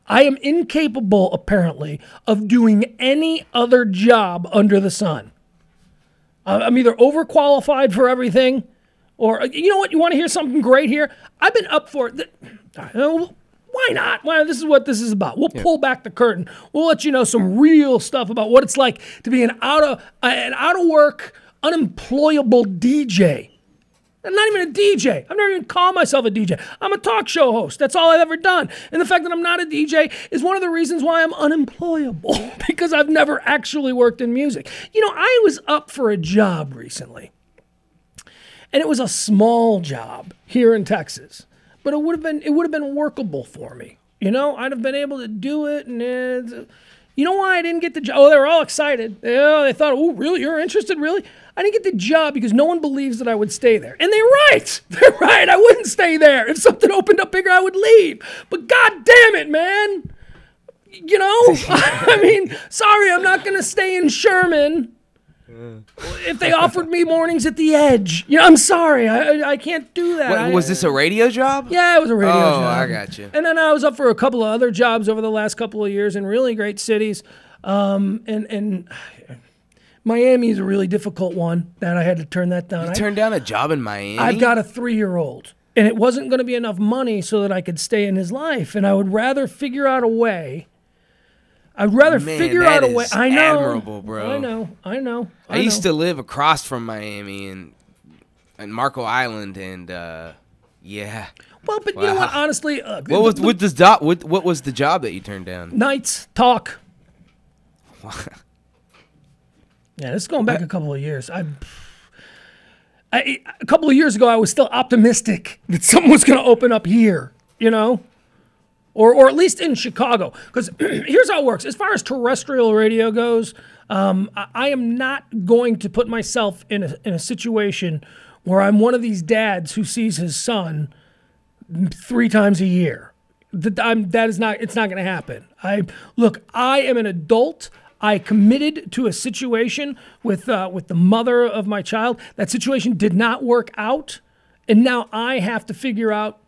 I am incapable, apparently, of doing any other job under the sun. I'm either overqualified for everything, or you know what? You want to hear something great here? I've been up for it. Why not? Well, this is what this is about. We'll pull back the curtain. We'll let you know some real stuff about what it's like to be an out of work, unemployable DJ. I'm not even a DJ. I've never even called myself a DJ. I'm a talk show host. That's all I've ever done. And the fact that I'm not a DJ is one of the reasons why I'm unemployable, because I've never actually worked in music. You know, I was up for a job recently, and it was a small job here in Texas, but it would have been workable for me. You know, I'd have been able to do it, and you know why I didn't get the job? Oh, they were all excited. They thought, oh, really? You're interested? Really? I didn't get the job because no one believes that I would stay there. And they're right. They're right. I wouldn't stay there. If something opened up bigger, I would leave. But God damn it, man. You know? I mean, sorry, I'm not going to stay in Sherman if they offered me mornings at the Edge. You know, I'm sorry. I can't do that. Was this a radio job? Yeah, it was a radio job. Oh, I got you. And then I was up for a couple of other jobs over the last couple of years in really great cities. And Miami is a really difficult one that I had to turn that down. You turned down a job in Miami? I've got a 3-year-old, and it wasn't going to be enough money so that I could stay in his life, and I would rather figure out a way. I'd rather figure out a way. I know. Admirable, bro. I know. I used to live across from Miami in Marco Island, and yeah. Well, but you know what? Honestly, what was the job that you turned down? Nights talk. Yeah, this is going back a couple of years. A couple of years ago, I was still optimistic that something was going to open up here, you know, or at least in Chicago. Because here's how it works. As far as terrestrial radio goes, I am not going to put myself in a situation where I'm one of these dads who sees his son 3 times a year. It's not going to happen. I am an adult. I committed to a situation with the mother of my child. That situation did not work out, and now I have to figure out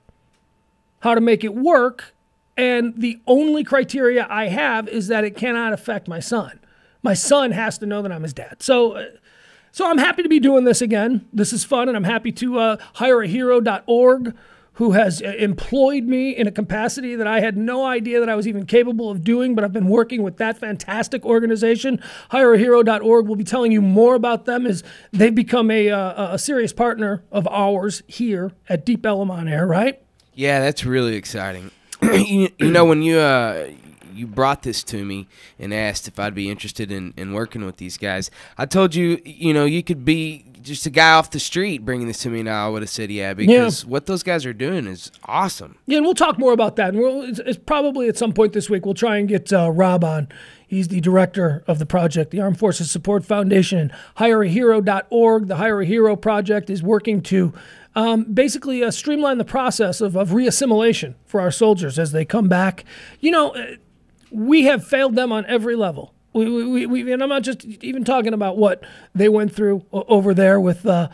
how to make it work. And the only criteria I have is that it cannot affect my son. My son has to know that I'm his dad. So I'm happy to be doing this again. This is fun, and I'm happy to hireahero.org, who has employed me in a capacity that I had no idea that I was even capable of doing, but I've been working with that fantastic organization. HireAHero.org. We'll be telling you more about them as they've become a serious partner of ours here at Deep Ellum on Air, right? Yeah, that's really exciting. you know, when you brought this to me and asked if I'd be interested in working with these guys, I told you, you know, you could be just a guy off the street bringing this to me now. I would have said, yeah, because what those guys are doing is awesome. Yeah, and we'll talk more about that. And it's probably at some point this week we'll try and get Rob on. He's the director of the project, the Armed Forces Support Foundation, and HireAHero.org. The Hire a Hero project is working to basically streamline the process of re-assimilation for our soldiers as they come back. You know, we have failed them on every level. And I'm not just even talking about what they went through over there with, not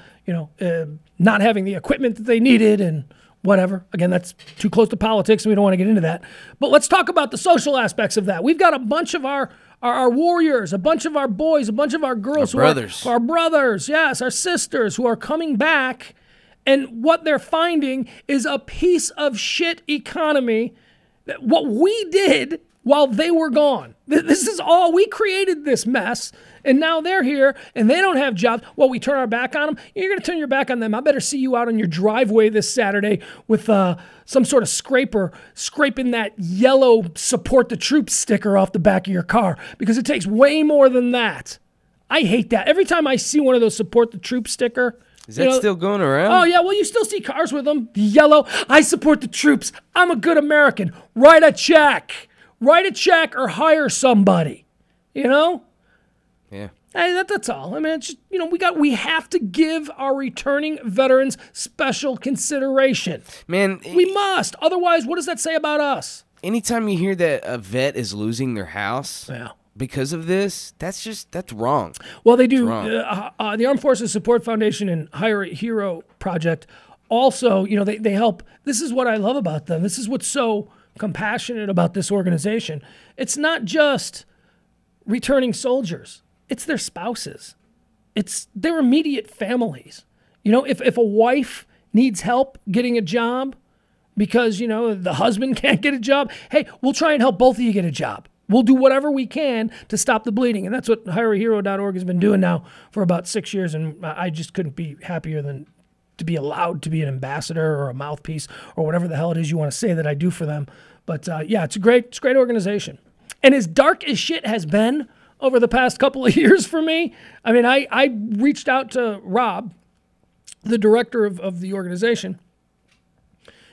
having the equipment that they needed and whatever. Again, that's too close to politics, and we don't want to get into that. But let's talk about the social aspects of that. We've got a bunch of our warriors, a bunch of our boys, a bunch of our girls, our brothers, yes, our sisters who are coming back, and what they're finding is a piece of shit economy. What we did while they were gone. This is all, we created this mess, and now they're here, and they don't have jobs. Well, we turn our back on them. You're going to turn your back on them. I better see you out on your driveway this Saturday with some sort of scraper scraping that yellow support the troops sticker off the back of your car, because it takes way more than that. I hate that. Every time I see one of those support the troops sticker. Is that still going around? Oh, yeah. Well, you still see cars with them. The yellow, I support the troops. I'm a good American. Write a check. Write a check or hire somebody, you know? Yeah. Hey, that's all. I mean, it's just, we have to give our returning veterans special consideration. Man. We must. Otherwise, what does that say about us? Anytime you hear that a vet is losing their house because of this, that's wrong. Well, they do. The Armed Forces Support Foundation and Hire a Hero project also, they help. This is what I love about them. This is what's so compassionate about this organization. It's not just returning soldiers. It's their spouses. It's their immediate families. If a wife needs help getting a job, because, you know, the husband can't get a job. Hey, we'll try and help both of you get a job. We'll do whatever we can to stop the bleeding. And that's what HireAHero.org has been doing now for about 6 years. And I just couldn't be happier than to be allowed to be an ambassador or a mouthpiece or whatever the hell it is you want to say that I do for them. But yeah, it's a great organization. And as dark as shit has been over the past couple of years for me, I mean, I reached out to Rob, the director of the organization.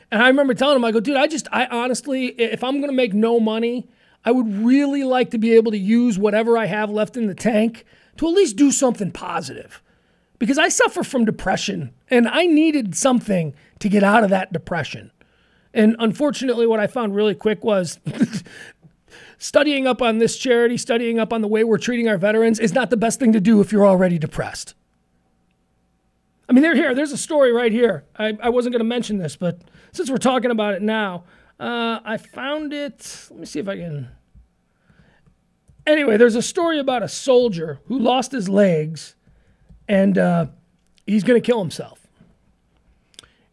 And I remember telling him, I go, dude, I honestly, if I'm going to make no money, I would really like to be able to use whatever I have left in the tank to at least do something positive. Because I suffer from depression, and I needed something to get out of that depression. And unfortunately, what I found really quick was studying up on this charity, studying up on the way we're treating our veterans is not the best thing to do if you're already depressed. I mean, there's a story right here. I wasn't going to mention this, but since we're talking about it now, I found it. Let me see if I can. Anyway, there's a story about a soldier who lost his legs, and he's going to kill himself.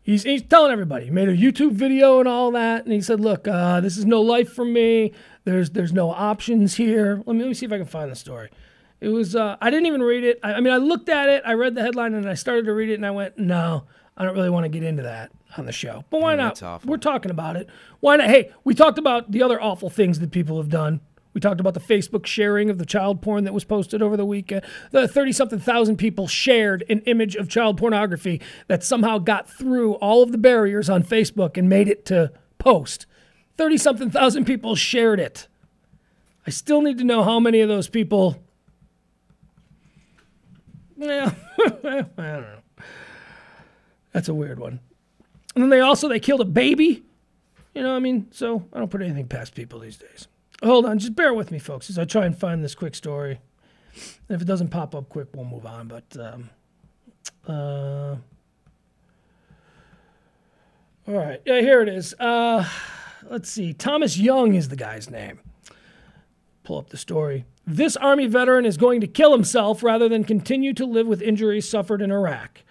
He's telling everybody. He made a YouTube video and all that, and he said, look, this is no life for me. There's no options here. Let me see if I can find the story. It was, I didn't even read it. I mean, I looked at it, I read the headline, and I started to read it, and I went, no, I don't really want to get into that on the show. But why not? We're talking about it. Why not? Hey, we talked about the other awful things that people have done. We talked about the Facebook sharing of the child porn that was posted over the weekend. The 30-something thousand people shared an image of child pornography that somehow got through all of the barriers on Facebook and made it to post. 30-something thousand people shared it. I still need to know how many of those people... Well, I don't know. That's a weird one. And then they killed a baby. You know, I mean, so I don't put anything past people these days. Hold on, just bear with me, folks, as I try and find this quick story. And if it doesn't pop up quick, we'll move on. But, all right, yeah, here it is. Let's see. Thomas Young is the guy's name. Pull up the story. This Army veteran is going to kill himself rather than continue to live with injuries suffered in Iraq.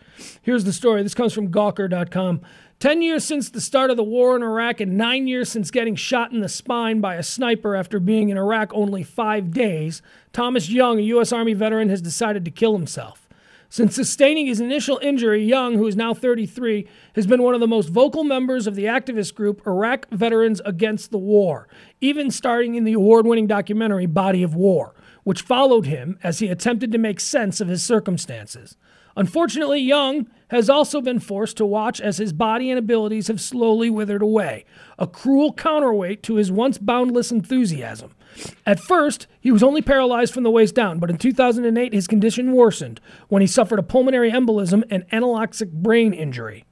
Here's the story. This comes from Gawker.com. 10 years since the start of the war in Iraq and 9 years since getting shot in the spine by a sniper after being in Iraq only 5 days, Thomas Young, a U.S. Army veteran, has decided to kill himself. Since sustaining his initial injury, Young, who is now 33, has been one of the most vocal members of the activist group Iraq Veterans Against the War, even starring in the award-winning documentary Body of War, which followed him as he attempted to make sense of his circumstances. Unfortunately, Young has also been forced to watch as his body and abilities have slowly withered away, a cruel counterweight to his once boundless enthusiasm. At first, he was only paralyzed from the waist down, but in 2008, his condition worsened when he suffered a pulmonary embolism and anoxic brain injury.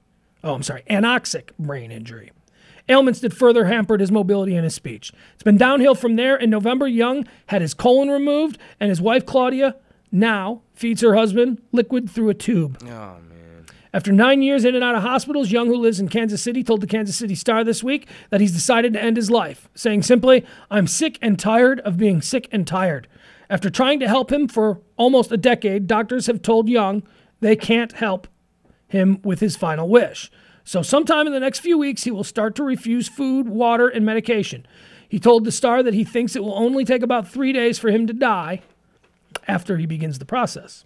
Ailments that further hampered his mobility and his speech. It's been downhill from there. In November, Young had his colon removed, and his wife, Claudia, now feeds her husband liquid through a tube. Oh, man. After 9 years in and out of hospitals, Young, who lives in Kansas City, told the Kansas City Star this week that he's decided to end his life, saying simply, "I'm sick and tired of being sick and tired." After trying to help him for almost a decade, doctors have told Young they can't help him with his final wish. So sometime in the next few weeks, he will start to refuse food, water, and medication. He told the Star that he thinks it will only take about 3 days for him to die after he begins the process.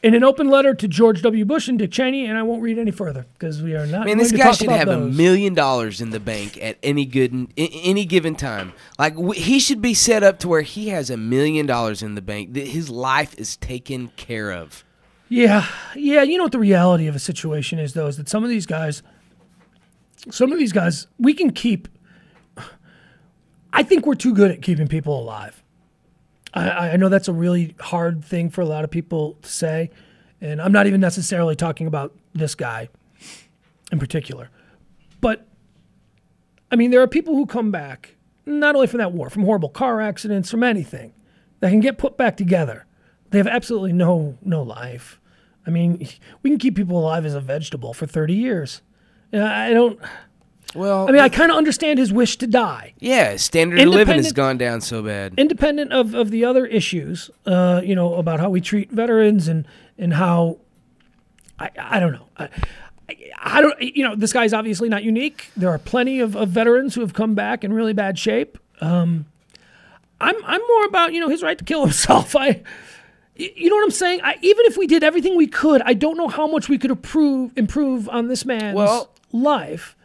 In an open letter to George W. Bush and Dick Cheney, and I won't read any further because we are not. Man, this guy should have $1 million in the bank at any given time. Like he should be set up to where he has $1 million in the bank. His life is taken care of. Yeah. You know what the reality of a situation is, though, is that some of these guys, we can keep. I think we're too good at keeping people alive. I know that's a really hard thing for a lot of people to say, and I'm not even necessarily talking about this guy in particular. But, I mean, there are people who come back, not only from that war, from horrible car accidents, from anything, that can get put back together. They have absolutely no life. I mean, we can keep people alive as a vegetable for 30 years. Well, I mean, I kind of understand his wish to die. Yeah, standard of living has gone down so bad. Independent of the other issues, about how we treat veterans and how, I don't know. I don't, this guy's obviously not unique. There are plenty of veterans who have come back in really bad shape. I'm more about, his right to kill himself. You know what I'm saying? Even if we did everything we could, I don't know how much we could improve on this man's life.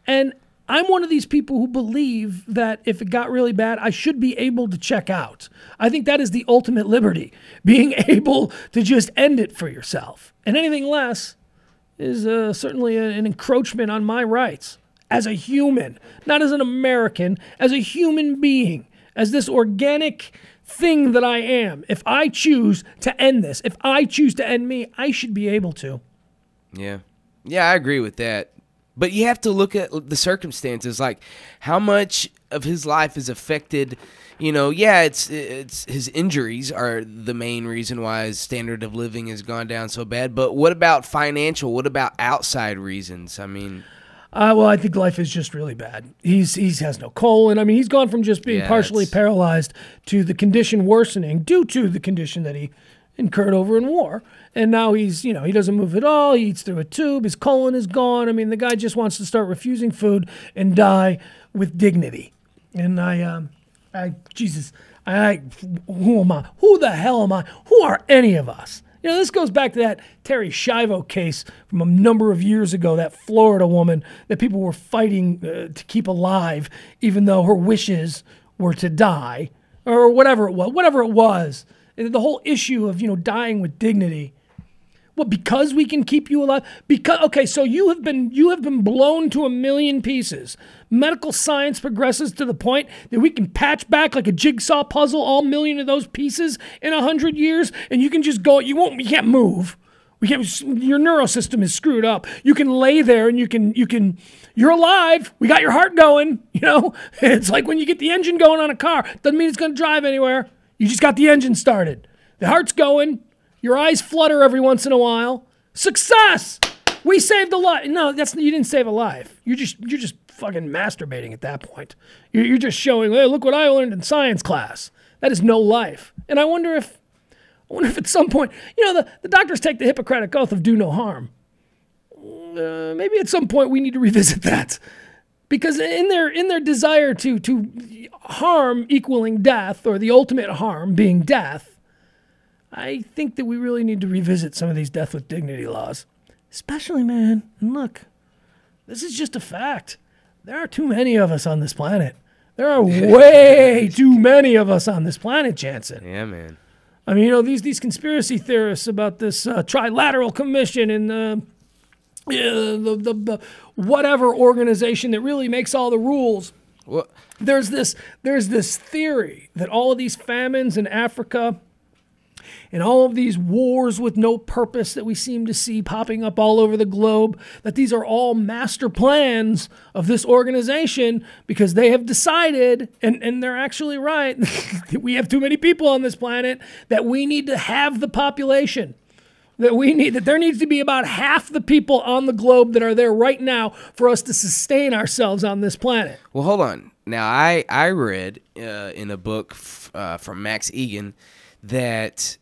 And I'm one of these people who believe that if it got really bad, I should be able to check out. I think that is the ultimate liberty, being able to just end it for yourself. And anything less is certainly an encroachment on my rights as a human, not as an American, as a human being, as this organic thing that I am. If I choose to end this, if I choose to end me, I should be able to. Yeah. Yeah, I agree with that. But you have to look at the circumstances, like how much of his life is affected. It's his injuries are the main reason why his standard of living has gone down so bad. But what about financial? What about outside reasons? I mean, I think life is just really bad. He has no colon. I mean, he's gone from just being partially paralyzed to the condition worsening due to the condition that he incurred over in war. And now he's, he doesn't move at all. He eats through a tube. His colon is gone. I mean, the guy just wants to start refusing food and die with dignity. And Jesus, who am I? Who the hell am I? Who are any of us? This goes back to that Terry Schiavo case from a number of years ago, that Florida woman that people were fighting to keep alive, even though her wishes were to die, or whatever it was. The whole issue of, dying with dignity. Well, because we can keep you alive? So you have been blown to a million pieces. Medical science progresses to the point that we can patch back like a jigsaw puzzle all million of those pieces in 100 years, and you can just go, you can't move. Your neurosystem is screwed up. You can lay there and you're alive. We got your heart going, It's like when you get the engine going on a car. Doesn't mean it's going to drive anywhere. You just got the engine started. The heart's going. Your eyes flutter every once in a while. Success! We saved a life. No, you didn't save a life. You're just fucking masturbating at that point. You're just showing, hey, look what I learned in science class. That is no life. And I wonder if at some point, the doctors take the Hippocratic Oath of do no harm. Maybe at some point we need to revisit that. Because in their desire to harm equaling death, or the ultimate harm being death, I think that we really need to revisit some of these death with dignity laws. Especially, man, and look, this is just a fact. There are too many of us on this planet. There are way too many of us on this planet, Jansen. Yeah, man. I mean, these conspiracy theorists about this trilateral commission and the whatever organization that really makes all the rules. What? There's this theory that all of these famines in Africa and all of these wars with no purpose that we seem to see popping up all over the globe, that these are all master plans of this organization because they have decided, and they're actually right, that we have too many people on this planet, that we need to have the population. That there needs to be about half the people on the globe that are there right now for us to sustain ourselves on this planet. Well, hold on. Now, I read in a book from Max Egan that's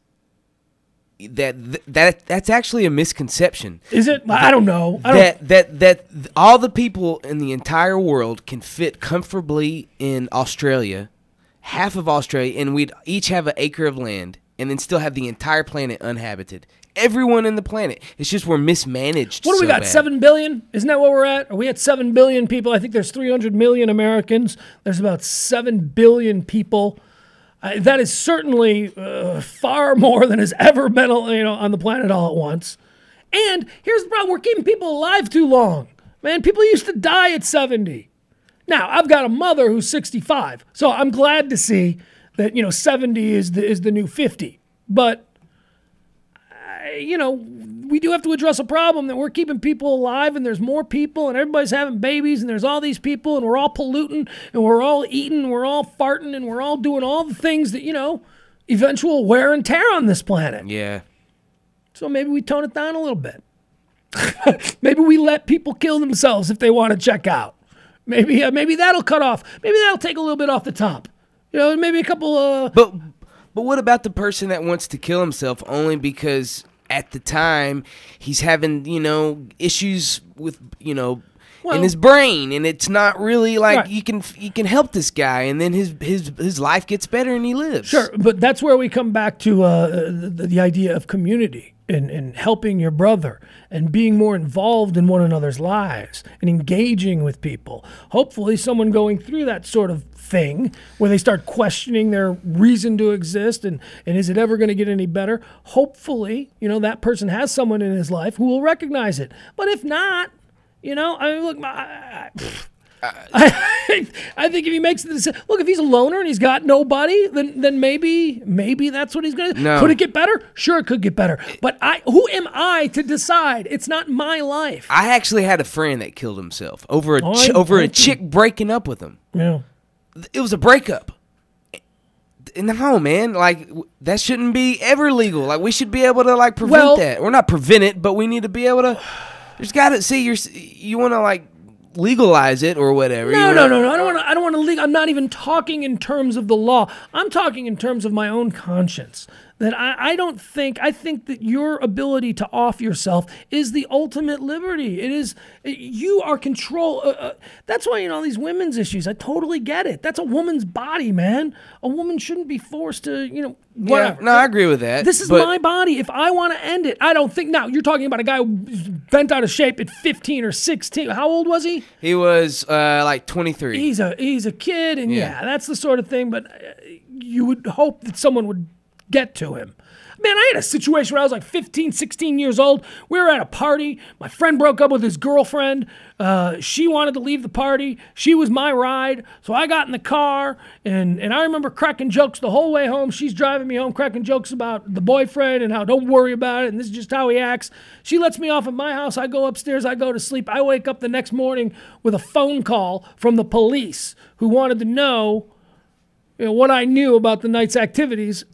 actually a misconception. Is it? I don't know. That all the people in the entire world can fit comfortably in Australia, half of Australia, and we'd each have an acre of land, and then still have the entire planet uninhabited. Everyone in the planet. It's just we're mismanaged. What do we got? 7 billion? Isn't that what we're at? Are we at 7 billion people? I think there's 300 million Americans. There's about 7 billion people. That is certainly far more than has ever been on the planet all at once. And here's the problem. We're keeping people alive too long. Man, people used to die at 70. Now, I've got a mother who's 65. So I'm glad to see that, 70 is the new 50. But we do have to address a problem that we're keeping people alive, and there's more people, and everybody's having babies, and there's all these people, and we're all polluting, and we're all eating, and we're all farting, and we're all doing all the things that, eventual wear and tear on this planet. Yeah. So maybe we tone it down a little bit. Maybe we let people kill themselves if they want to check out. Maybe that'll cut off. Maybe that'll take a little bit off the top. Maybe a couple But what about the person that wants to kill himself only because at the time he's having, issues with, in his brain, and it's not really like you can help this guy, and then his life gets better and he lives. Sure, but that's where we come back to the idea of community and helping your brother and being more involved in one another's lives and engaging with people. Hopefully someone going through that sort of thing where they start questioning their reason to exist and is it ever going to get any better? Hopefully, that person has someone in his life who will recognize it. But if not, I think if he makes the decision, look, if he's a loner and he's got nobody, then maybe that's what he's going to do. No. Could it get better? Sure, it could get better. But who am I to decide? It's not my life. I actually had a friend that killed himself over a chick breaking up with him. Yeah. It was a breakup. No, man, like that shouldn't be ever legal. Like we should be able to prevent that. Or not prevent it, but we need to be able to. There's got to see you want to legalize it or whatever. No. I don't want to. I'm not even talking in terms of the law. I'm talking in terms of my own conscience. That I think that your ability to off yourself is the ultimate liberty. It is, you are control. That's why, these women's issues, I totally get it. That's a woman's body, man. A woman shouldn't be forced to, whatever. Yeah, no, I agree with that. This is my body. If I want to end it, I don't think, now you're talking about a guy who bent out of shape at 15 or 16. How old was he? He was 23. He's a kid, and yeah, that's the sort of thing, but you would hope that someone would get to him. Man, I had a situation where I was 15, 16 years old. We were at a party. My friend broke up with his girlfriend. She wanted to leave the party. She was my ride. So I got in the car, and I remember cracking jokes the whole way home. She's driving me home, cracking jokes about the boyfriend and how don't worry about it, and this is just how he acts. She lets me off at my house. I go upstairs. I go to sleep. I wake up the next morning with a phone call from the police who wanted to know, what I knew about the night's activities.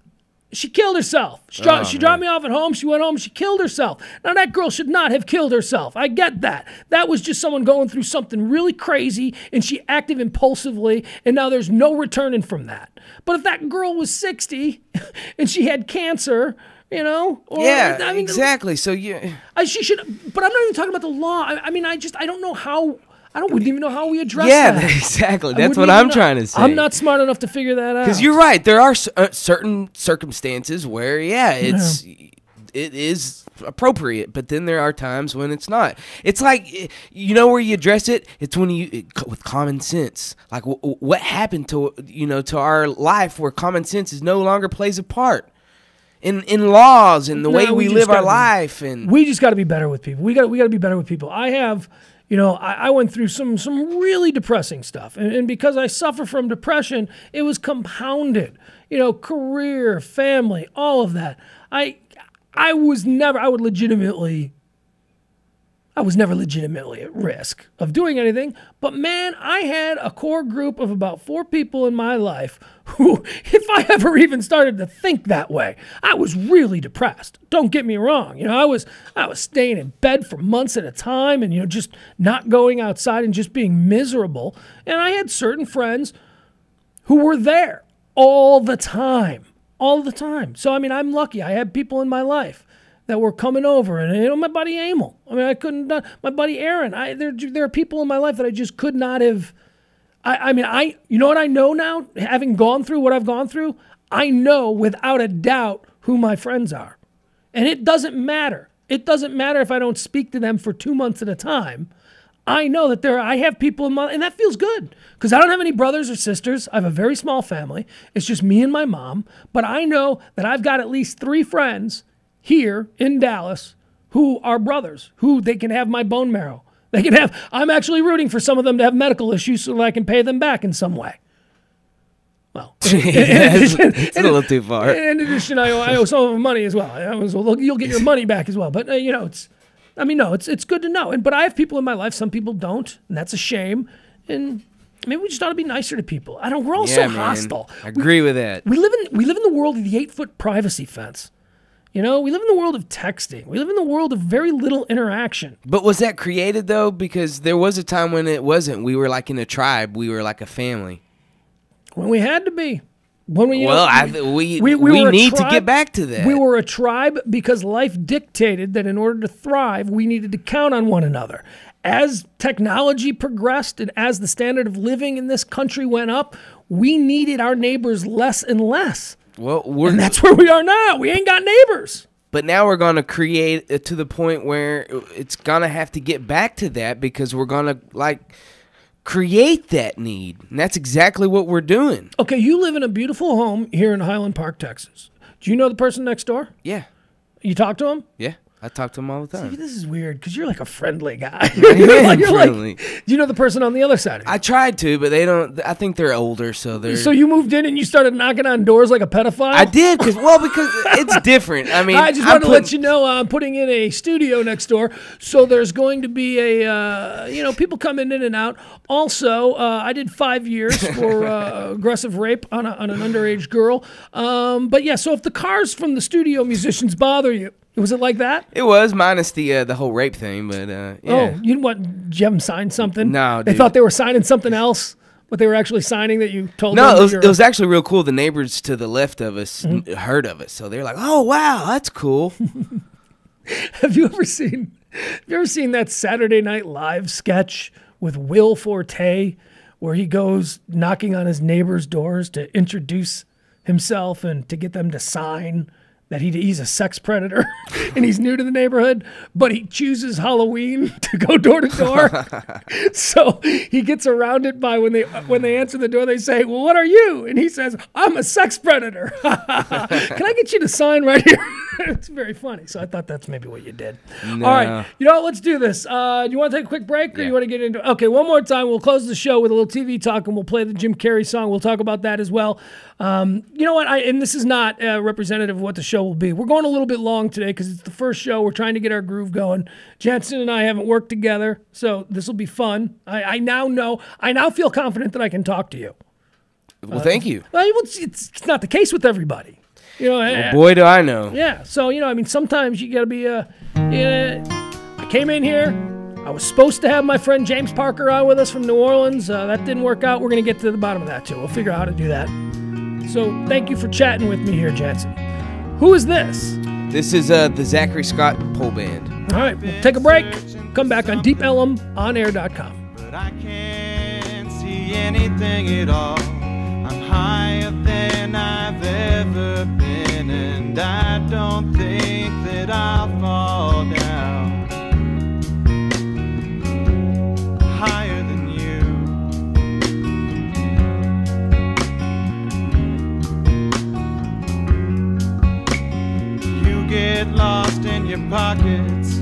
She killed herself. She dropped me off at home. She went home. She killed herself. Now, that girl should not have killed herself. I get that. That was just someone going through something really crazy, and she acted impulsively, and now there's no returning from that. But if that girl was 60 and she had cancer, exactly. So she should. But I'm not even talking about the law. I don't know how. I wouldn't even know how we address that. Yeah, exactly. That's what I'm trying to say. I'm not smart enough to figure that out. Because you're right. There are certain circumstances where, it is appropriate, but then there are times when it's not. It's like, where you address it? It's when with common sense. Like, what happened to, to our life where common sense no longer plays a part? In laws and the way we live our life. And we just got to be better with people. We got to be better with people. I have... I went through some really depressing stuff. And because I suffer from depression, it was compounded. Career, family, all of that. I was never legitimately at risk of doing anything. But man, I had a core group of about 4 people in my life who, if I ever even started to think that way, I was really depressed. Don't get me wrong. I was staying in bed for months at a time and, just not going outside and just being miserable. And I had certain friends who were there all the time. So, I'm lucky. I had people in my life that were coming over, and my buddy Emil. I couldn't. My buddy Aaron. There are people in my life that I just could not have. You know what I know now, having gone through what I've gone through. I know without a doubt who my friends are, and it doesn't matter. It doesn't matter if I don't speak to them for 2 months at a time. I know that I have people in my, and that feels good because I don't have any brothers or sisters. I have a very small family. It's just me and my mom. But I know that I've got at least 3 friends here in Dallas who are brothers, who they can have my bone marrow. I'm actually rooting for some of them to have medical issues so that I can pay them back in some way. Well, it's a little too far. In addition, I owe some of them money as well. You'll get your money back as well. But, it's good to know. But I have people in my life, some people don't, and that's a shame. And maybe we just ought to be nicer to people. We're all so hostile. I agree with that. We live in the world of the 8-foot privacy fence. We live in the world of texting. We live in the world of very little interaction. But was that created, though? Because there was a time when it wasn't. We were like in a tribe. We were like a family. When we had to be. When we, we need to get back to that. We were a tribe because life dictated that in order to thrive, we needed to count on one another. As technology progressed and as the standard of living in this country went up, we needed our neighbors less and less. And that's where we are now. We ain't got neighbors. But now we're going to create it to the point where it's going to have to get back to that because we're going to, create that need. And that's exactly what we're doing. Okay, you live in a beautiful home here in Highland Park, Texas. Do you know the person next door? Yeah. You talk to him? Yeah. I talk to him all the time. See, this is weird because you're like a friendly guy. you're friendly. Do you know the person on the other side of you? I tried to, but they don't. I think they're older, so they're. So you moved in and you started knocking on doors like a pedophile? I did because it's different. I mean, I just wanted to let you know I'm putting in a studio next door, so there's going to be a people coming in and out. Also, I did 5 years for aggressive rape on an underage girl. But yeah, so if the cars from the studio musicians bother you. Was it like that? It was, minus the whole rape thing, but yeah. Oh, you didn't want Jim sign something? No, dude. They thought they were signing something else, but they were actually signing that you told them. No, it was actually real cool. The neighbors to the left of us heard of it, so they're like, "Oh, wow, that's cool." Have you ever seen that Saturday Night Live sketch with Will Forte, where he goes knocking on his neighbors' doors to introduce himself and to get them to sign that he's a sex predator and he's new to the neighborhood, but he chooses Halloween to go door to door. So he gets around it by when they answer the door, they say, "Well, what are you?" And he says, "I'm a sex predator." Can I get you to sign right here? It's very funny. So I thought that's maybe what you did. No. All right. You know what? Let's do this. Do you want to take a quick break or you want to get into it? Okay, one more time. We'll close the show with a little TV talk and we'll play the Jim Carrey song. We'll talk about that as well. You know what? And this is not representative of what the show will be. We're going a little bit long today because it's the first show. We're trying to get our groove going. Jensen and I haven't worked together, so this will be fun. I now feel confident that I can talk to you. Well, thank you. Well, it's not the case with everybody. Well, boy, do I know. Yeah, so, sometimes you got to be I came in here. I was supposed to have my friend James Parker on with us from New Orleans. That didn't work out. We're going to get to the bottom of that, too. We'll figure out how to do that. So thank you for chatting with me here, Jensen. Who is this? This is the Zachary Scott Pole Band. All right, we'll take a break. Come back on DeepElmOnAir.com. But I can't see anything at all. I'm higher than I've ever been, and I don't think that I'll fall down. Higher than you. You get lost in your pockets,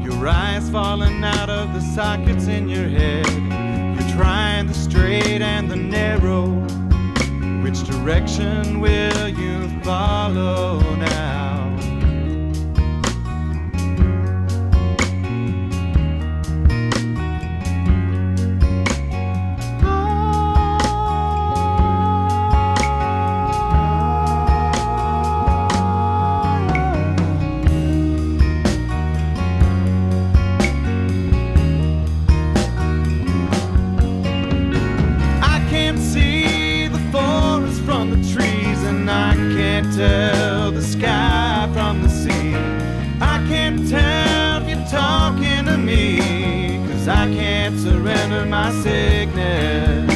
your eyes falling out of the sockets in your head. You're trying the straight and the narrow. Which direction will you follow now? Tell the sky from the sea. I can't tell if you're talking to me, 'cause I can't surrender my sickness.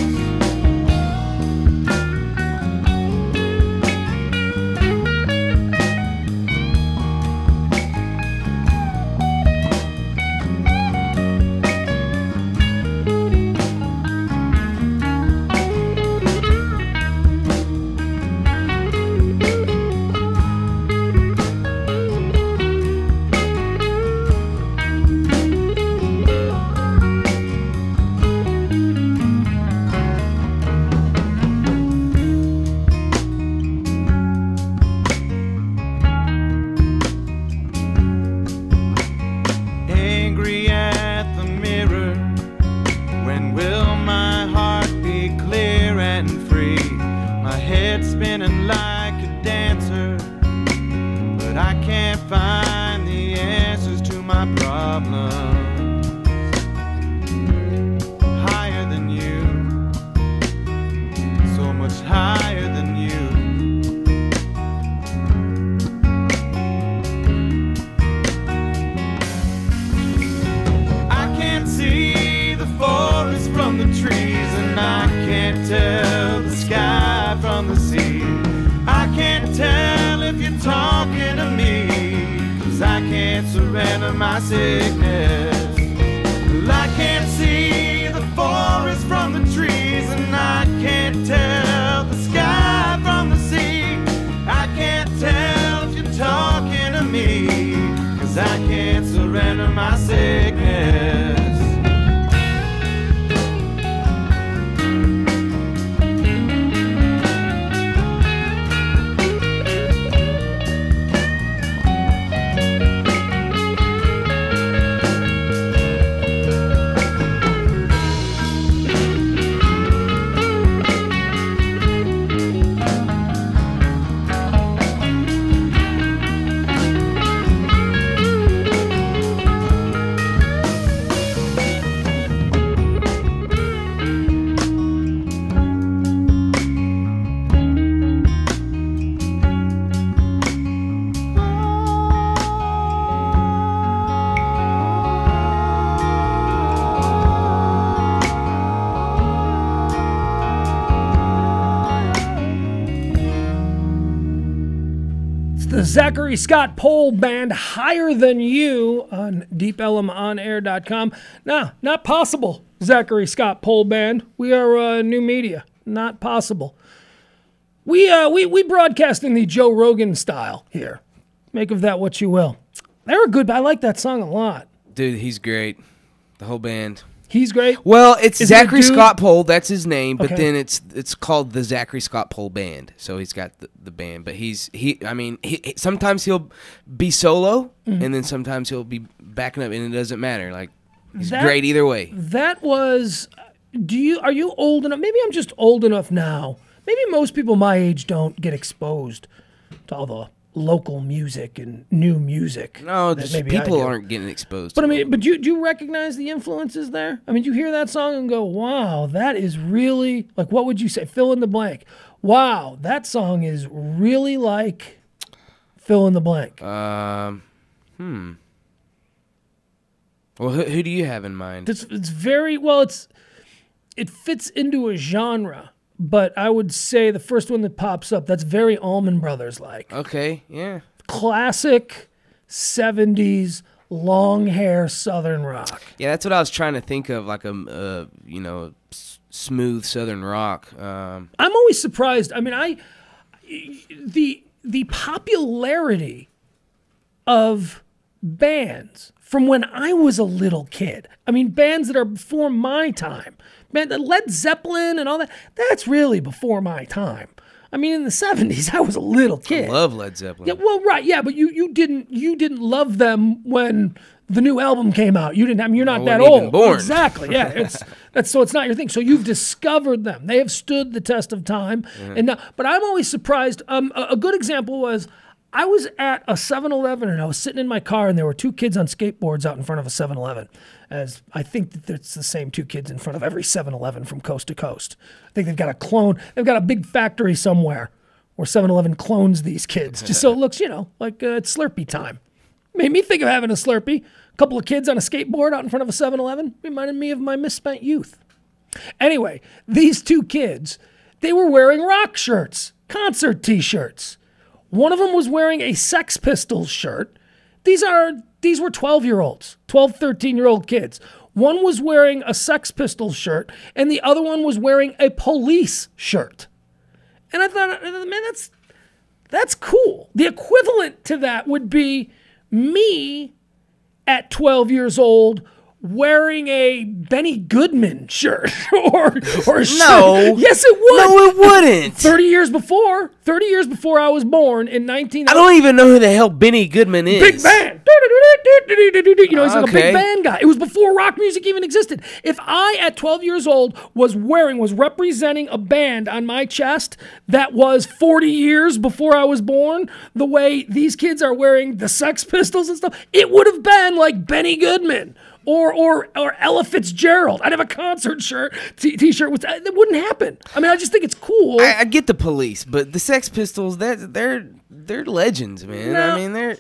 Higher than you, so much higher than tell the sky from the sea. I can't tell if you're talking to me, 'cause I can't surrender my sickness. Well, I can't see the forest from the trees, and I can't tell the sky from the sea. I can't tell if you're talking to me, 'cause I can't surrender my sickness. The Zachary Scott Pole Band, Higher Than You, on DeepElemOnAir.com. No, not possible, Zachary Scott Pole Band. We are new media. Not possible. We broadcast in the Joe Rogan style here. Make of that what you will. They were good. I like that song a lot. Dude, he's great. The whole band. He's great. Well, it's Is Zachary it a dude? Scott Pole. That's his name. But Okay. then it's called the Zachary Scott Pole Band. So he's got the band. But he sometimes he'll be solo, Mhm. and then sometimes he'll be backing up, and it doesn't matter. Like he's That- great either way. That was. Are you old enough? Maybe I'm just old enough now. Maybe most people my age don't get exposed to all the local music and new music. No, that just maybe I people do. aren't getting exposed. But to I mean, do you recognize the influences there? I mean, you hear that song and go, "Wow, that is really like." What would you say? Fill in the blank. Wow, that song is really like. Fill in the blank. Well, who do you have in mind? It's very well. It fits into a genre, but I would say the first one that pops up, that's very Allman Brothers like. Okay, yeah. Classic 70s long hair Southern rock. Yeah, that's what I was trying to think of, like smooth Southern rock. I'm always surprised. I mean, the popularity of bands from when I was a little kid. I mean, bands that are before my time. Man, the Led Zeppelin and all that, that's really before my time. I mean, in the 70s, I was a little kid. I love Led Zeppelin. Yeah, well, right, yeah, but you didn't love them when the new album came out. You didn't. I mean, you're not that wasn't old. even born. Exactly. Yeah, so it's not your thing. So you've discovered them. They have stood the test of time. Yeah. And now, but I'm always surprised. A good example was I was at a 7-Eleven and I was sitting in my car and there were two kids on skateboards out in front of a 7-Eleven. As I think that it's the same two kids in front of every 7-Eleven from coast to coast. I think they've got a clone. They've got a big factory somewhere where 7-Eleven clones these kids, just so it looks, like it's Slurpee time. Made me think of having a Slurpee. A couple of kids on a skateboard out in front of a 7-Eleven reminded me of my misspent youth. Anyway, these two kids, they were wearing rock shirts, concert T-shirts. One of them was wearing a Sex Pistols shirt. These were 12-year-olds, 12, 13-year-old kids. One was wearing a Sex Pistols shirt, and the other one was wearing a Police shirt. And I thought, man, that's cool. The equivalent to that would be me at 12 years old wearing a Benny Goodman shirt or a shirt. No. Yes, it would. No, it wouldn't. 30 years before I was born in 19... I don't even know who the hell Benny Goodman is. Big band. He's like a big band guy. It was before rock music even existed. If I, at 12 years old, was representing a band on my chest that was 40 years before I was born, the way these kids are wearing the Sex Pistols and stuff, it would have been like Benny Goodman. Or Ella Fitzgerald. I'd have a concert shirt, T-shirt. That wouldn't happen. I mean, I just think it's cool. I get the Police, but the Sex Pistols, they're legends, man. No. I mean, they're...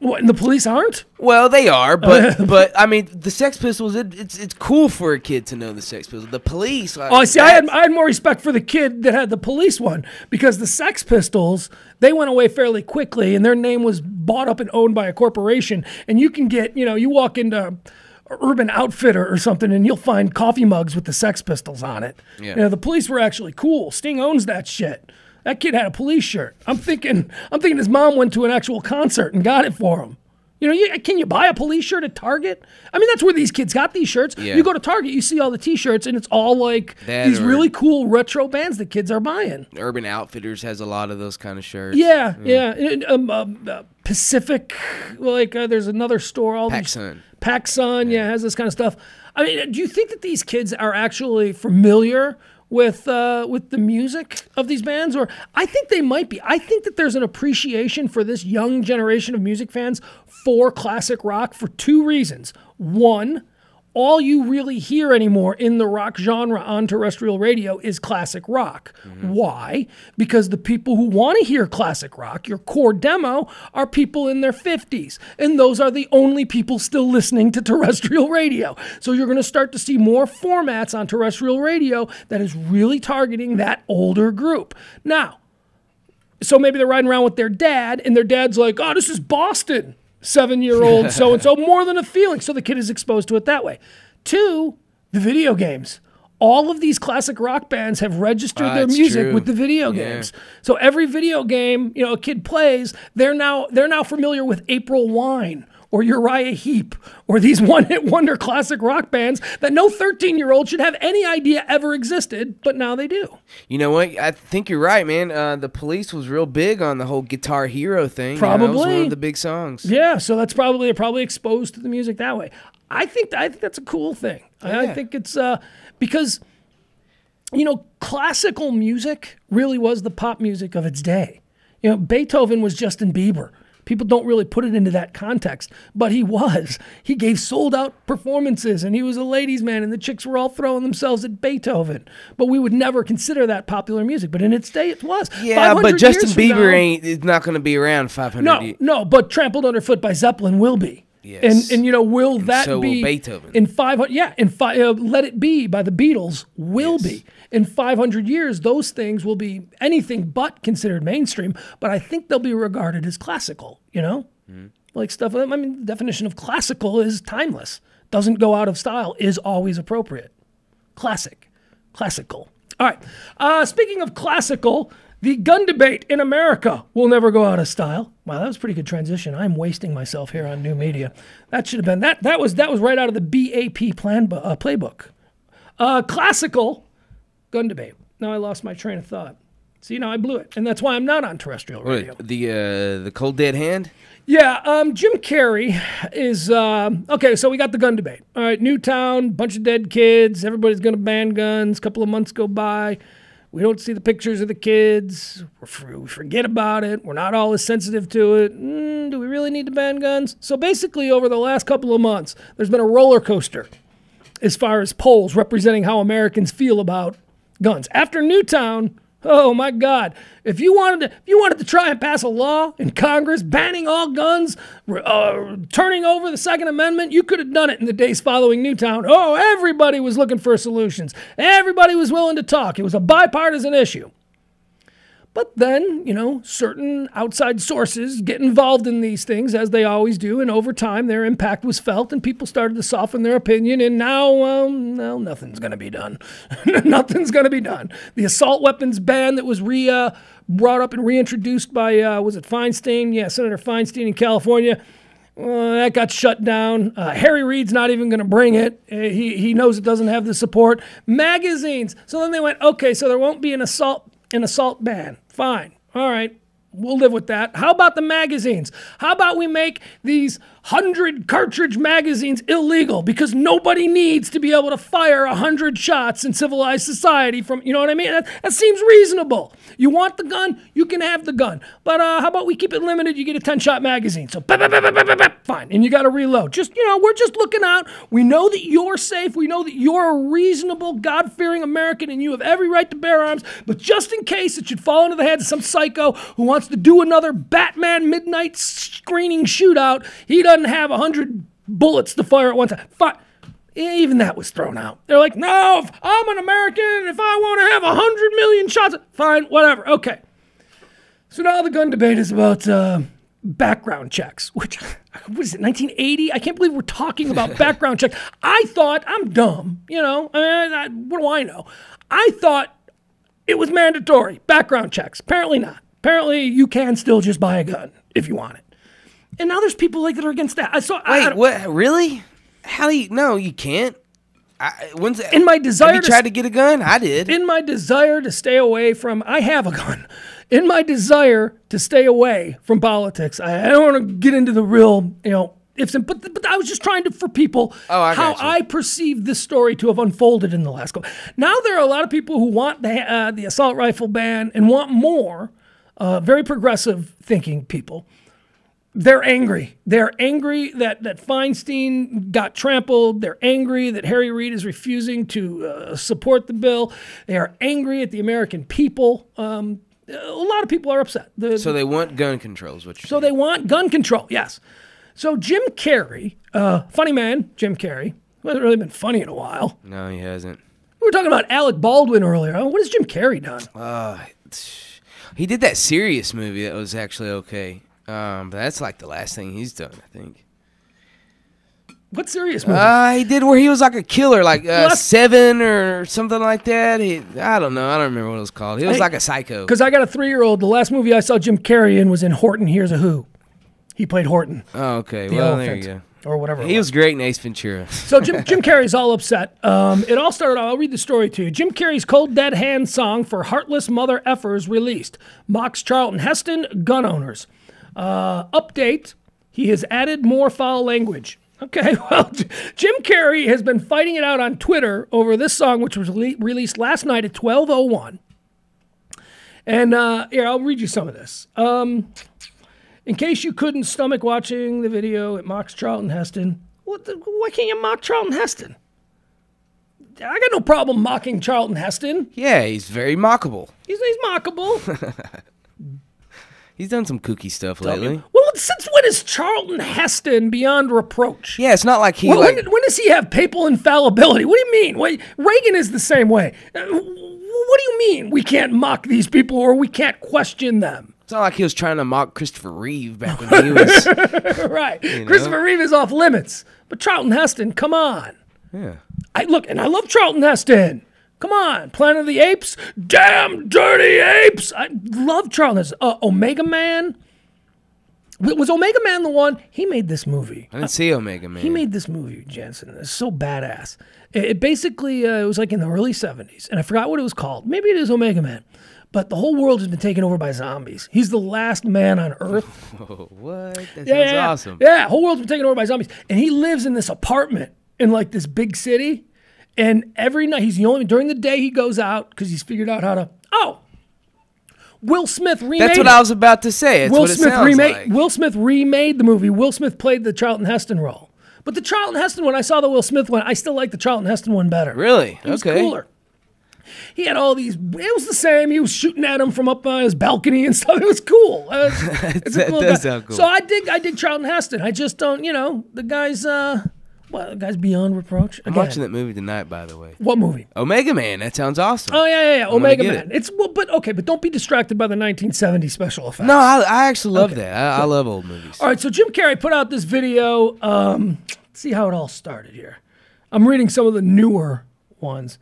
What, and the police aren't? Well, they are, but I mean, the Sex Pistols. It's cool for a kid to know the Sex Pistols. The police. I had more respect for the kid that had the police one, because the Sex Pistols, they went away fairly quickly, and their name was bought up and owned by a corporation. And you can get, you walk into Urban Outfitter or something, and you'll find coffee mugs with the Sex Pistols on it. Yeah. The police were actually cool. Sting owns that shit. That kid had a police shirt. I'm thinking his mom went to an actual concert and got it for him. Can you buy a police shirt at Target? I mean, that's where these kids got these shirts. Yeah. You go to Target, you see all the T-shirts, and it's all like these really cool retro bands that kids are buying. Urban Outfitters has a lot of those kind of shirts. Yeah. Pacific, there's another store. PacSun, has this kind of stuff. I mean, do you think that these kids are actually familiar with the music of these bands? Or I think they might be. I think that there's an appreciation for this young generation of music fans for classic rock for two reasons. One, all you really hear anymore in the rock genre on terrestrial radio is classic rock. Why? Because the people who want to hear classic rock, your core demo, are people in their 50s. And those are the only people still listening to terrestrial radio. So you're going to start to see more formats on terrestrial radio that is really targeting that older group. Now, so maybe they're riding around with their dad, and their dad's like, oh, this is Boston. 7-year-old so-and-so, More Than a Feeling. So the kid is exposed to it that way. Two, the video games. All of these classic rock bands have registered their music with the video games. So every video game, a kid plays, they're now familiar with April Wine or Uriah Heep or these one-hit wonder classic rock bands that no 13-year-old should have any idea ever existed, but now they do. You know what? I think you're right, man. The Police was real big on the whole Guitar Hero thing. Probably. That was one of the big songs. Yeah, so they're probably exposed to the music that way. I think that's a cool thing. I think it's because classical music really was the pop music of its day. Beethoven was Justin Bieber. People don't really put it into that context, but he was. He gave sold-out performances, and he was a ladies' man, and the chicks were all throwing themselves at Beethoven. But we would never consider that popular music. But in its day, it was. Yeah, but Justin Bieber is not going to be around 500 years. No, but Trampled Underfoot by Zeppelin will be. Yes. And will that so be will Beethoven. in 500? Yeah, Let It Be by the Beatles will be. In 500 years, those things will be anything but considered mainstream, but I think they'll be regarded as classical, like stuff. I mean, the definition of classical is timeless, doesn't go out of style, is always appropriate. Classical. All right. Speaking of classical, the gun debate in America will never go out of style. Wow, that was a pretty good transition. I'm wasting myself here on new media. That should have been that was right out of the BAP playbook. Classical gun debate. Now I lost my train of thought. See, I blew it, and that's why I'm not on terrestrial radio. The Cold Dead Hand? Yeah, Jim Carrey is okay. So we got the gun debate. All right, Newtown, bunch of dead kids. Everybody's gonna ban guns. Couple of months go by. We don't see the pictures of the kids. We forget about it. We're not all as sensitive to it. Do we really need to ban guns? So basically, over the last couple of months, there's been a roller coaster as far as polls representing how Americans feel about guns. After Newtown, oh my God! If you wanted to try and pass a law in Congress banning all guns, turning over the Second Amendment, you could have done it in the days following Newtown. Oh, everybody was looking for solutions. Everybody was willing to talk. It was a bipartisan issue. But then, certain outside sources get involved in these things, as they always do, and over time their impact was felt, and people started to soften their opinion, and now, nothing's going to be done. Nothing's going to be done. The assault weapons ban that was brought up and reintroduced by, was it Feinstein? Yeah, Senator Feinstein in California. That got shut down. Harry Reid's not even going to bring it. He knows it doesn't have the support. Magazines. So then they went, okay, so there won't be an assault ban. Fine. All right. We'll live with that. How about the magazines? How about we make these 100 cartridge magazines illegal because nobody needs to be able to fire 100 shots in civilized society from, you know what I mean? That seems reasonable. You want the gun? You can have the gun. But how about we keep it limited? You get a 10-shot magazine. So fine. And you got to reload. We're just looking out. We know that you're safe. We know that you're a reasonable, God-fearing American and you have every right to bear arms. But just in case it should fall into the hands of some psycho who wants wants to do another Batman midnight screening shootout, he doesn't have 100 bullets to fire at one time. Even that was thrown out. They're like, no, if I'm an American, if I want to have 100 million shots, fine, whatever. Okay. So now the gun debate is about background checks, which, what is it, 1980? I can't believe we're talking about background checks. I thought, I'm dumb, you know, what do I know? I thought it was mandatory, background checks. Apparently not. Apparently you can still just buy a gun if you want it. And now there's people like that are against that. Wait, what, really? How do you, no, you can't. In my desire have you tried to get a gun? I did. In my desire to stay away from, I have a gun. In my desire to stay away from politics, I don't want to get into the real, you know, ifs and but I was just trying to, for people, how I perceive this story to have unfolded in the last couple. Now there are a lot of people who want the assault rifle ban and want more, very progressive thinking people. They're angry. They're angry that Feinstein got trampled. They're angry that Harry Reid is refusing to support the bill. They are angry at the American people. A lot of people are upset. So they want gun control is what you're saying. So they want gun control, yes. So Jim Carrey, funny man, Jim Carrey, who hasn't really been funny in a while. No, he hasn't. We were talking about Alec Baldwin earlier. What has Jim Carrey done? He did that serious movie that was actually okay. But that's like the last thing he's done, I think. What serious movie? He did where he was like a killer, like Seven or something like that. I don't know. I don't remember what it was called. He was like a psycho. Because I got a 3-year-old. The last movie I saw Jim Carrey in was in Horton Hears a Who. He played Horton. Oh, okay. The well, elephant, there you go. or whatever. He was great in Ace Ventura. So Jim Carrey's all upset. It all started off, I'll read the story to you. Jim Carrey's Cold Dead Hand song for Heartless Mother Effers released. Mocks Charlton Heston, gun owners. Update, he has added more foul language. Okay, well, Jim Carrey has been fighting it out on Twitter over this song, which was released last night at 12:01. And here, I'll read you some of this. In case you couldn't stomach watching the video, it mocks Charlton Heston. Why can't you mock Charlton Heston? I got no problem mocking Charlton Heston. Yeah, he's very mockable. He's mockable. He's done some kooky stuff lately. Well, since when is Charlton Heston beyond reproach? Yeah, it's not like he when does he have papal infallibility? What do you mean? Wait, Reagan is the same way. What do you mean we can't mock these people or we can't question them? It's not like he was trying to mock Christopher Reeve back when he was... Right. Christopher Reeve is off limits. But Charlton Heston, come on. Yeah. I love Charlton Heston. Come on, Planet of the Apes, damn dirty apes. I love Charlton Heston. Omega Man. Was Omega Man the one? He made this movie. I didn't see Omega Man. He made this movie, Jensen. It's so badass. It basically, it was like in the early 70s, and I forgot what it was called. Maybe it is Omega Man. But the whole world has been taken over by zombies. He's the last man on Earth. Whoa, what? That sounds awesome. Yeah, whole world's been taken over by zombies. And he lives in this apartment in like this big city. And every night, during the day he goes out because he's figured out how to, Will Smith remade That's what I was about to say. That's what it sounds like. Will Smith remade the movie. Will Smith played the Charlton Heston role. But the Charlton Heston one, I saw the Will Smith one, I still like the Charlton Heston one better. Really? It was cooler. He had all these, it was the same. He was shooting at him from up on his balcony and stuff. It was cool. It's a cool does guy. sound cool. So I dig Charlton Heston. I just don't, the guy's, the guy's beyond reproach. I'm watching that movie tonight, by the way. What movie? Omega Man. That sounds awesome. Oh, yeah. Omega Man. But don't be distracted by the 1970 special effects. No, I actually love that. I love old movies. All right, so Jim Carrey put out this video. Let's see how it all started here. I'm reading some of the newer ones.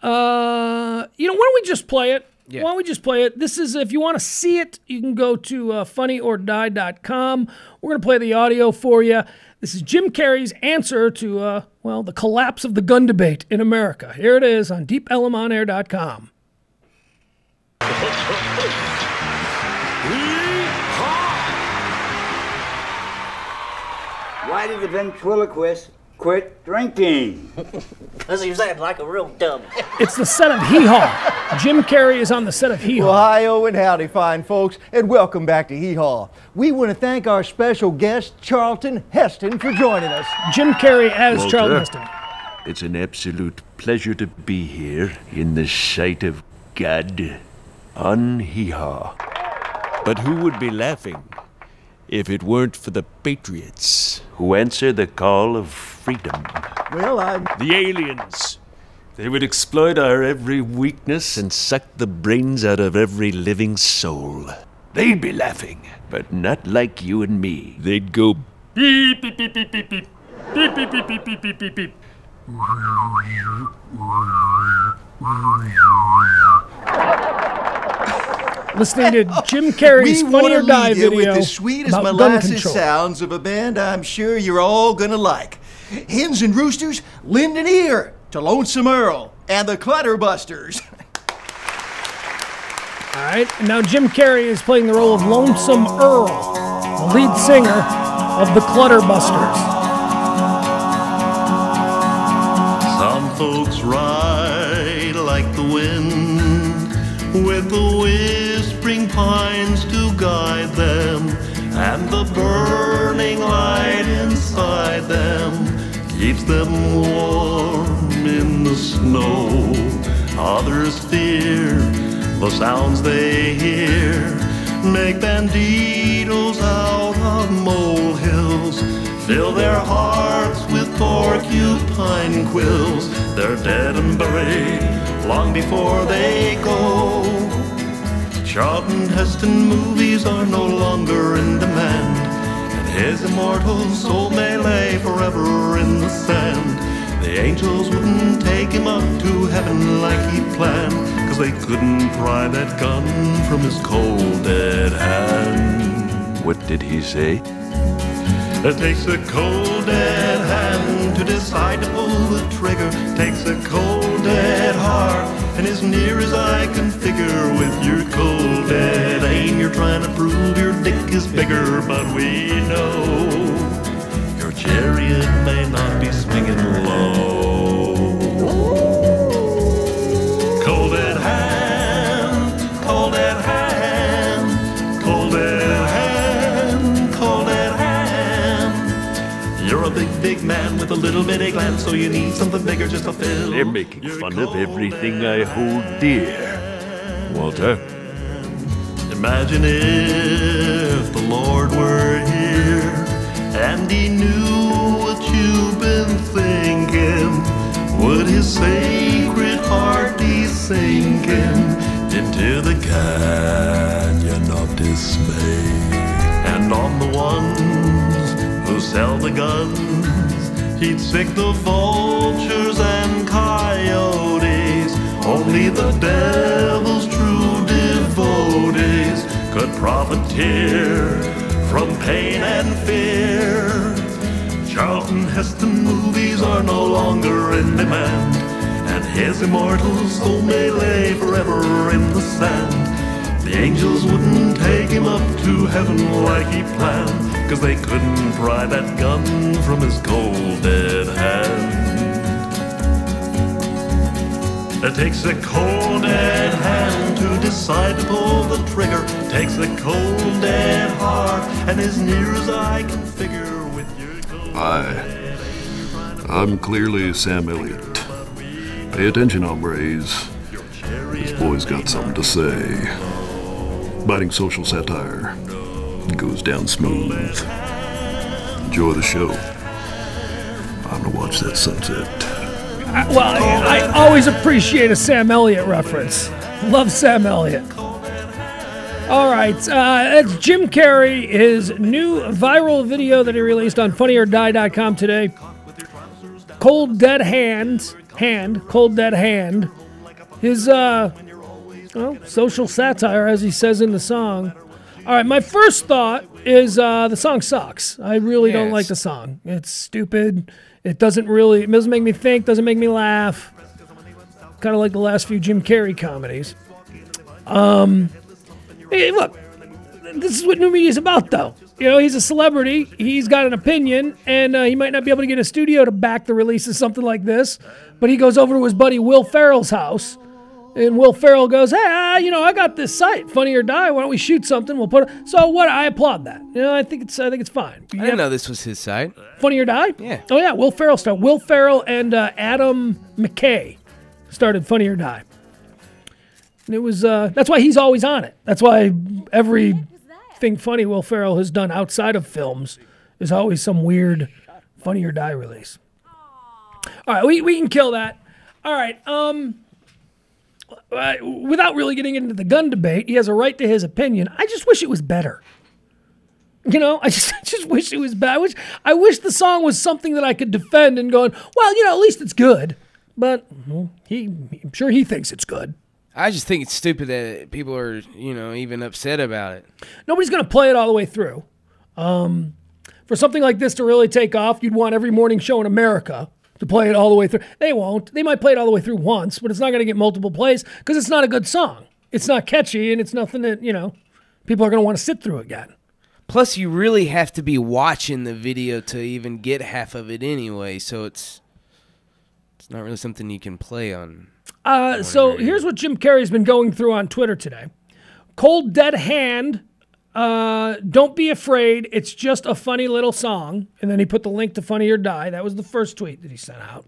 Why don't we just play it? Yeah. Why don't we just play it? This is, if you want to see it, you can go to funnyordie.com. We're going to play the audio for you. This is Jim Carrey's answer to, the collapse of the gun debate in America. Here it is on deepelmonair.com. Why did the ventriloquist quit drinking? Because he was acting like a real dumb. It's the set of Hee Haw. Jim Carrey is on the set of Hee Haw. Well, hi-oh and howdy, fine folks, and welcome back to Hee Haw. We want to thank our special guest, Charlton Heston, for joining us. Jim Carrey as Walter, Charlton Heston. It's an absolute pleasure to be here in the sight of God on Hee Haw. But who would be laughing if it weren't for the patriots who answer the call of freedom? Well, The aliens. They would exploit our every weakness and suck the brains out of every living soul. They'd be laughing, but not like you and me. They'd go beep, beep, beep, beep, beep, beep. Beep, beep, beep, beep, beep, beep, beep, beep. Listening to Jim Carrey's Funny or Die video with the sweetest about gun molasses control. sounds of a band I'm sure you're all gonna like. Hens and Roosters, lend an ear to Lonesome Earl and the Clutterbusters. All right, and now Jim Carrey is playing the role of Lonesome Earl, the lead singer of the Clutterbusters. Some folks ride like the wind, with the whispering pines to guide them, and the burning light inside them keeps them warm in the snow. Others fear the sounds they hear, make banditos out of molehills, fill their hearts with porcupine quills. They're dead and buried long before they go. Charlton Heston movies are no longer in demand, and his immortal soul may lay forever in the sand. The angels wouldn't take him up to heaven like he planned, 'cause they couldn't pry that gun from his cold dead hand. What did he say? It takes a cold dead hand to decide to pull the trigger. Takes a cold dead heart, and as near as I can figure, with your cold dead aim you're trying to prove your dick is bigger. But we know your chariot may not be swinging low. Cold dead hand, cold dead hand, cold dead hand, cold dead hand. You're a big man with a little bitty gland, so you need something bigger just to fill. They're making fun of everything I hold dear. Walter? Imagine if the Lord were here and he knew what you've been thinking. Would his sacred heart be sinking into the canyon of dismay? And on the ones who sell the guns, he'd sick the vultures and coyotes. Only the devil's true devotees could profiteer from pain and fear. Charlton Heston movies are no longer in demand, and his immortal soul may lay forever in the sand. The angels wouldn't take him up to heaven like he planned, 'cause they couldn't pry that gun from his cold dead hand. It takes a cold dead hand to decide to pull the trigger. Takes a cold dead heart, and as near as I can figure, with your cold Hi, I'm clearly Sam Elliott. Pay attention, hombres. This boy's got something to say. Biting social satire goes down smooth. Enjoy the show. I'm gonna watch that sunset. I always appreciate a Sam Elliott reference. Love Sam Elliott. All right, it's Jim Carrey, his new viral video that he released on funnyordie.com today. Cold Dead Hand, Cold Dead Hand. His, social satire, as he says in the song. All right, my first thought is the song sucks. I really don't like the song. It's stupid. It doesn't make me think, doesn't make me laugh. Kind of like the last few Jim Carrey comedies. Hey, look, this is what new media is about, though. You know, he's a celebrity. He's got an opinion, and he might not be able to get a studio to back the release of something like this. But he goes over to his buddy Will Ferrell's house, and Will Ferrell goes, "Hey, I got this site, Funny or Die. Why don't we shoot something? We'll put it." So what? I applaud that. You know, I think it's fine. I didn't know this was his site. Funny or Die? Yeah. Oh yeah, Will Ferrell started. Will Ferrell and Adam McKay started Funny or Die. And it was that's why he's always on it. That's why every thing funny Will Ferrell has done outside of films is always some weird Funny or Die release. All right, we can kill that. All right, without really getting into the gun debate, he has a right to his opinion. I just wish it was better. You know, I just wish it was bad. I wish the song was something that I could defend and going, well, you know, at least it's good. But I'm sure he thinks it's good. I just think it's stupid that people are, you know, even upset about it. Nobody's going to play it all the way through. For something like this to really take off, you'd want every morning show in America to play it all the way through. They won't. They might play it all the way through once, but it's not going to get multiple plays because it's not a good song. It's not catchy, and it's nothing that, you know, people are going to want to sit through again. Plus, you really have to be watching the video to even get half of it anyway, so it's not really something you can play on. So here's what Jim Carrey's been going through on Twitter today. Cold Dead Hand, don't be afraid, it's just a funny little song. And then he put the link to Funny or Die. That was the first tweet that he sent out.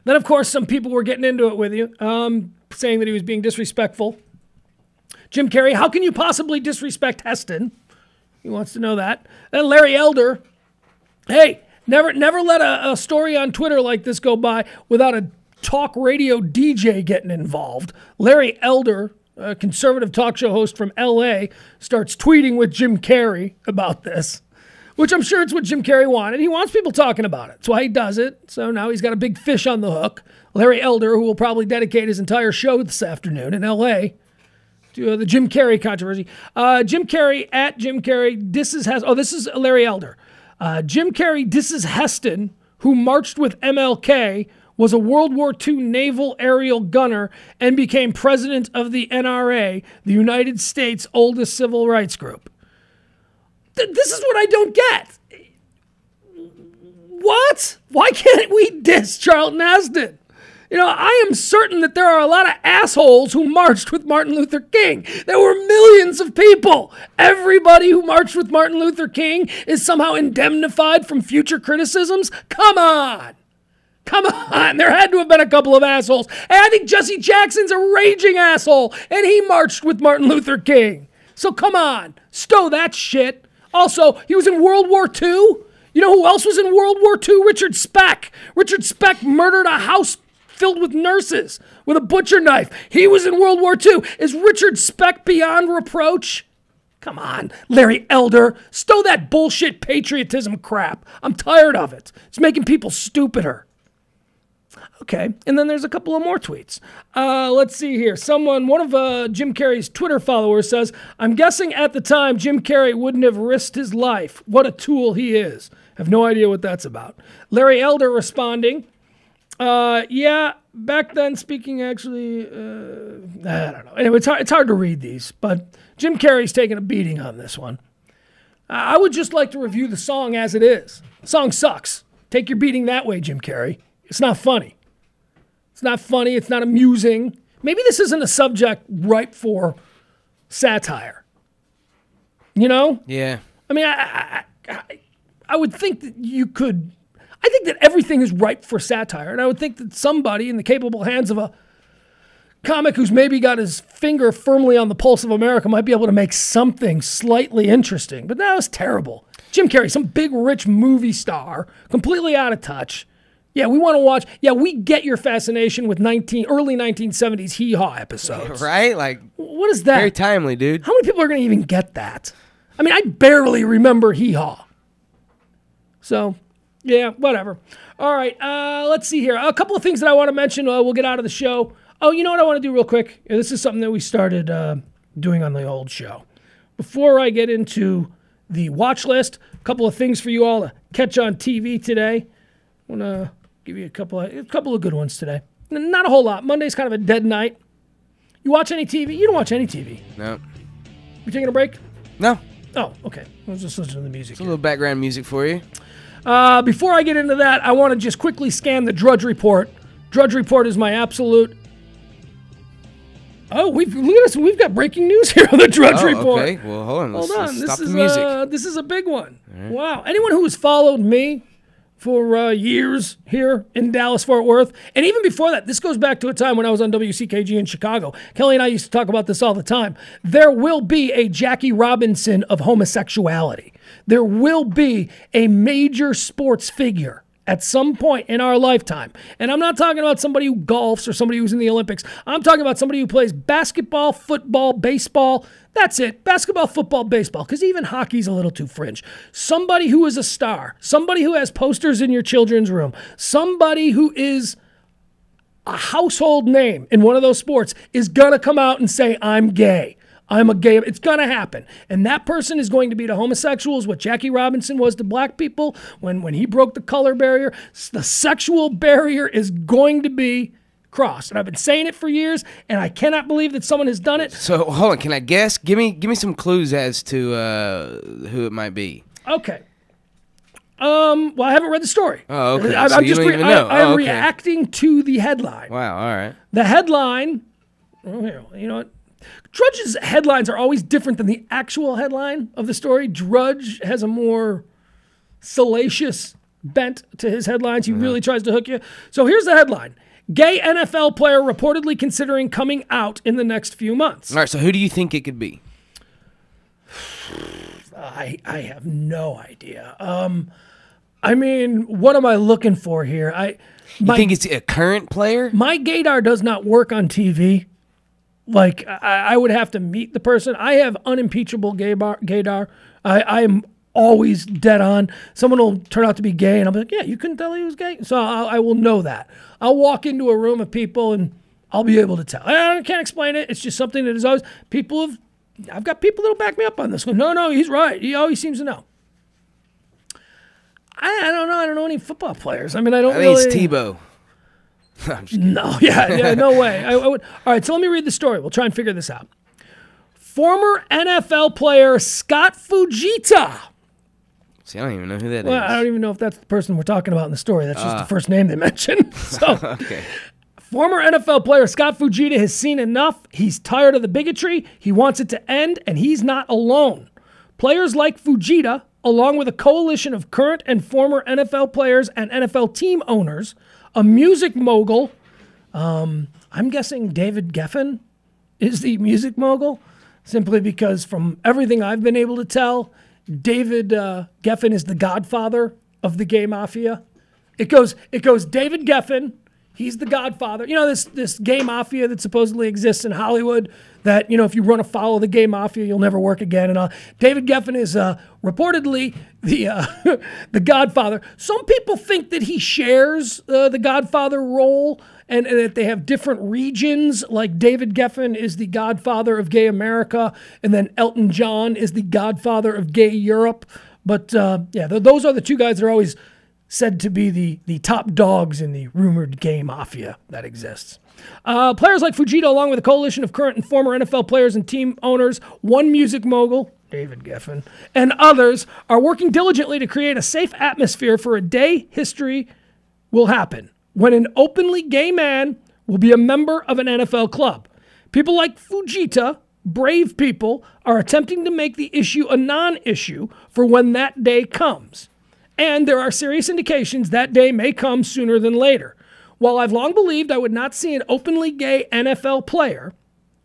Then, of course, some people were getting into it with you, saying that he was being disrespectful. Jim Carrey, how can you possibly disrespect Heston? He wants to know that. Then Larry Elder, hey, never let a story on Twitter like this go by without a talk radio DJ getting involved. Larry Elder, a conservative talk show host from L.A., starts tweeting with Jim Carrey about this, which I'm sure it's what Jim Carrey wanted. He wants people talking about it. That's why he does it. So now he's got a big fish on the hook. Larry Elder, who will probably dedicate his entire show this afternoon in L.A., to the Jim Carrey controversy. Jim Carrey, at Jim Carrey, this is Larry Elder. Jim Carrey disses Heston, who marched with MLK, was a World War II naval aerial gunner, and became president of the NRA, the United States' oldest civil rights group. This is what I don't get. What? Why can't we diss Charlton Heston? You know, I am certain that there are a lot of assholes who marched with Martin Luther King. There were millions of people. Everybody who marched with Martin Luther King is somehow indemnified from future criticisms? Come on. Come on. There had to have been a couple of assholes. And I think Jesse Jackson's a raging asshole, and he marched with Martin Luther King. So come on. Stow that shit. Also, he was in World War II. You know who else was in World War II? Richard Speck. Richard Speck murdered a house filled with nurses with a butcher knife. He was in World War II. Is Richard Speck beyond reproach? Come on, Larry Elder. Stow that bullshit patriotism crap. I'm tired of it. It's making people stupider. Okay, and then there's a couple of more tweets. Let's see here. One of Jim Carrey's Twitter followers says, I'm guessing at the time Jim Carrey wouldn't have risked his life. What a tool he is. Have no idea what that's about. Larry Elder responding, yeah, back then speaking actually, I don't know. Anyway, it's hard to read these, but Jim Carrey's taking a beating on this one. I would just like to review the song as it is. The song sucks. Take your beating that way, Jim Carrey. It's not funny. It's not funny. It's not amusing. Maybe this isn't a subject ripe for satire. You know? Yeah. I mean, I would think that you could... I think that everything is ripe for satire, and I would think that somebody in the capable hands of a comic who's maybe got his finger firmly on the pulse of America might be able to make something slightly interesting. But that was terrible. Jim Carrey, some big, rich movie star, completely out of touch. Yeah, we want to watch. Yeah, we get your fascination with early 1970s hee-haw episodes. Right? Like, what is that? Very timely, dude. How many people are going to even get that? I mean, I barely remember hee-haw. So... yeah, whatever. All right, let's see here. A couple of things that I want to mention. We'll get out of the show. Oh, you know what I want to do real quick? Yeah, this is something that we started doing on the old show. Before I get into the watch list, a couple of things for you all to catch on TV today. I want to give you a couple of good ones today. Not a whole lot. Monday's kind of a dead night. You watch any TV? You don't watch any TV. No. You taking a break? No. Oh, okay. I was just listening to the music. It's a little background music for you. Before I get into that, I want to just quickly scan the Drudge Report. Drudge Report is my absolute... Oh, look at us. We've got breaking news here on the Drudge Report. Okay. Well, hold on. Let's stop this the music. This is a big one. Right. Wow. Anyone who has followed me for years here in Dallas-Fort Worth. And even before that, this goes back to a time when I was on WCKG in Chicago. Kelly and I used to talk about this all the time. There will be a Jackie Robinson of homosexuality. There will be a major sports figure at some point in our lifetime. And I'm not talking about somebody who golfs or somebody who's in the Olympics. I'm talking about somebody who plays basketball, football, baseball. That's it. Basketball, football, baseball, because even hockey's a little too fringe. Somebody who is a star, somebody who has posters in your children's room, somebody who is a household name in one of those sports is going to come out and say, I'm gay. I'm a gay. It's going to happen. And that person is going to be to homosexuals what Jackie Robinson was to black people when he broke the color barrier. The sexual barrier is going to be crossed. And I've been saying it for years, and I cannot believe that someone has done it. So, hold on. Can I guess? Give me some clues as to who it might be. Okay. Well, I haven't read the story. Oh, okay. I'm So you just don't even know. I'm Oh, okay. reacting to the headline. Wow, all right. The headline, you know what? Drudge's headlines are always different than the actual headline of the story. Drudge has a more salacious bent to his headlines. He really tries to hook you. So here's the headline. Gay NFL player reportedly considering coming out in the next few months. All right, so who do you think it could be? I have no idea. I mean, what am I looking for here? You think it's a current player? My gaydar does not work on TV. Like, I would have to meet the person. I have unimpeachable gaydar. I am always dead on. Someone will turn out to be gay, and I'll be like, yeah, you couldn't tell he was gay? So I will know that. I'll walk into a room of people, and I'll be able to tell. I can't explain it. It's just something that is always, I've got people that will back me up on this one. No, he's right. He always seems to know. I don't know. I don't know any football players. I mean, I think it's Tebow. No, yeah, no way. I would. All right, so let me read the story. We'll try and figure this out. Former NFL player Scott Fujita. See, I don't even know who that is. I don't even know if that's the person we're talking about in the story. That's just the first name they mentioned. So, okay. Former NFL player Scott Fujita has seen enough. He's tired of the bigotry. He wants it to end, and he's not alone. Players like Fujita, along with a coalition of current and former NFL players and NFL team owners, a music mogul, I'm guessing David Geffen is the music mogul, simply because from everything I've been able to tell, David Geffen is the godfather of the gay mafia. It goes David Geffen, he's the godfather. You know, this gay mafia that supposedly exists in Hollywood that, you know, if you run afoul of the gay mafia, you'll never work again. And David Geffen is reportedly the godfather. Some people think that he shares the godfather role and that they have different regions, like David Geffen is the godfather of gay America, and then Elton John is the godfather of gay Europe. But yeah, those are the two guys that are always said to be the top dogs in the rumored gay mafia that exists. Players like Fujita, along with a coalition of current and former NFL players and team owners, one music mogul, David Geffen, and others are working diligently to create a safe atmosphere for a day history will happen when an openly gay man will be a member of an NFL club. People like Fujita, brave people, are attempting to make the issue a non-issue for when that day comes. And there are serious indications that day may come sooner than later. While I've long believed I would not see an openly gay NFL player,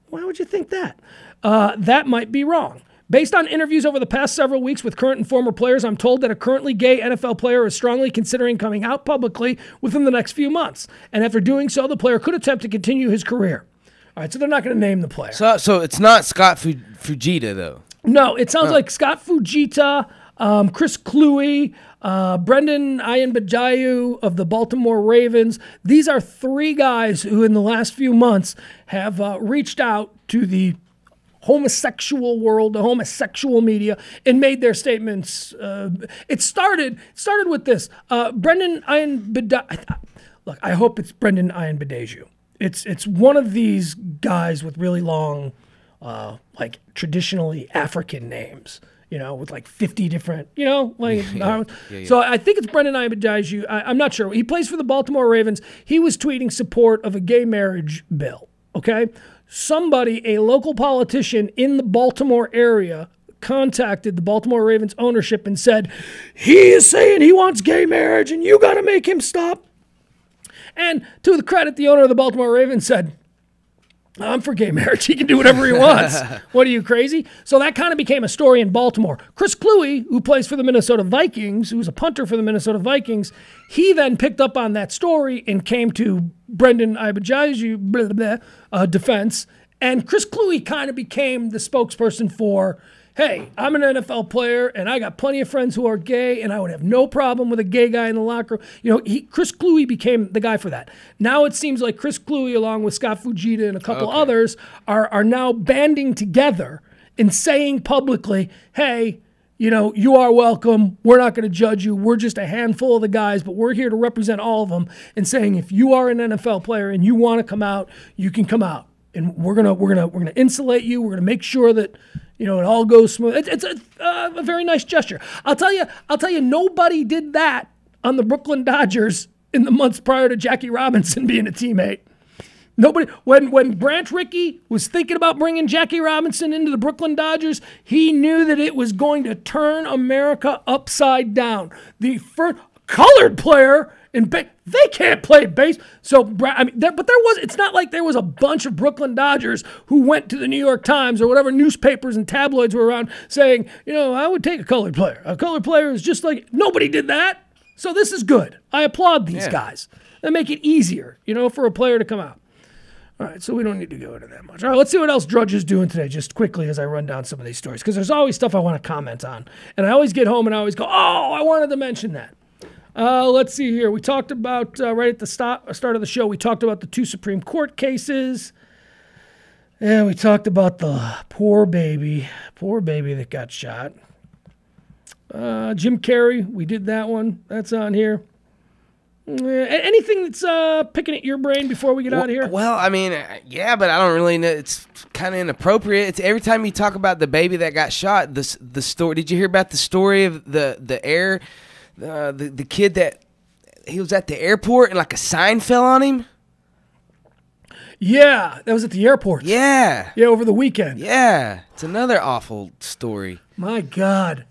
why would you think that? That might be wrong. Based on interviews over the past several weeks with current and former players, I'm told that a currently gay NFL player is strongly considering coming out publicly within the next few months. And after doing so, the player could attempt to continue his career. All right, so they're not going to name the player. So it's not Scott Fujita, though? No, it sounds like Scott Fujita, Chris Kluwe, Brendan Ayanbajayu of the Baltimore Ravens. These are three guys who in the last few months have reached out to the homosexual world, the homosexual media, and made their statements. It started with this. Brendan Ayanbajayu. Look, I hope it's Brendan Ayanbajayu. It's one of these guys with really long, like traditionally African names. You know, with like 50 different, you know, like. Yeah. So I think it's Brendan Ayanbajayu. I'm not sure. He plays for the Baltimore Ravens. He was tweeting support of a gay marriage bill. Okay, somebody, a local politician in the Baltimore area, contacted the Baltimore Ravens ownership and said, he is saying he wants gay marriage and you got to make him stop. And to the credit, the owner of the Baltimore Ravens said, I'm for gay marriage. He can do whatever he wants. What are you, crazy? So that kind of became a story in Baltimore. Chris Kluwe, who plays for the Minnesota Vikings, who's a punter for the Minnesota Vikings, he then picked up on that story and came to Brendan Abajaju's defense. And Chris Kluwe kind of became the spokesperson for, hey, I'm an NFL player, and I got plenty of friends who are gay, and I would have no problem with a gay guy in the locker room. You know, Chris Kluwe became the guy for that. Now it seems like Chris Kluwe, along with Scott Fujita and a couple others, are now banding together and saying publicly, hey, you know, you are welcome. We're not going to judge you. We're just a handful of the guys, but we're here to represent all of them, and saying if you are an NFL player and you want to come out, you can come out. And we're gonna insulate you. We're gonna make sure that, you know, it all goes smooth. It's a very nice gesture. I'll tell you, nobody did that on the Brooklyn Dodgers in the months prior to Jackie Robinson being a teammate. Nobody. When Branch Rickey was thinking about bringing Jackie Robinson into the Brooklyn Dodgers, he knew that it was going to turn America upside down. The first colored player in they can't play base. So, I mean, but there was. It's not like there was a bunch of Brooklyn Dodgers who went to the New York Times or whatever newspapers and tabloids were around saying, you know, I would take a colored player. A colored player is just like, nobody did that. So this is good. I applaud these guys. They make it easier, you know, for a player to come out. All right, so we don't need to go into that much. All right, let's see what else Drudge is doing today, just quickly as I run down some of these stories, because there's always stuff I want to comment on. And I always get home and I always go, oh, I wanted to mention that. Let's see here. We talked about, right at the start of the show, we talked about the 2 Supreme Court cases. And we talked about the poor baby that got shot. Jim Carrey, we did that one. That's on here. Anything that's picking at your brain before we get out of here? Well, I mean, yeah, but I don't really know. It's kind of inappropriate. It's every time you talk about the baby that got shot, the story. Did you hear about the story of the kid that he was at the airport and like a sign fell on him? Yeah, that was at the airport. Yeah. Yeah, over the weekend. Yeah. It's another awful story. My God.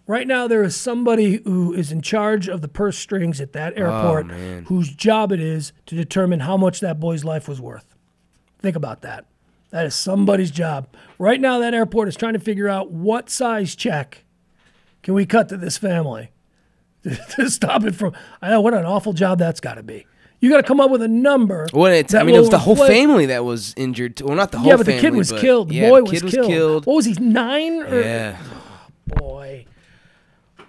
Right now there is somebody who is in charge of the purse strings at that airport whose job it is to determine how much that boy's life was worth. Think about that. That is somebody's job. Right now that airport is trying to figure out what size check can we cut to this family to stop it from... I know, what an awful job that's got to be. You got to come up with a number. Well, it was the whole family that was injured. Well, not the whole family. Yeah, but the kid was killed. The boy was killed. What was he, 9? Yeah. Oh, boy.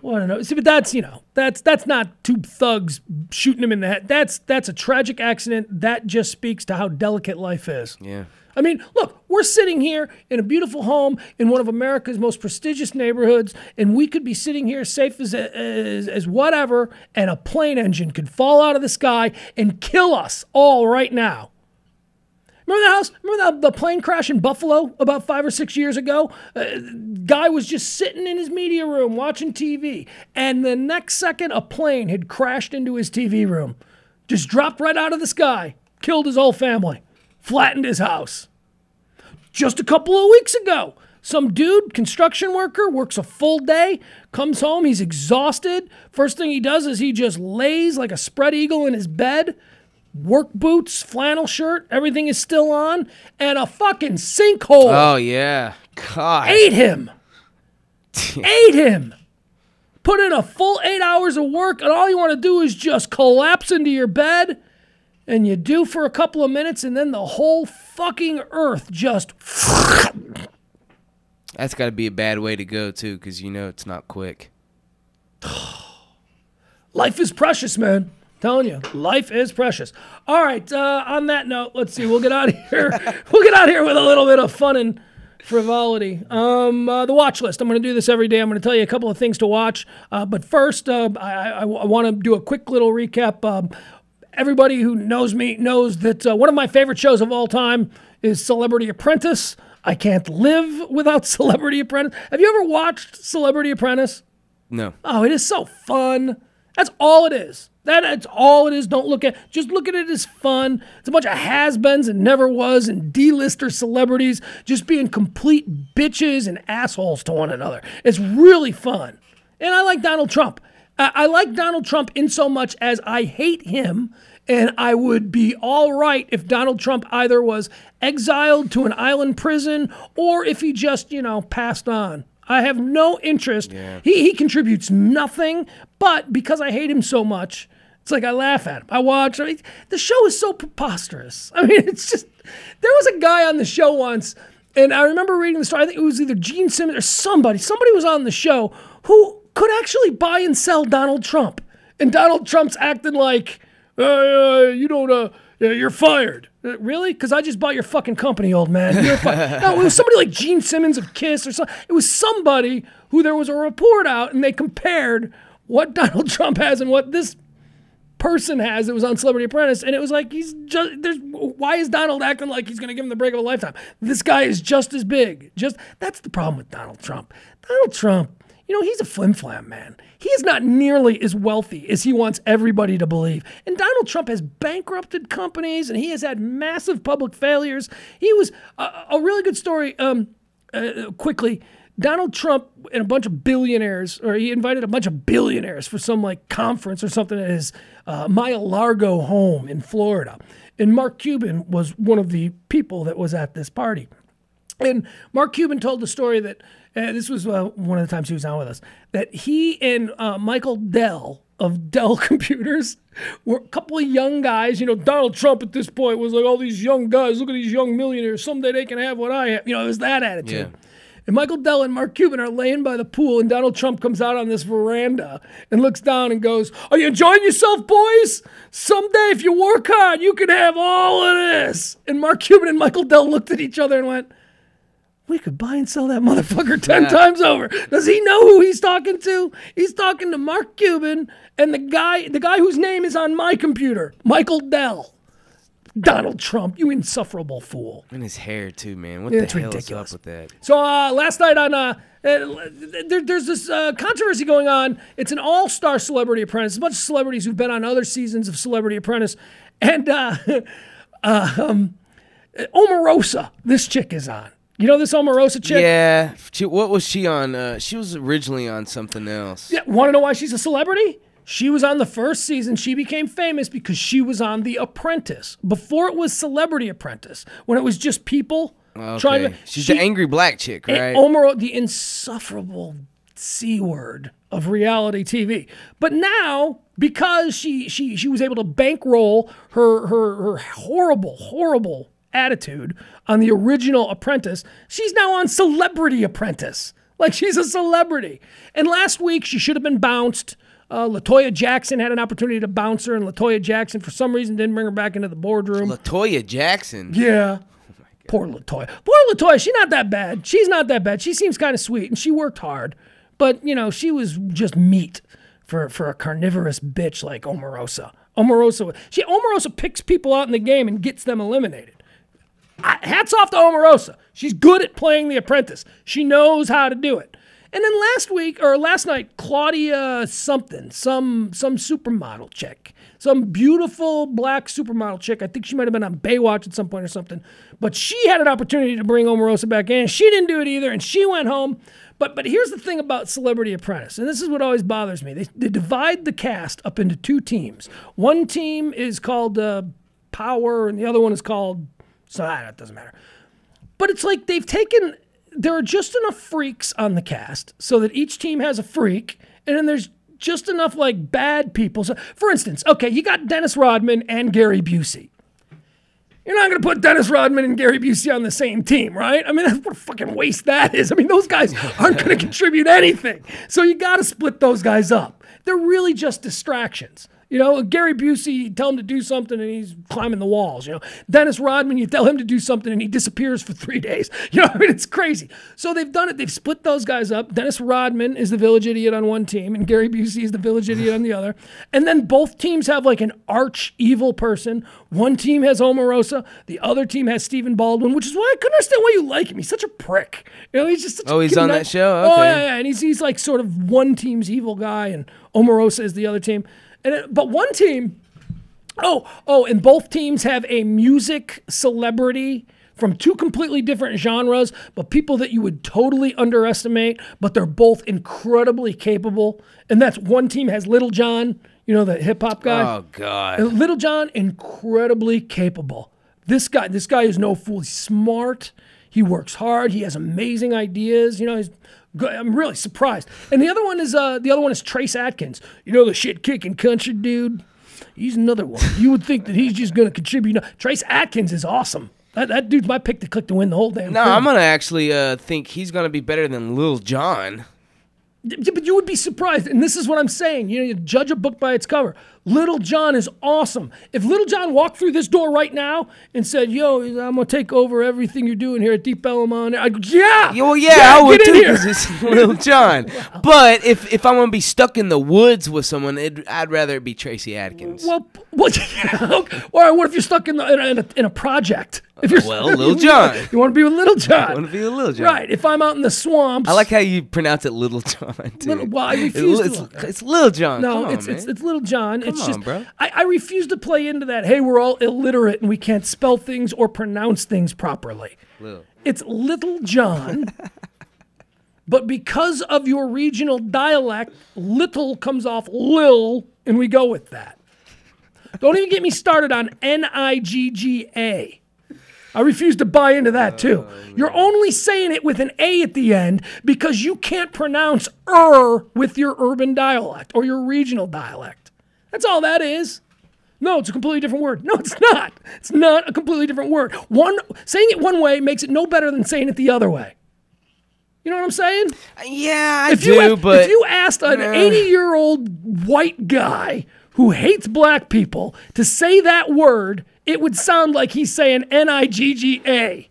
Well, I don't know. See, but that's, you know, that's not 2 thugs shooting him in the head. That's a tragic accident. That just speaks to how delicate life is. Yeah. I mean, look, we're sitting here in a beautiful home in one of America's most prestigious neighborhoods, and we could be sitting here safe as whatever, and a plane engine could fall out of the sky and kill us all right now. Remember that house? Remember the plane crash in Buffalo about 5 or 6 years ago? Guy was just sitting in his media room watching TV, and the next second a plane had crashed into his TV room. Just dropped right out of the sky. Killed his whole family. Flattened his house. Just a couple of weeks ago, some dude, construction worker, works a full day, comes home, he's exhausted. First thing he does is he just lays like a spread eagle in his bed. Work boots, flannel shirt, everything is still on, and a fucking sinkhole. Oh, yeah. God. Ate him. Ate him. Put in a full 8 hours of work, and all you want to do is just collapse into your bed, and you do for a couple of minutes, and then the whole fucking earth just... That's got to be a bad way to go, too, because you know it's not quick. Life is precious, man. Telling you, life is precious. All right, on that note, let's see. We'll get out of here. We'll get out of here with a little bit of fun and frivolity. The watch list. I'm going to do this every day. I'm going to tell you a couple of things to watch. But first, I want to do a quick little recap. Everybody who knows me knows that one of my favorite shows of all time is Celebrity Apprentice. I can't live without Celebrity Apprentice. Have you ever watched Celebrity Apprentice? No. Oh, it is so fun. That's all it is. That's all it is. Don't look at, just look at it as fun. It's a bunch of has-beens and never was and D-lister celebrities just being complete bitches and assholes to one another. It's really fun. And I like Donald Trump. I like Donald Trump in so much as I hate him, and I would be all right if Donald Trump either was exiled to an island prison or if he just, passed on. I have no interest. Yeah. He contributes nothing, but because I hate him so much, it's like I laugh at him. I watch. The show is so preposterous. I mean, it's just, there was a guy on the show once, and I remember reading the story. I think it was either Gene Simmons or somebody. Somebody was on the show who could actually buy and sell Donald Trump. And Donald Trump's acting like, you're fired. Really? Because I just bought your fucking company, old man. You're fired. No, it was somebody like Gene Simmons of KISS or something. It was somebody who there was a report out, and they compared what Donald Trump has and what this person has that was on Celebrity Apprentice, and it was like, why is Donald acting like he's going to give him the break of a lifetime? This guy is just as big. That's the problem with Donald Trump. Donald Trump, he's a flim-flam, man. He is not nearly as wealthy as he wants everybody to believe. And Donald Trump has bankrupted companies, and he has had massive public failures. He was a really good story, quickly. Donald Trump and a bunch of billionaires, or he invited a bunch of billionaires for some conference or something at his Mar-a-Lago home in Florida. And Mark Cuban was one of the people that was at this party. And Mark Cuban told the story that, this was one of the times he was on with us, that he and Michael Dell of Dell Computers were a couple of young guys. Donald Trump at this point was like, all these young guys, look at these young millionaires. Someday they can have what I have. It was that attitude. Yeah. And Michael Dell and Mark Cuban are laying by the pool, and Donald Trump comes out on this veranda and looks down and goes, "Are you enjoying yourself, boys? Someday, if you work hard, you can have all of this." And Mark Cuban and Michael Dell looked at each other and went, "We could buy and sell that motherfucker 10 times over." Does he know who he's talking to? He's talking to Mark Cuban and the guy whose name is on my computer, Michael Dell. Donald Trump, you insufferable fool. And his hair too, man. What the hell is up with that? So last night on there's this controversy going on. It's an all-star Celebrity Apprentice. A bunch of celebrities who've been on other seasons of Celebrity Apprentice, and Omarosa, this chick is on. You know this Omarosa chick? Yeah. What was she on? She was originally on something else. Yeah. Want to know why she's a celebrity? She was on the first season. She became famous because she was on The Apprentice. Before it was Celebrity Apprentice, when it was just people trying to... She's the angry black chick, right? Omarosa, the insufferable C word of reality TV. But now, because she was able to bankroll her horrible attitude on the original Apprentice, she's now on Celebrity Apprentice. Like, she's a celebrity. And last week, she should have been bounced. LaToya Jackson had an opportunity to bounce her, and LaToya Jackson, for some reason, didn't bring her back into the boardroom. LaToya Jackson? Yeah. Oh, poor LaToya. Poor LaToya. She's not that bad. She's not that bad. She seems kind of sweet, and she worked hard. But, she was just meat for a carnivorous bitch like Omarosa. Omarosa picks people out in the game and gets them eliminated. Hats off to Omarosa. She's good at playing The Apprentice. She knows how to do it. And then last night, Claudia something, some supermodel chick, some beautiful black supermodel chick. I think she might have been on Baywatch at some point or something. But she had an opportunity to bring Omarosa back in. She didn't do it either, and she went home. But here's the thing about Celebrity Apprentice, and this is what always bothers me. They divide the cast up into two teams. One team is called Power, and the other one is called... So that doesn't matter. But it's like they've taken... There are just enough freaks on the cast so that each team has a freak, and then there's just enough bad people. So, for instance, okay, you got Dennis Rodman and Gary Busey. You're not going to put Dennis Rodman and Gary Busey on the same team, right? I mean, what a fucking waste that is. I mean, those guys aren't going to contribute anything. So you got to split those guys up. They're really just distractions. You know, Gary Busey, you tell him to do something and he's climbing the walls. You know, Dennis Rodman, you tell him to do something and he disappears for 3 days. You know, I mean, it's crazy. So they've done it. They've split those guys up. Dennis Rodman is the village idiot on one team and Gary Busey is the village idiot on the other. And then both teams have like an arch evil person. One team has Omarosa. The other team has Stephen Baldwin, which is why I couldn't understand why you like him. He's such a prick. You know, he's just such he's on that show? Okay. Oh, yeah. And he's like sort of one team's evil guy and Omarosa is the other team. But one team, and both teams have a music celebrity from two completely different genres, but people that you would totally underestimate, but they're both incredibly capable. And that's one team has Little John, you know, the hip hop guy. Oh, God. And Little John, incredibly capable. This guy is no fool. He's smart. He works hard. He has amazing ideas. You know, he's good. I'm really surprised. And the other one is Trace Atkins. You know, the shit kicking country dude. He's another one. You would think that he's just going to contribute. No, Trace Atkins is awesome. That dude's my pick to click to win the whole damn thing. No, I'm going to actually think he's going to be better than Lil Jon. Yeah, but you would be surprised, and this is what I'm saying. You know, you judge a book by its cover. Little John is awesome. If Little John walked through this door right now and said, "Yo, I'm gonna take over everything you're doing here at Deep Ellum on," I'd go, "Yeah, well, yeah, I would too, because it's Little John." Wow. But if I'm gonna be stuck in the woods with someone, I'd rather it be Tracy Atkins. Well, okay. Or what if you're stuck in a project? If you're Little John. You want to be with Little John. I want to be with Little John. Right. If I'm out in the swamps. I like how you pronounce it Little John, too. Well, I refuse it's Little John. No, it's Little John. Come on, bro. I refuse to play into that, hey, we're all illiterate and we can't spell things or pronounce things properly. It's Little John. But because of your regional dialect, little comes off lil, and we go with that. Don't even get me started on Nigga. I refuse to buy into that, too. You're only saying it with an A at the end because you can't pronounce with your urban dialect or your regional dialect. That's all that is. No, it's a completely different word. No, it's not. It's not a completely different word. Saying it one way makes it no better than saying it the other way. You know what I'm saying? Yeah, I do, but... If you asked an 80-year-old white guy who hates black people to say that word, it would sound like he's saying Nigga.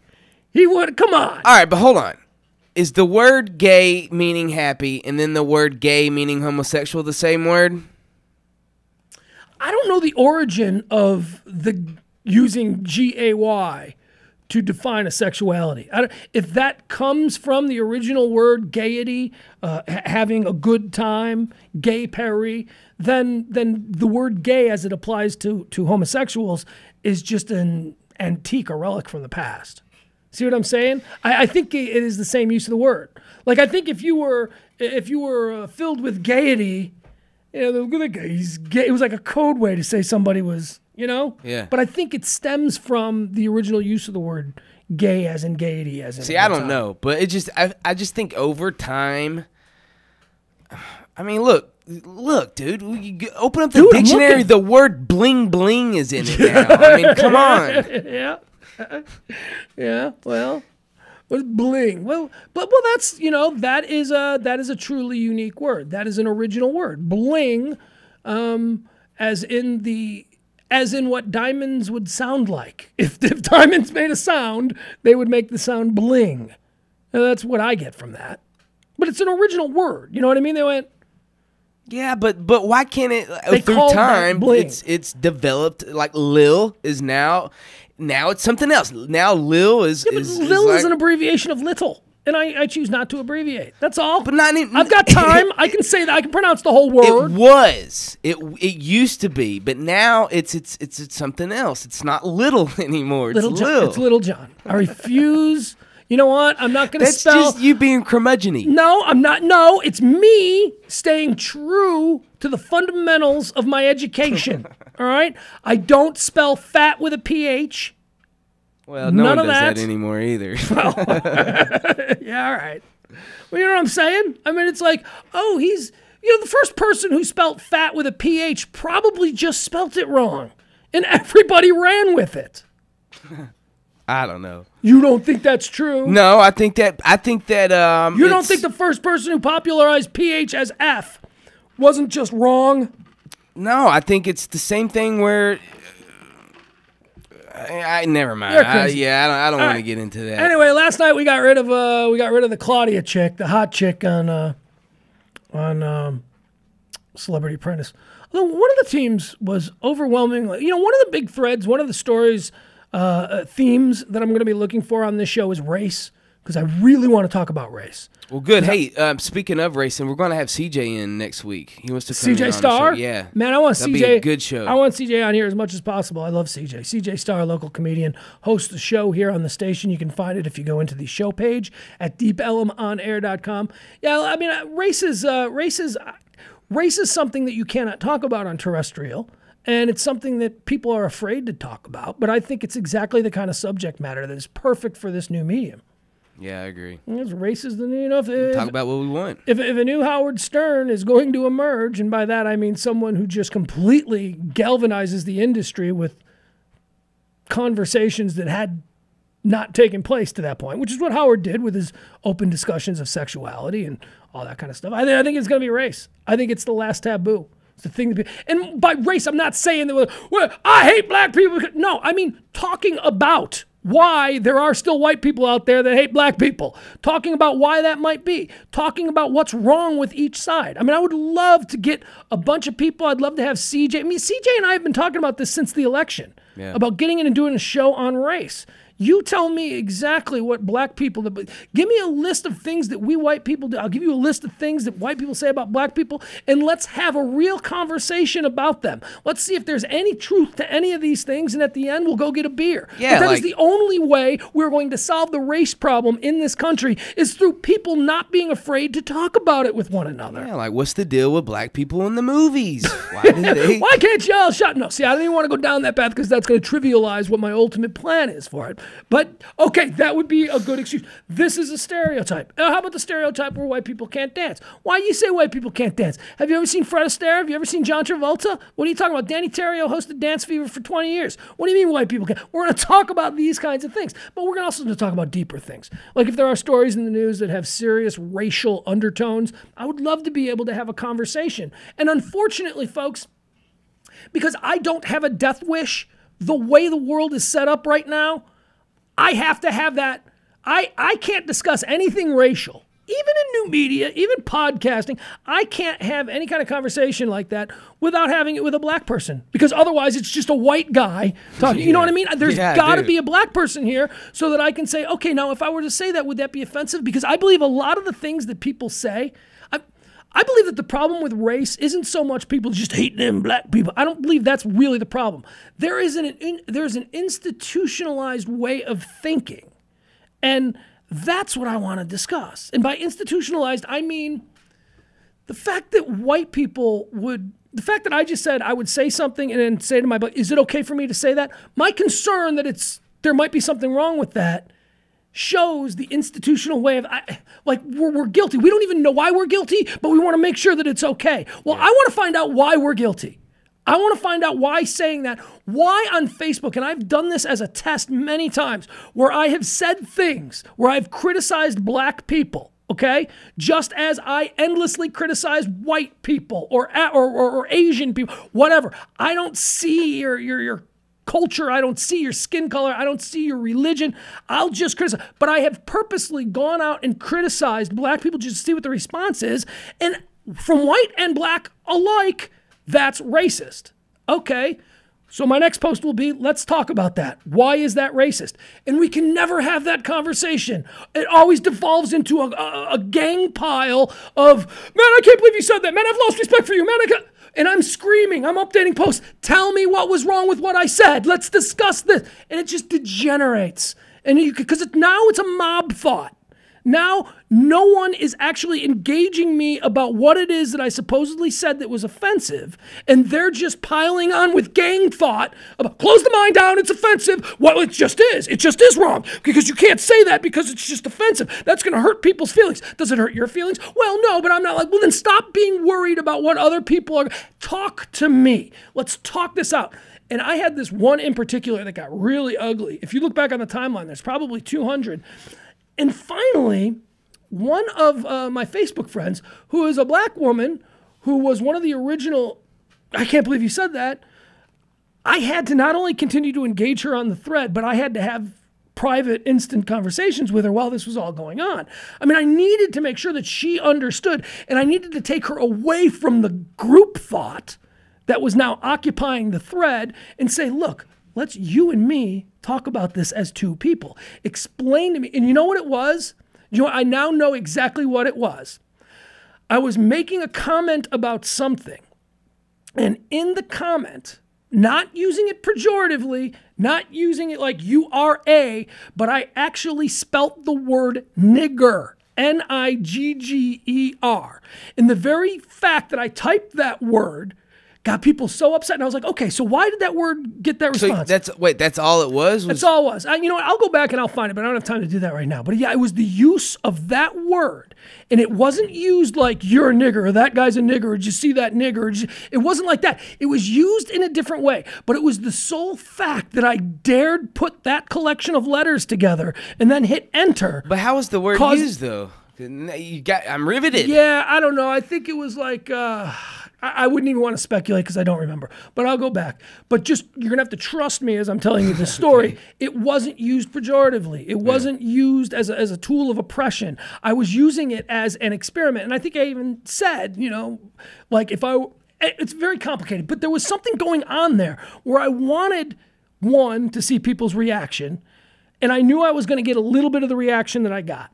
He would, come on. All right, but hold on. Is the word gay meaning happy and then the word gay meaning homosexual the same word? I don't know the origin of the using G-A-Y to define a sexuality. If that comes from the original word gaiety, having a good time, gay Perry, then the word gay as it applies to homosexuals is just an antique, a relic from the past. See what I'm saying? I think it is the same use of the word. Like, I think if you were filled with gaiety, you know, the guy's gay. It was like a code way to say somebody was, you know? Yeah. But I think it stems from the original use of the word gay as in gaiety as in... See, I don't know, but it just, I just think over time, I mean, look, dude, you open up the dictionary, the word bling bling is in it now. I mean, come on. Yeah. Yeah, well... What's bling? Well, that's, you know, that is a truly unique word. That is an original word. Bling, as in what diamonds would sound like. If diamonds made a sound, they would make the sound bling. And that's what I get from that. But it's an original word. You know what I mean? They went. Yeah, but why can't it through time? It's developed. Like Lil is now it's something else. Now Lil is Lil is an abbreviation of little, and I choose not to abbreviate. That's all. But I've got time. I can say that. I can pronounce the whole word. It used to be, but now it's something else. It's not little anymore. It's Lil. It's Little John. I refuse. You know what? I'm not going to spell... That's just you being curmudgeon-y. No, I'm not. No, it's me staying true to the fundamentals of my education. All right? I don't spell fat with a PH. Well, no one does that anymore either. Well, yeah, all right. Well, you know what I'm saying? I mean, it's like, oh, he's... You know, the first person who spelled fat with a PH probably just spelt it wrong. And everybody ran with it. I don't know. You don't think that's true? No, I think that you don't think the first person who popularized PH as F wasn't just wrong? No, I think it's the same thing where. I never mind. You're crazy. I don't want right. to get into that. Anyway, last night we got rid of the Claudia chick, the hot chick on Celebrity Apprentice. Although one of the teams was overwhelmingly, one of the big threads, one of the stories, themes that I'm going to be looking for on this show is race, because I really want to talk about race. Well, good. Hey, speaking of racing, we're going to have CJ in next week. He wants to come in on CJ Star? the show. Yeah. Man, I want That'd CJ. be a good show. I want CJ on here as much as possible. I love CJ. CJ Star, local comedian, hosts the show here on the station. You can find it if you go into the show page at deepelmonair.com. Yeah, I mean, race is something that you cannot talk about on terrestrial. And it's something that people are afraid to talk about. But I think it's exactly the kind of subject matter that is perfect for this new medium. Yeah, I agree. Race is the talk about what we want. If a new Howard Stern is going to emerge, and by that I mean someone who just completely galvanizes the industry with conversations that had not taken place to that point, which is what Howard did with his open discussions of sexuality and all that kind of stuff. I think it's going to be race. I think it's the last taboo. It's the thing to be, and by race, I'm not saying that I hate black people. No, I mean talking about why there are still white people out there that hate black people. Talking about why that might be. Talking about what's wrong with each side. I mean, I would love to get a bunch of people. I'd love to have CJ. I mean, CJ and I have been talking about this since the election, about getting in and doing a show on race. You tell me exactly what black people do. Give me a list of things that we white people do. I'll give you a list of things that white people say about black people, and let's have a real conversation about them. Let's see if there's any truth to any of these things, and at the end, we'll go get a beer. Yeah, but that is the only way we're going to solve the race problem in this country is through people not being afraid to talk about it with one another. Yeah, like what's the deal with black people in the movies? Why did they? Why can't y'all shut? No, see, I don't even want to go down that path because that's going to trivialize what my ultimate plan is for it. But, okay, that would be a good excuse. This is a stereotype. How about the stereotype where white people can't dance? Why do you say white people can't dance? Have you ever seen Fred Astaire? Have you ever seen John Travolta? What are you talking about? Danny Terrio hosted Dance Fever for 20 years. What do you mean white people can't? We're going to talk about these kinds of things. But we're also going to talk about deeper things. Like if there are stories in the news that have serious racial undertones, I would love to be able to have a conversation. And unfortunately, folks, because I don't have a death wish, the way the world is set up right now, I have to have that. I can't discuss anything racial, even in new media, even podcasting. I can't have any kind of conversation like that without having it with a black person, because otherwise it's just a white guy talking. You know what I mean? There's got to be a black person here so that I can say, okay, now if I were to say that, would that be offensive? Because I believe a lot of the things that people say, I believe that the problem with race isn't so much people just hate them black people. I don't believe that's really the problem. There's an institutionalized way of thinking, and that's what I want to discuss. And by institutionalized, I mean the fact that white people the fact that I just said I would say something and then say to my buddy, is it okay for me to say that? My concern that there might be something wrong with that shows the institutional way of, we're guilty. We don't even know why we're guilty, but we want to make sure that it's okay. Well, I want to find out why we're guilty. I want to find out why saying that, why on Facebook, and I've done this as a test many times, where I have said things, where I've criticized black people, okay? Just as I endlessly criticize white people or Asian people, whatever. I don't see your culture, I don't see your skin color, I don't see your religion, I'll just criticize. But I have purposely gone out and criticized black people just to see what the response is, and from white and black alike, that's racist. Okay, so my next post will be, let's talk about that. Why is that racist? And we can never have that conversation. It always devolves into a gang pile of, man, I can't believe you said that, man, I've lost respect for you, man, and I'm screaming, I'm updating posts. Tell me what was wrong with what I said. Let's discuss this. And it just degenerates. And because now it's a mob thought. Now, no one is actually engaging me about what it is that I supposedly said that was offensive, and they're just piling on with gang thought about, close the mind down, it's offensive. Well, it just is wrong, because you can't say that because it's just offensive. That's going to hurt people's feelings. Does it hurt your feelings? Well, no, but I'm not like, well, then stop being worried about what other people are. Talk to me. Let's talk this out. And I had this one in particular that got really ugly. If you look back on the timeline, there's probably 200. And finally, one of my Facebook friends, who is a black woman, who was one of the original I can't believe you said that. I had to not only continue to engage her on the thread, but I had to have private, instant conversations with her while this was all going on. I mean, I needed to make sure that she understood, and I needed to take her away from the group thought that was now occupying the thread and say, look, let's you and me talk about this as two people. Explain to me. And you know what it was? I now know exactly what it was. I was making a comment about something, and in the comment, not using it pejoratively, not using it like you are a, but I actually spelt the word nigger, N-I-G-G-E-R. And the very fact that I typed that word got people so upset. And I was like, okay, so why did that word get that response? So that's all it was? That's all it was. You know what? I'll go back and I'll find it, but I don't have time to do that right now. But yeah, it was the use of that word. And it wasn't used like you're a nigger or that guy's a nigger or did you see that nigger? It wasn't like that. It was used in a different way. But it was the sole fact that I dared put that collection of letters together and then hit enter. But how was the word used though? I'm riveted. Yeah, I don't know. I think it was like... I wouldn't even want to speculate because I don't remember, but I'll go back. But just, you're going to have to trust me as I'm telling you this story. Okay. It wasn't used pejoratively. It wasn't used as a tool of oppression. I was using it as an experiment. And I think I even said, like it's very complicated, but there was something going on there where I wanted, one, to see people's reaction. And I knew I was going to get a little bit of the reaction that I got.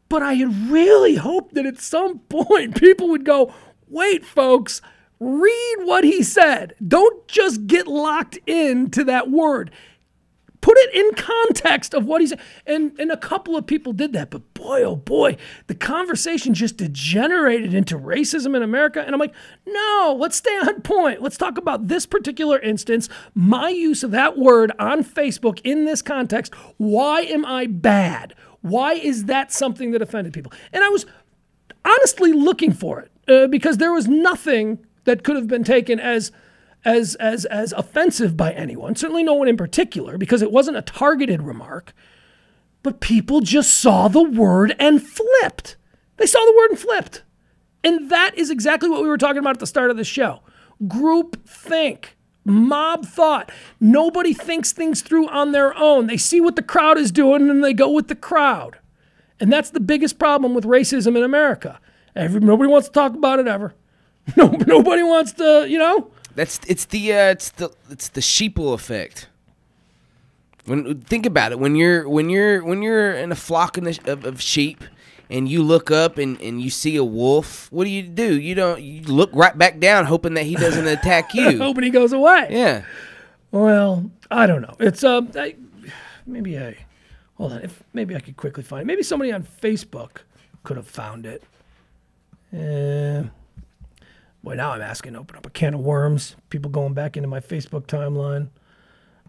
But I had really hoped that at some point people would go, wait, folks, read what he said. Don't just get locked into that word. Put it in context of what he said. And a couple of people did that. But boy, oh boy, the conversation just degenerated into racism in America. And I'm like, no, let's stay on point. Let's talk about this particular instance, my use of that word on Facebook in this context. Why am I bad? Why is that something that offended people? And I was honestly looking for it. Because there was nothing that could have been taken as offensive by anyone. Certainly no one in particular, because it wasn't a targeted remark. But people just saw the word and flipped. They saw the word and flipped. And that is exactly what we were talking about at the start of the show. Group think. Mob thought. Nobody thinks things through on their own. They see what the crowd is doing and they go with the crowd. And that's the biggest problem with racism in America. Nobody wants to talk about it ever. Nobody wants to, It's the sheeple effect. Think about it. When you're in a flock of sheep, and you look up and you see a wolf, what do? You look right back down, hoping that he doesn't attack you. Hoping he goes away. Yeah. Well, I don't know. It's hold on. Maybe I could quickly find it. Maybe somebody on Facebook could have found it. Boy, now I'm asking to open up a can of worms. People going back into my Facebook timeline.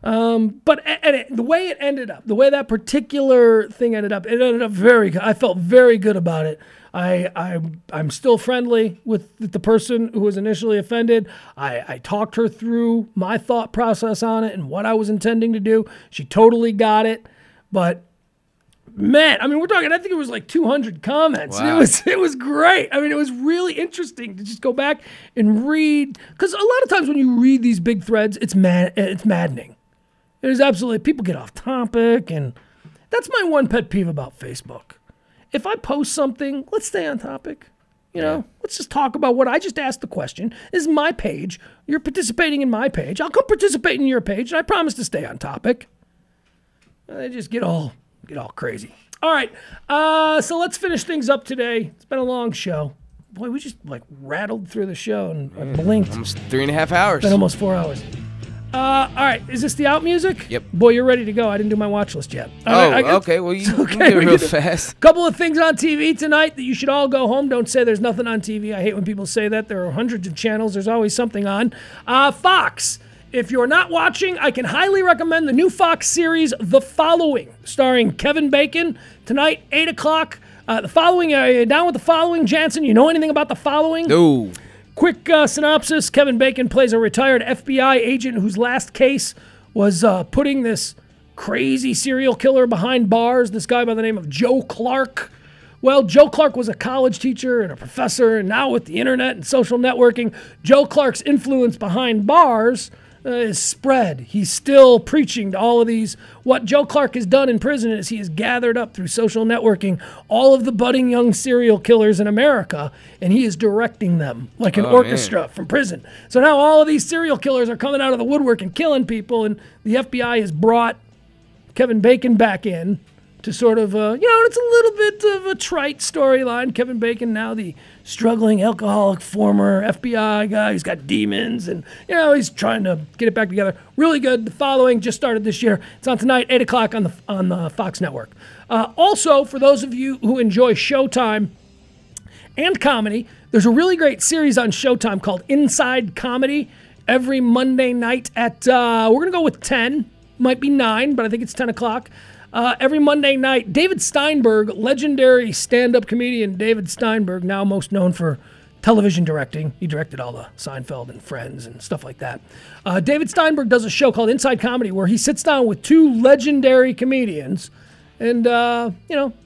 But the way it ended up, the way that particular thing ended up, it ended up very good. I felt very good about it. I'm still friendly with the person who was initially offended. I talked her through my thought process on it and what I was intending to do. She totally got it. But man, I mean, we're talking, I think it was like 200 comments. Wow. It was great. I mean, it was really interesting to just go back and read. Because a lot of times when you read these big threads, it's maddening. It is absolutely, people get off topic. And that's my one pet peeve about Facebook. If I post something, let's stay on topic. Let's just talk about what I just asked the question. This is my page. You're participating in my page. I'll come participate in your page. And I promise to stay on topic. They just get all crazy. All right, so let's finish things up today. It's been a long show. Boy, we just rattled through the show and I blinked. Almost 3.5 hours. It's been almost 4 hours. All right, is this the out music? Yep. Boy, you're ready to go. I didn't do my watch list yet. Okay. Well, you can do it real fast. Couple of things on TV tonight that you should all go home. Don't say there's nothing on TV. I hate when people say that. There are hundreds of channels. There's always something on. Fox. If you're not watching, I can highly recommend the new Fox series, The Following, starring Kevin Bacon. Tonight, 8 o'clock. The Following, down with The Following, Jansen? You know anything about The Following? No. Quick synopsis. Kevin Bacon plays a retired FBI agent whose last case was putting this crazy serial killer behind bars, this guy by the name of Joe Clark, Well, Joe Clark was a college teacher and a professor, and now with the internet and social networking, Joe Clark's influence behind bars is spread. He's still preaching to all of these. What Joe Clark has done in prison is he has gathered up through social networking all of the budding young serial killers in America, and he is directing them like an orchestra from prison. So now all of these serial killers are coming out of the woodwork and killing people, and the FBI has brought Kevin Bacon back in to sort of, it's a little bit of a trite storyline. Kevin Bacon, now the struggling alcoholic former FBI guy who's got demons, and, he's trying to get it back together. Really good. The Following just started this year. It's on tonight, 8 o'clock on the Fox Network. Also, for those of you who enjoy Showtime and comedy, there's a really great series on Showtime called Inside Comedy every Monday night at, we're going to go with 10, might be 9, but I think it's 10 o'clock. Every Monday night, David Steinberg, legendary stand-up comedian David Steinberg, now most known for television directing. He directed all the Seinfeld and Friends and stuff like that. David Steinberg does a show called Inside Comedy where he sits down with 2 legendary comedians and,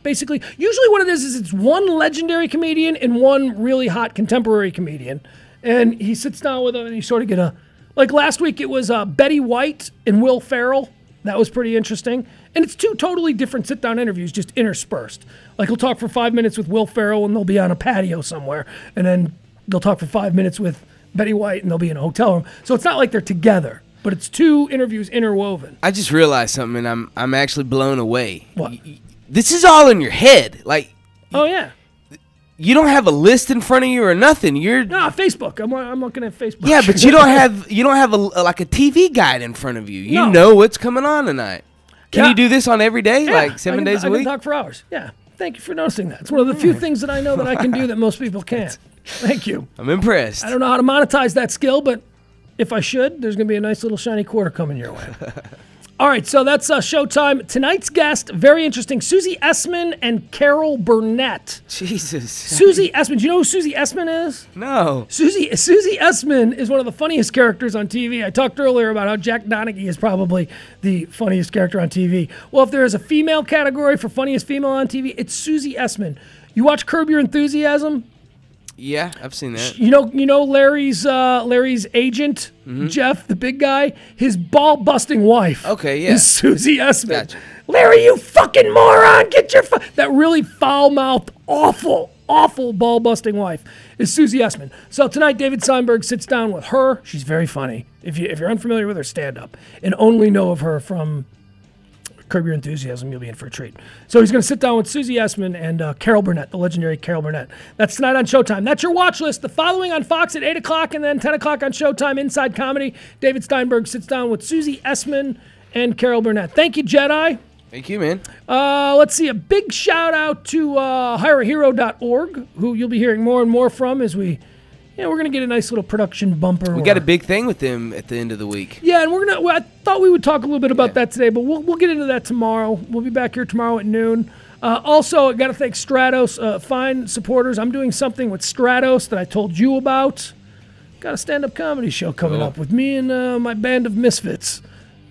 basically, usually what it is it's one legendary comedian and one really hot contemporary comedian. And he sits down with them and you sort of get like last week it was Betty White and Will Ferrell. That was pretty interesting. And it's 2 totally different sit-down interviews, just interspersed. Like he'll talk for 5 minutes with Will Ferrell and they'll be on a patio somewhere. And then they'll talk for 5 minutes with Betty White and they'll be in a hotel room. So it's not like they're together, but it's 2 interviews interwoven. I just realized something and I'm actually blown away. What? This is all in your head. Like, oh, yeah. You don't have a list in front of you or nothing. You're Facebook. I'm looking at Facebook. Yeah, but you don't have like a TV guide in front of you. You know what's coming on tonight. Can you do this on every day, like 7 days a week? I can talk for hours. Yeah. Thank you for noticing that. It's one of the few things that I know that I can do that most people can't. Thank you. I'm impressed. I don't know how to monetize that skill, but if I should, there's going to be a nice little shiny quarter coming your way. All right, so that's Showtime. Tonight's guest, very interesting, Susie Essman and Carol Burnett. Jesus. Susie Essman. Do you know who Susie Essman is? No. Susie Essman is one of the funniest characters on TV. I talked earlier about how Jack Donaghy is probably the funniest character on TV. Well, if there is a female category for funniest female on TV, it's Susie Essman. You watch Curb Your Enthusiasm? Yeah, I've seen that. You know Larry's agent, Jeff, the big guy. His ball-busting wife. Okay, yeah. Is Susie Essman. Gotcha. Larry, you fucking moron! Get your that really foul-mouthed, awful ball-busting wife is Susie Essman. So tonight, David Steinberg sits down with her. She's very funny. If you're unfamiliar with her stand-up and only know of her from Curb Your Enthusiasm, you'll be in for a treat. So he's going to sit down with Susie Essman and Carol Burnett, the legendary Carol Burnett. That's tonight on Showtime. That's your watch list. The Following on Fox at 8 o'clock and then 10 o'clock on Showtime, Inside Comedy. David Steinberg sits down with Susie Essman and Carol Burnett. Thank you, Jedi. Thank you, man. Let's see. A big shout out to hireahero.org, who you'll be hearing more and more from as we're going to get a nice little production bumper. We got a big thing with them at the end of the week. Yeah, and I thought we would talk a little bit about that today, but we'll get into that tomorrow. We'll be back here tomorrow at noon. Also, I got to thank Stratos, fine supporters. I'm doing something with Stratos that I told you about. Got a stand-up comedy show coming up with me and my band of misfits.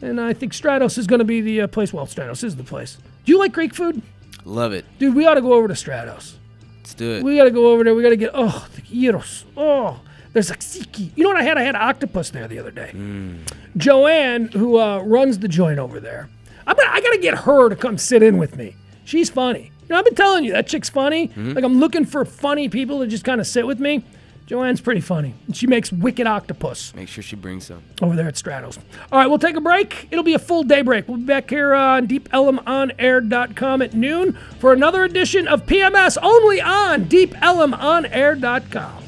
And I think Stratos is going to be the place. Well, Stratos is the place. Do you like Greek food? Love it. Dude, we ought to go over to Stratos. Let's do it. We got to go over there. We got to get, the gyros. There's tzatziki. You know what I had? I had octopus there the other day. Joanne, who runs the joint over there, I got to get her to come sit in with me. She's funny. I've been telling you, that chick's funny. Like, I'm looking for funny people to just kind of sit with me. Joanne's pretty funny. And she makes wicked octopus. Make sure she brings some. Over there at Stratos. All right, we'll take a break. It'll be a full day break. We'll be back here on DeepElmOnAir.com at noon for another edition of PMS only on DeepElmOnAir.com.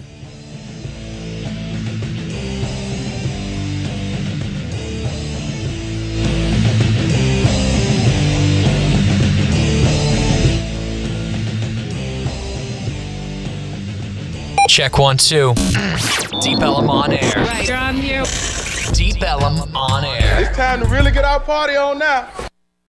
Check 1, 2. Deep Ellum on air. Right, you're on mute. Deep Ellum on air. It's time to really get our party on now.